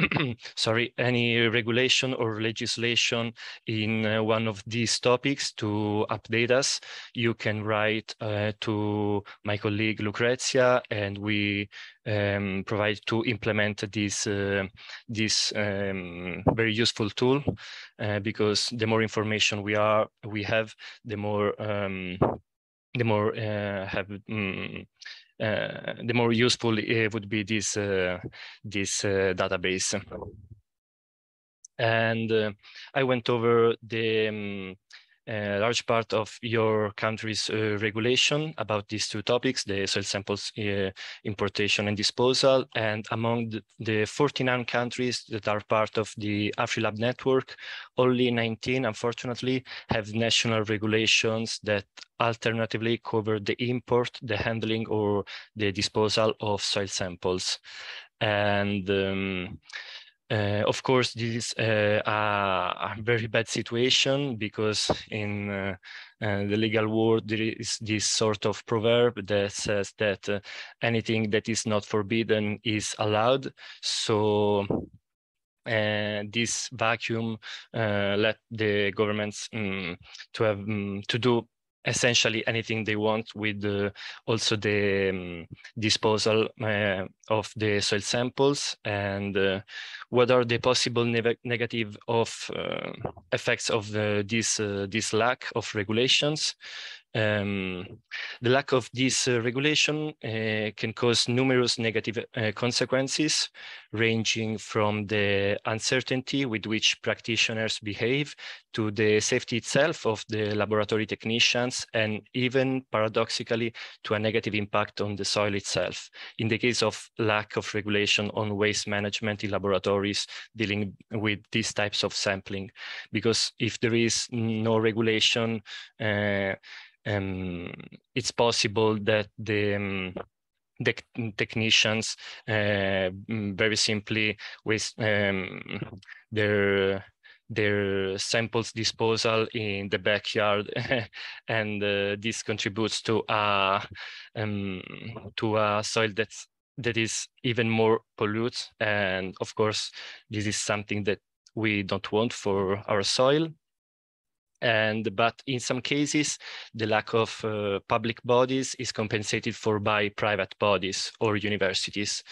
any regulation or legislation in one of these topics, to update us, you can write to my colleague Lucrezia, and we provide to implement this very useful tool, because the more information we have, the more useful it would be this database. And I went over the a large part of your country's regulation about these two topics, the soil samples importation and disposal. And among the 49 countries that are part of the Afrilab network, only 19, unfortunately, have national regulations that alternatively cover the import, the handling, or the disposal of soil samples. And of course, this is a very bad situation, because in the legal world, there is this sort of proverb that says that anything that is not forbidden is allowed. So this vacuum let the governments to do essentially anything they want with also the disposal of the soil samples. And what are the possible negative effects of this lack of regulations? The lack of this regulation can cause numerous negative consequences, ranging from the uncertainty with which practitioners behave to the safety itself of the laboratory technicians, and even paradoxically to a negative impact on the soil itself, in the case of lack of regulation on waste management in laboratories dealing with these types of sampling. Because if there is no regulation, it's possible that the technicians very simply waste their samples disposal in the backyard, and this contributes to a soil that is even more polluted. And of course, this is something that we don't want for our soil. But in some cases, the lack of public bodies is compensated for by private bodies or universities.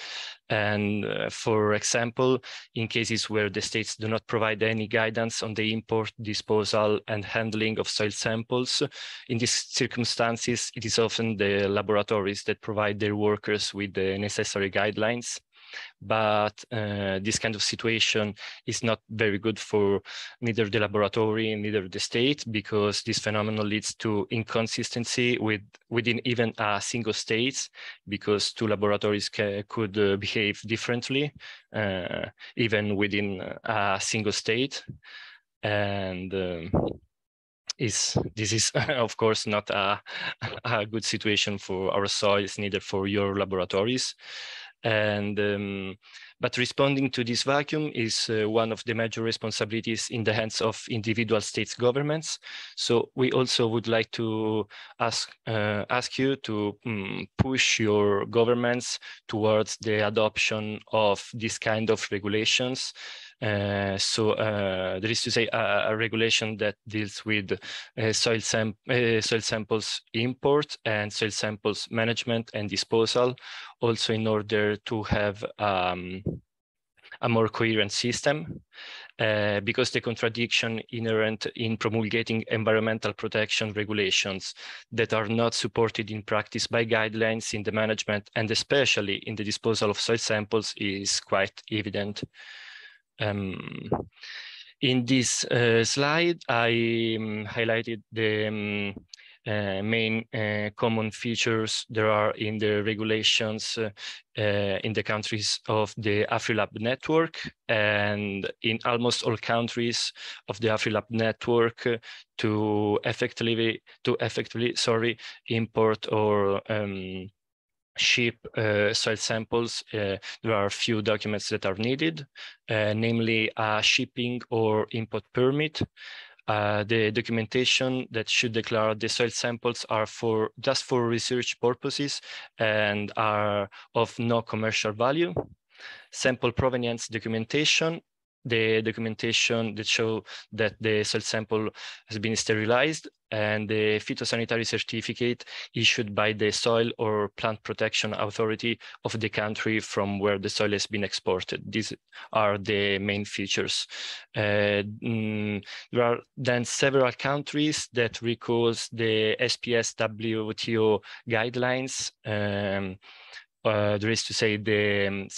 And for example, in cases where the states do not provide any guidance on the import, disposal, and handling of soil samples, in these circumstances, it is often the laboratories that provide their workers with the necessary guidelines. But this kind of situation is not very good for neither the laboratory, neither the state, because this phenomenon leads to inconsistency within even a single state, because two laboratories could behave differently, even within a single state. And this is, of course, not a good situation for our soils, neither for your laboratories. And but responding to this vacuum is one of the major responsibilities in the hands of individual states governments. So we also would like to ask you to push your governments towards the adoption of this kind of regulations. So there is to say a regulation that deals with soil samples import and soil samples management and disposal, also in order to have a more coherent system, because the contradiction inherent in promulgating environmental protection regulations that are not supported in practice by guidelines in the management and especially in the disposal of soil samples is quite evident. In this slide, I highlighted the main common features there are in the regulations in the countries of the Afrilab network, and in almost all countries of the Afrilab network to effectively import or ship soil samples, there are a few documents that are needed, namely a shipping or import permit. The documentation that should declare the soil samples are just for research purposes and are of no commercial value. Sample provenience documentation, the documentation that show that the soil sample has been sterilized, and the phytosanitary certificate issued by the Soil or Plant Protection Authority of the country from where the soil has been exported. These are the main features. There are then several countries that recalls the SPS WTO guidelines there is to say the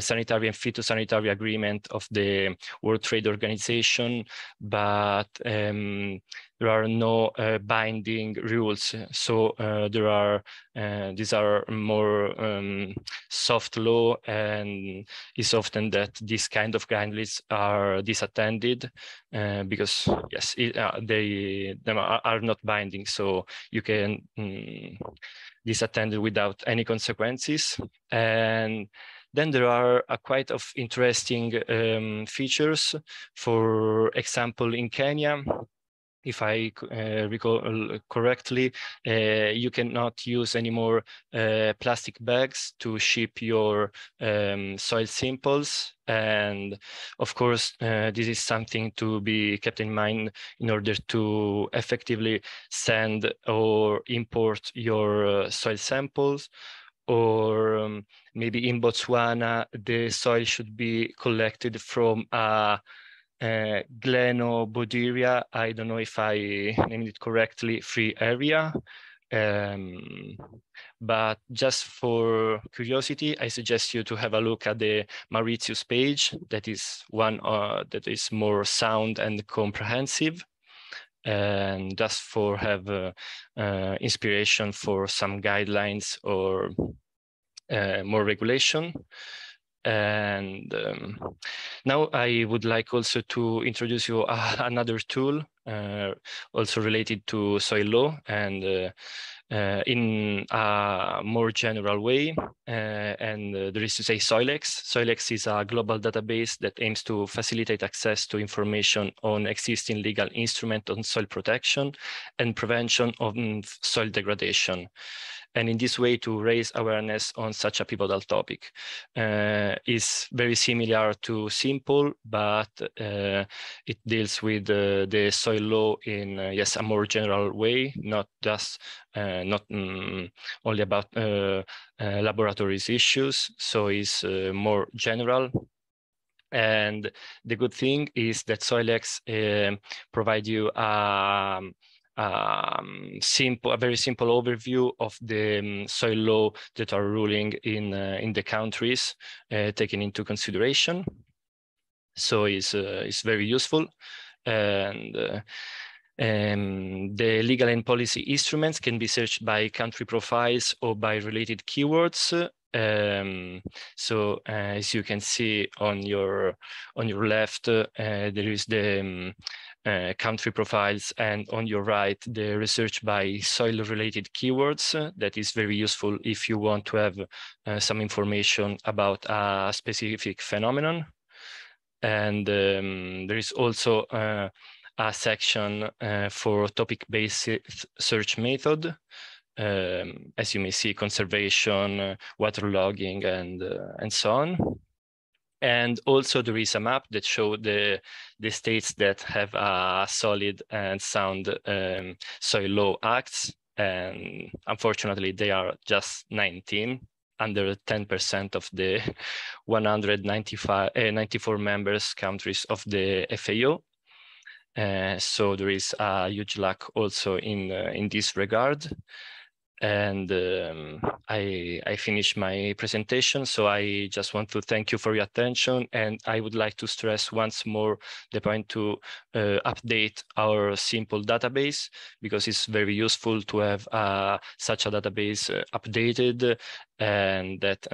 sanitary and phytosanitary agreement of the World Trade Organization, but there are no binding rules. So these are more soft law, and it's often that these kind of guidelines are disattended because yes, they are not binding. So you can disattended without any consequences. And then there are quite of interesting features. For example, in Kenya, if I recall correctly, you cannot use anymore plastic bags to ship your soil samples. And of course, this is something to be kept in mind in order to effectively send or import your soil samples. Or maybe in Botswana, the soil should be collected from a Glenobodyria, I don't know if I named it correctly, free area. But just for curiosity, I suggest you to have a look at the Mauritius page. That is one that is more sound and comprehensive. And just for have inspiration for some guidelines or more regulation. And now I would like also to introduce you another tool also related to soil law and in a more general way. And there is to say Soilex. Soilex is a global database that aims to facilitate access to information on existing legal instruments on soil protection and prevention of soil degradation. And in this way, to raise awareness on such a pivotal topic is very similar to Simple, but it deals with the soil law in yes, a more general way, not just not only about laboratories issues. So it's more general. And the good thing is that Soilex provide you a very simple overview of the soil law that are ruling in the countries taken into consideration. So it's very useful. And the legal and policy instruments can be searched by country profiles or by related keywords. So as you can see on your left, there is the country profiles, and on your right, the research by soil-related keywords. That is very useful if you want to have some information about a specific phenomenon. And there is also a section for topic-based search method. As you may see, conservation, waterlogging, and so on. And also there is a map that shows the states that have a solid and sound soil law acts. And unfortunately, they are just 19, under 10% of the 194 members countries of the FAO. So there is a huge lack also in this regard. And I finished my presentation, so I just want to thank you for your attention, and I would like to stress once more the point to update our Simple database, because it's very useful to have such a database updated, and that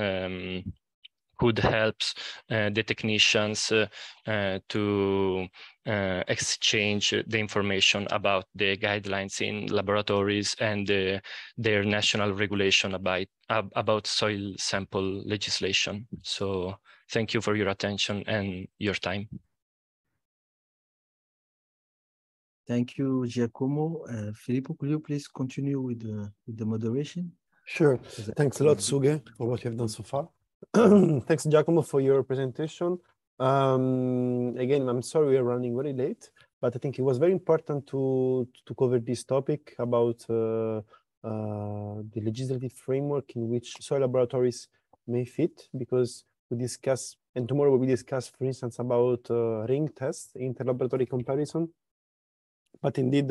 could help the technicians to exchange the information about the guidelines in laboratories and their national regulation about soil sample legislation. So thank you for your attention and your time. Thank you, Giacomo. Filippo, could you please continue with the moderation? Sure. Thanks a lot, Suge, for what you have done so far. Thanks, Giacomo, for your presentation. Again, I'm sorry we're running very late, but I think it was very important to cover this topic about the legislative framework in which soil laboratories may fit, because we discuss, and tomorrow we discuss, for instance, about ring tests, inter-laboratory comparison. But indeed,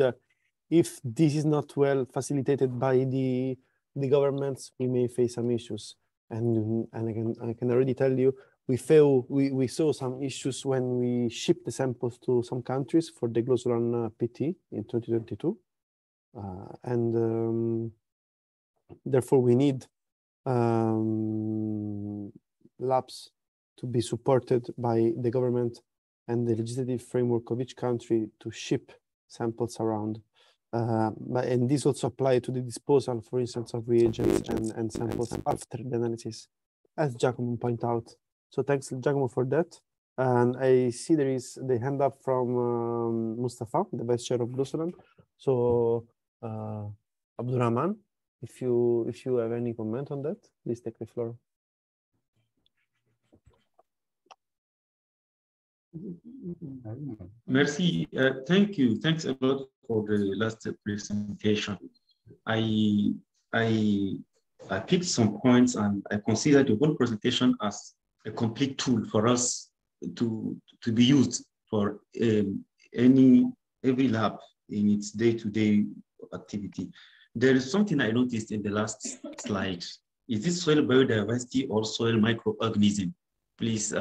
if this is not well facilitated by the governments, we may face some issues. And I can already tell you, we saw some issues when we shipped the samples to some countries for the GLOSOLAN PT in 2022. Therefore we need labs to be supported by the government and the legislative framework of each country to ship samples around. And this also applies to the disposal, for instance, of reagents and samples after the analysis, as Giacomo pointed out. So thanks, Giacomo, for that. And I see there is the hand up from Mustafa, the vice chair of GLOSOLAN. So Abdurrahman, if you have any comment on that, please take the floor. Merci. Thank you. Thanks a lot for the last presentation. I picked some points and I consider the whole presentation as a complete tool for us to be used for every lab in its day-to-day activity. There is something I noticed in the last slide. Is this soil biodiversity or soil microorganism? Please,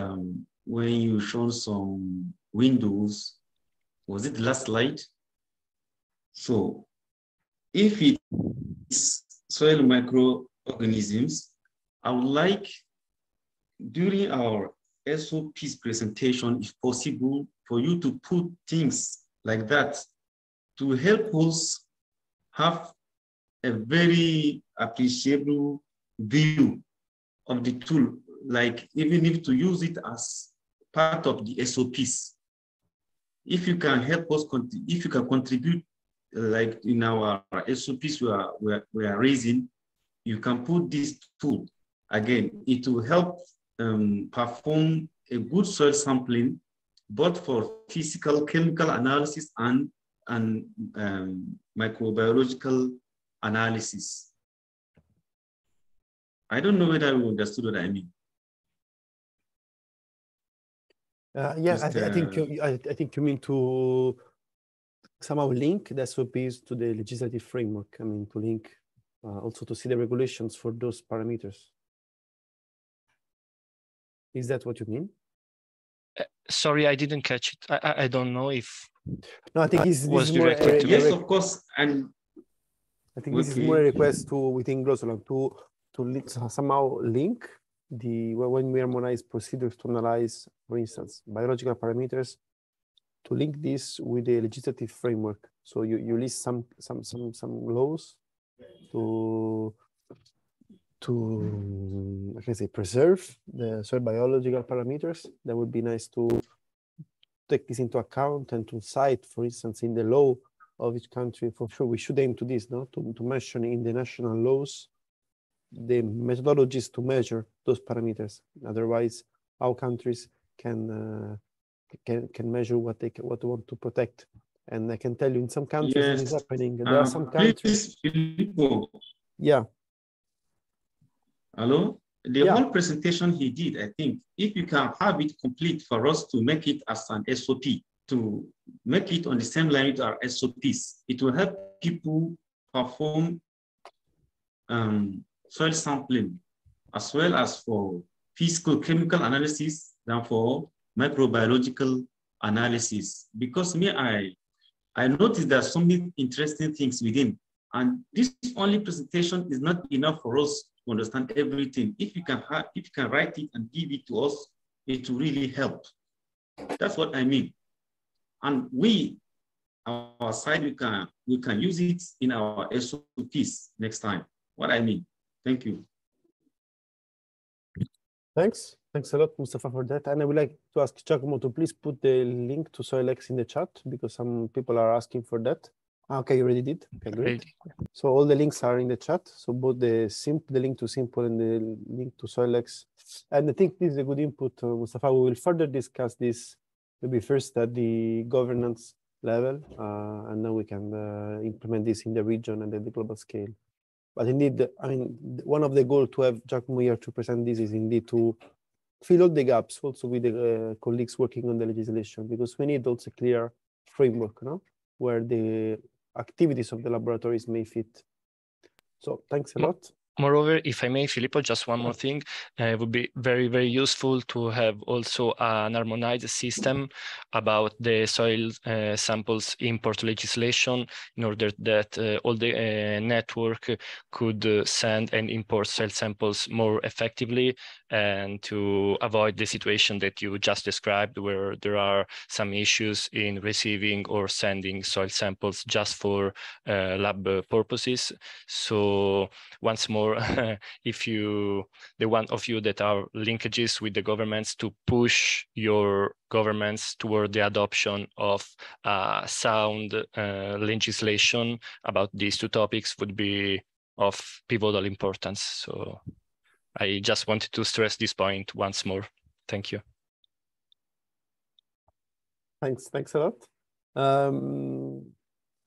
when you show some windows, was it the last slide? So if it's soil microorganisms, I would like during our SOP's presentation, if possible, for you to put things like that to help us have a very appreciable view of the tool, like even if to use it as part of the SOPs. If you can help us, if you can contribute, like in our SOPs we are raising, you can put this tool. Again, it will help perform a good soil sampling, both for physical, chemical analysis and microbiological analysis. I don't know whether you understood what I mean. Yeah, I think you mean to somehow link the SOPs to the legislative framework. I mean, to link also to see the regulations for those parameters. Is that what you mean? Sorry, I didn't catch it. I don't know if. No, I think this was is more directed to yes, me. of course, and I think this is more a request to within GLOSOLAN to somehow link the when we harmonize procedures to analyze, for instance, biological parameters, to link this with the legislative framework. So you list some laws to I can say preserve the soil biological parameters. That would be nice to take this into account and to cite, for instance, in the law of each country. For sure, we should aim to this, no? To mention in the national laws the methodologies to measure those parameters. Otherwise, our countries can measure what they want to protect. And I can tell you, in some countries, yes, it is happening. There are some countries. Filippo. Yeah. Hello? The whole presentation he did, I think, if you can have it complete for us to make it as an SOP, to make it on the same line with our SOPs, it will help people perform soil sampling, as well as for physical chemical analysis than for microbiological analysis. Because I noticed there are so many interesting things within, and this only presentation is not enough for us to understand everything. If you can write it and give it to us, it will really help. That's what I mean. And we, our side, we can use it in our SOPs next time. What I mean. Thank you. Thanks a lot, Mustafa, for that. And I would like to ask Giacomo to please put the link to SoilX in the chat, because some people are asking for that. Okay, you already did. Okay, great. So all the links are in the chat. So both the link to Simple and the link to SoilX. And I think this is a good input, Mustafa. We will further discuss this maybe first at the governance level, and then we can implement this in the region and at the global scale. But indeed, I mean, one of the goals to have Giacomo here to present this is indeed to fill all the gaps also with the colleagues working on the legislation, because we need also a clear framework, no? Where the activities of the laboratories may fit. So thanks a lot. Moreover, if I may, Filippo, just one more thing, it would be very, very useful to have also an harmonized system about the soil samples import legislation in order that all the network could send and import soil samples more effectively, and to avoid the situation that you just described, where there are some issues in receiving or sending soil samples just for lab purposes. So once more, if the one of you that are linkages with the governments, to push your governments toward the adoption of sound legislation about these two topics would be of pivotal importance. So I just wanted to stress this point once more. Thank you. Thanks a lot.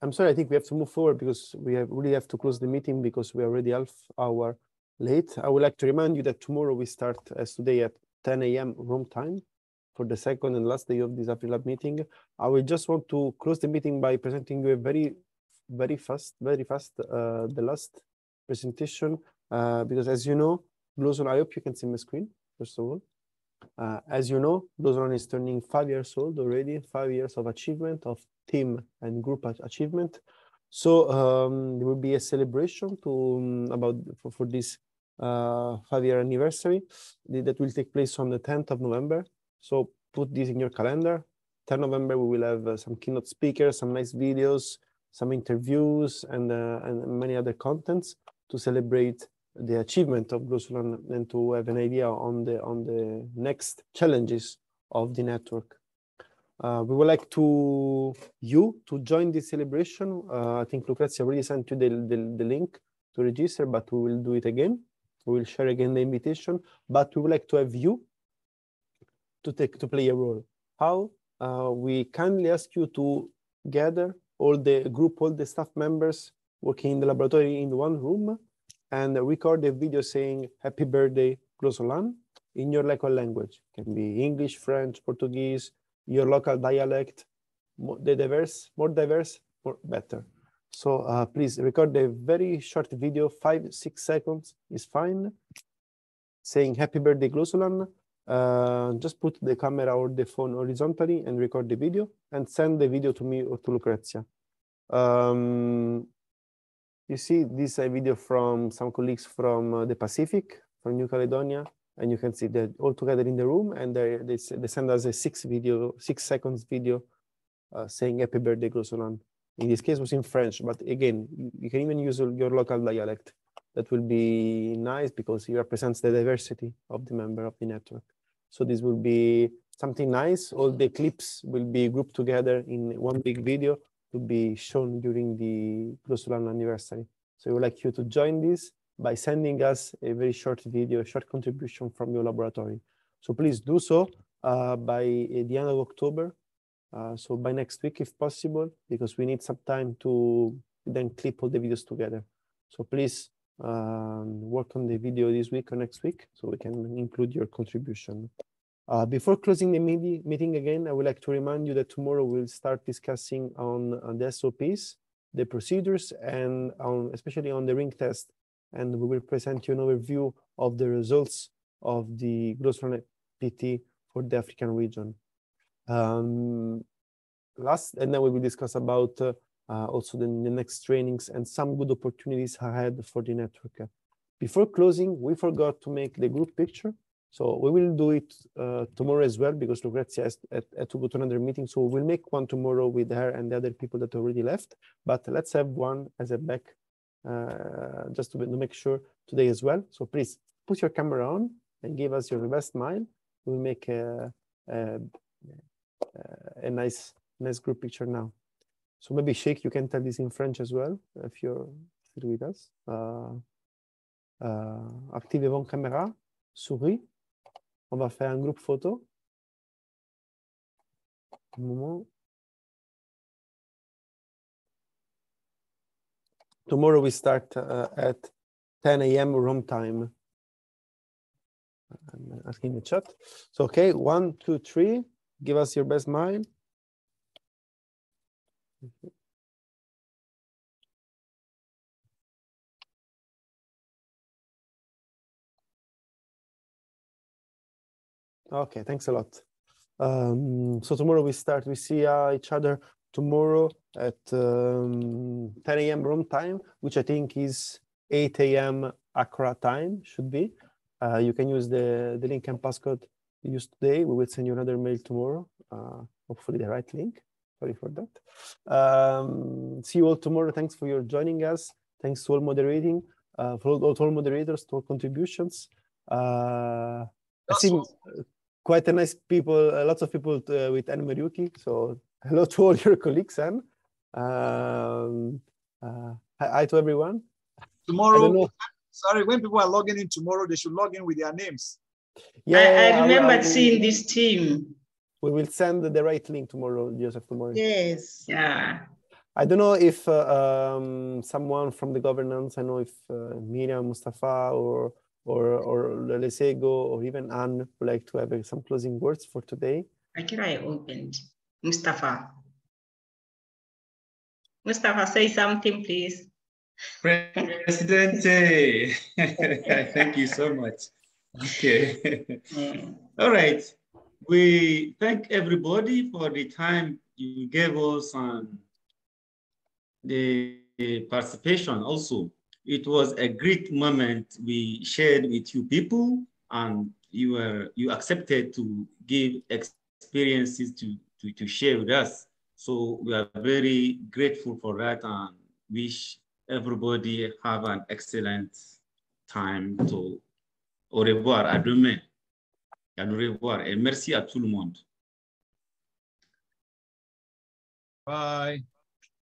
I'm sorry, I think we have to move forward because we really have to close the meeting because we are already half hour late. I would like to remind you that tomorrow we start as today at 10 a.m. Rome time for the second and last day of this Afrilab meeting. I will just want to close the meeting by presenting you a very fast, the last presentation, because as you know, GLOSOLAN, I hope you can see my screen, first of all. As you know, GLOSOLAN is turning 5 years old already, 5 years of achievement, of team and group achievement. So there will be a celebration for this 5-year anniversary that will take place on the 10th of November. So put this in your calendar. 10th November, we will have some keynote speakers, some nice videos, some interviews, and many other contents to celebrate the achievement of GLOSOLAN and to have an idea on the next challenges of the network. We would like you to join this celebration. I think Lucrezia already sent you the link to register, but we will do it again. We will share again the invitation, but we would like to have you to play a role. How? We kindly ask you to gather all the staff members working in the laboratory in one room and record a video saying "Happy Birthday, GLOSOLAN" in your local language. It can be English, French, Portuguese, your local dialect. More diverse, better. So please record a very short video, 5-6 seconds is fine, saying "Happy Birthday, GLOSOLAN." Just put the camera or the phone horizontally and record the video and send the video to me or to Lucrezia. You see this video from some colleagues from the Pacific, from New Caledonia, and you can see that all together in the room, and they send us a 6 seconds video saying "Happy Birthday, GLOSOLAN." In this case, it was in French, but again, you can even use your local dialect. That will be nice because it represents the diversity of the member of the network. So this will be something nice. All the clips will be grouped together in one big video to be shown during the GLOSOLAN anniversary. So we would like you to join this by sending us a very short video, a short contribution from your laboratory. So please do so by the end of October. So by next week, if possible, because we need some time to then clip all the videos together. So please work on the video this week or next week so we can include your contribution. Before closing the meeting again, I would like to remind you that tomorrow we'll start discussing on the SOPs, the procedures, and especially on the ring test. And we will present you an overview of the results of the GLOSOLAN PT for the African region. And then we will discuss about also the next trainings and some good opportunities ahead for the network. Before closing, we forgot to make the group picture. So we will do it tomorrow as well because Lucrezia has to go to another meeting. So we'll make one tomorrow with her and the other people that already left. But let's have one as a back just to make sure today as well. So please put your camera on and give us your best smile. We'll make a nice group picture now. So maybe Sheikh, you can tell this in French as well if you're still with us. Activez votre caméra, souris. On va faire un groupe photo. Un moment. Tomorrow we start at 10 a.m. Rome time. I'm asking the chat. So, okay, 1, 2, 3. Give us your best smile. Okay, thanks a lot. So tomorrow we start. We see each other tomorrow at 10 a.m. Rome time, which I think is 8 a.m. Accra time, should be. You can use the link and passcode you used today. We will send you another mail tomorrow, hopefully the right link. Sorry for that. See you all tomorrow. Thanks for your joining us. Thanks to all moderating, for all moderators, to all contributions. I see quite a nice people, lots of people with Anne Mariuki. So hello to all your colleagues, Anne. Hi to everyone. Tomorrow, sorry, when people are logging in tomorrow, they should log in with their names. Yeah, I remember seeing this team. We will send the right link tomorrow, Joseph, tomorrow. Yes. Yeah. I don't know if someone from the governance, I know if Miriam, Mustafa, or Lesego, or even Anne would like to have some closing words for today. I opened. Mustafa. Mustafa, say something, please. Presidente, thank you so much. Okay. All right. We thank everybody for the time you gave us and the participation also. It was a great moment we shared with you people, and you accepted to give experiences to share with us. So we are very grateful for that and wish everybody have an excellent time. So, au revoir, à demain. Au revoir et merci à tout le monde. Bye.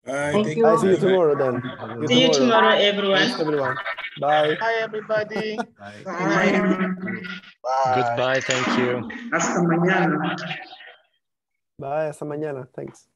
Bye. Thank you. I see you tomorrow then. See you tomorrow, everyone. Thanks, everyone. Bye. Bye, everybody. Bye. Bye. Bye. Goodbye. Thank you. Hasta mañana. Bye. Hasta mañana. Thanks.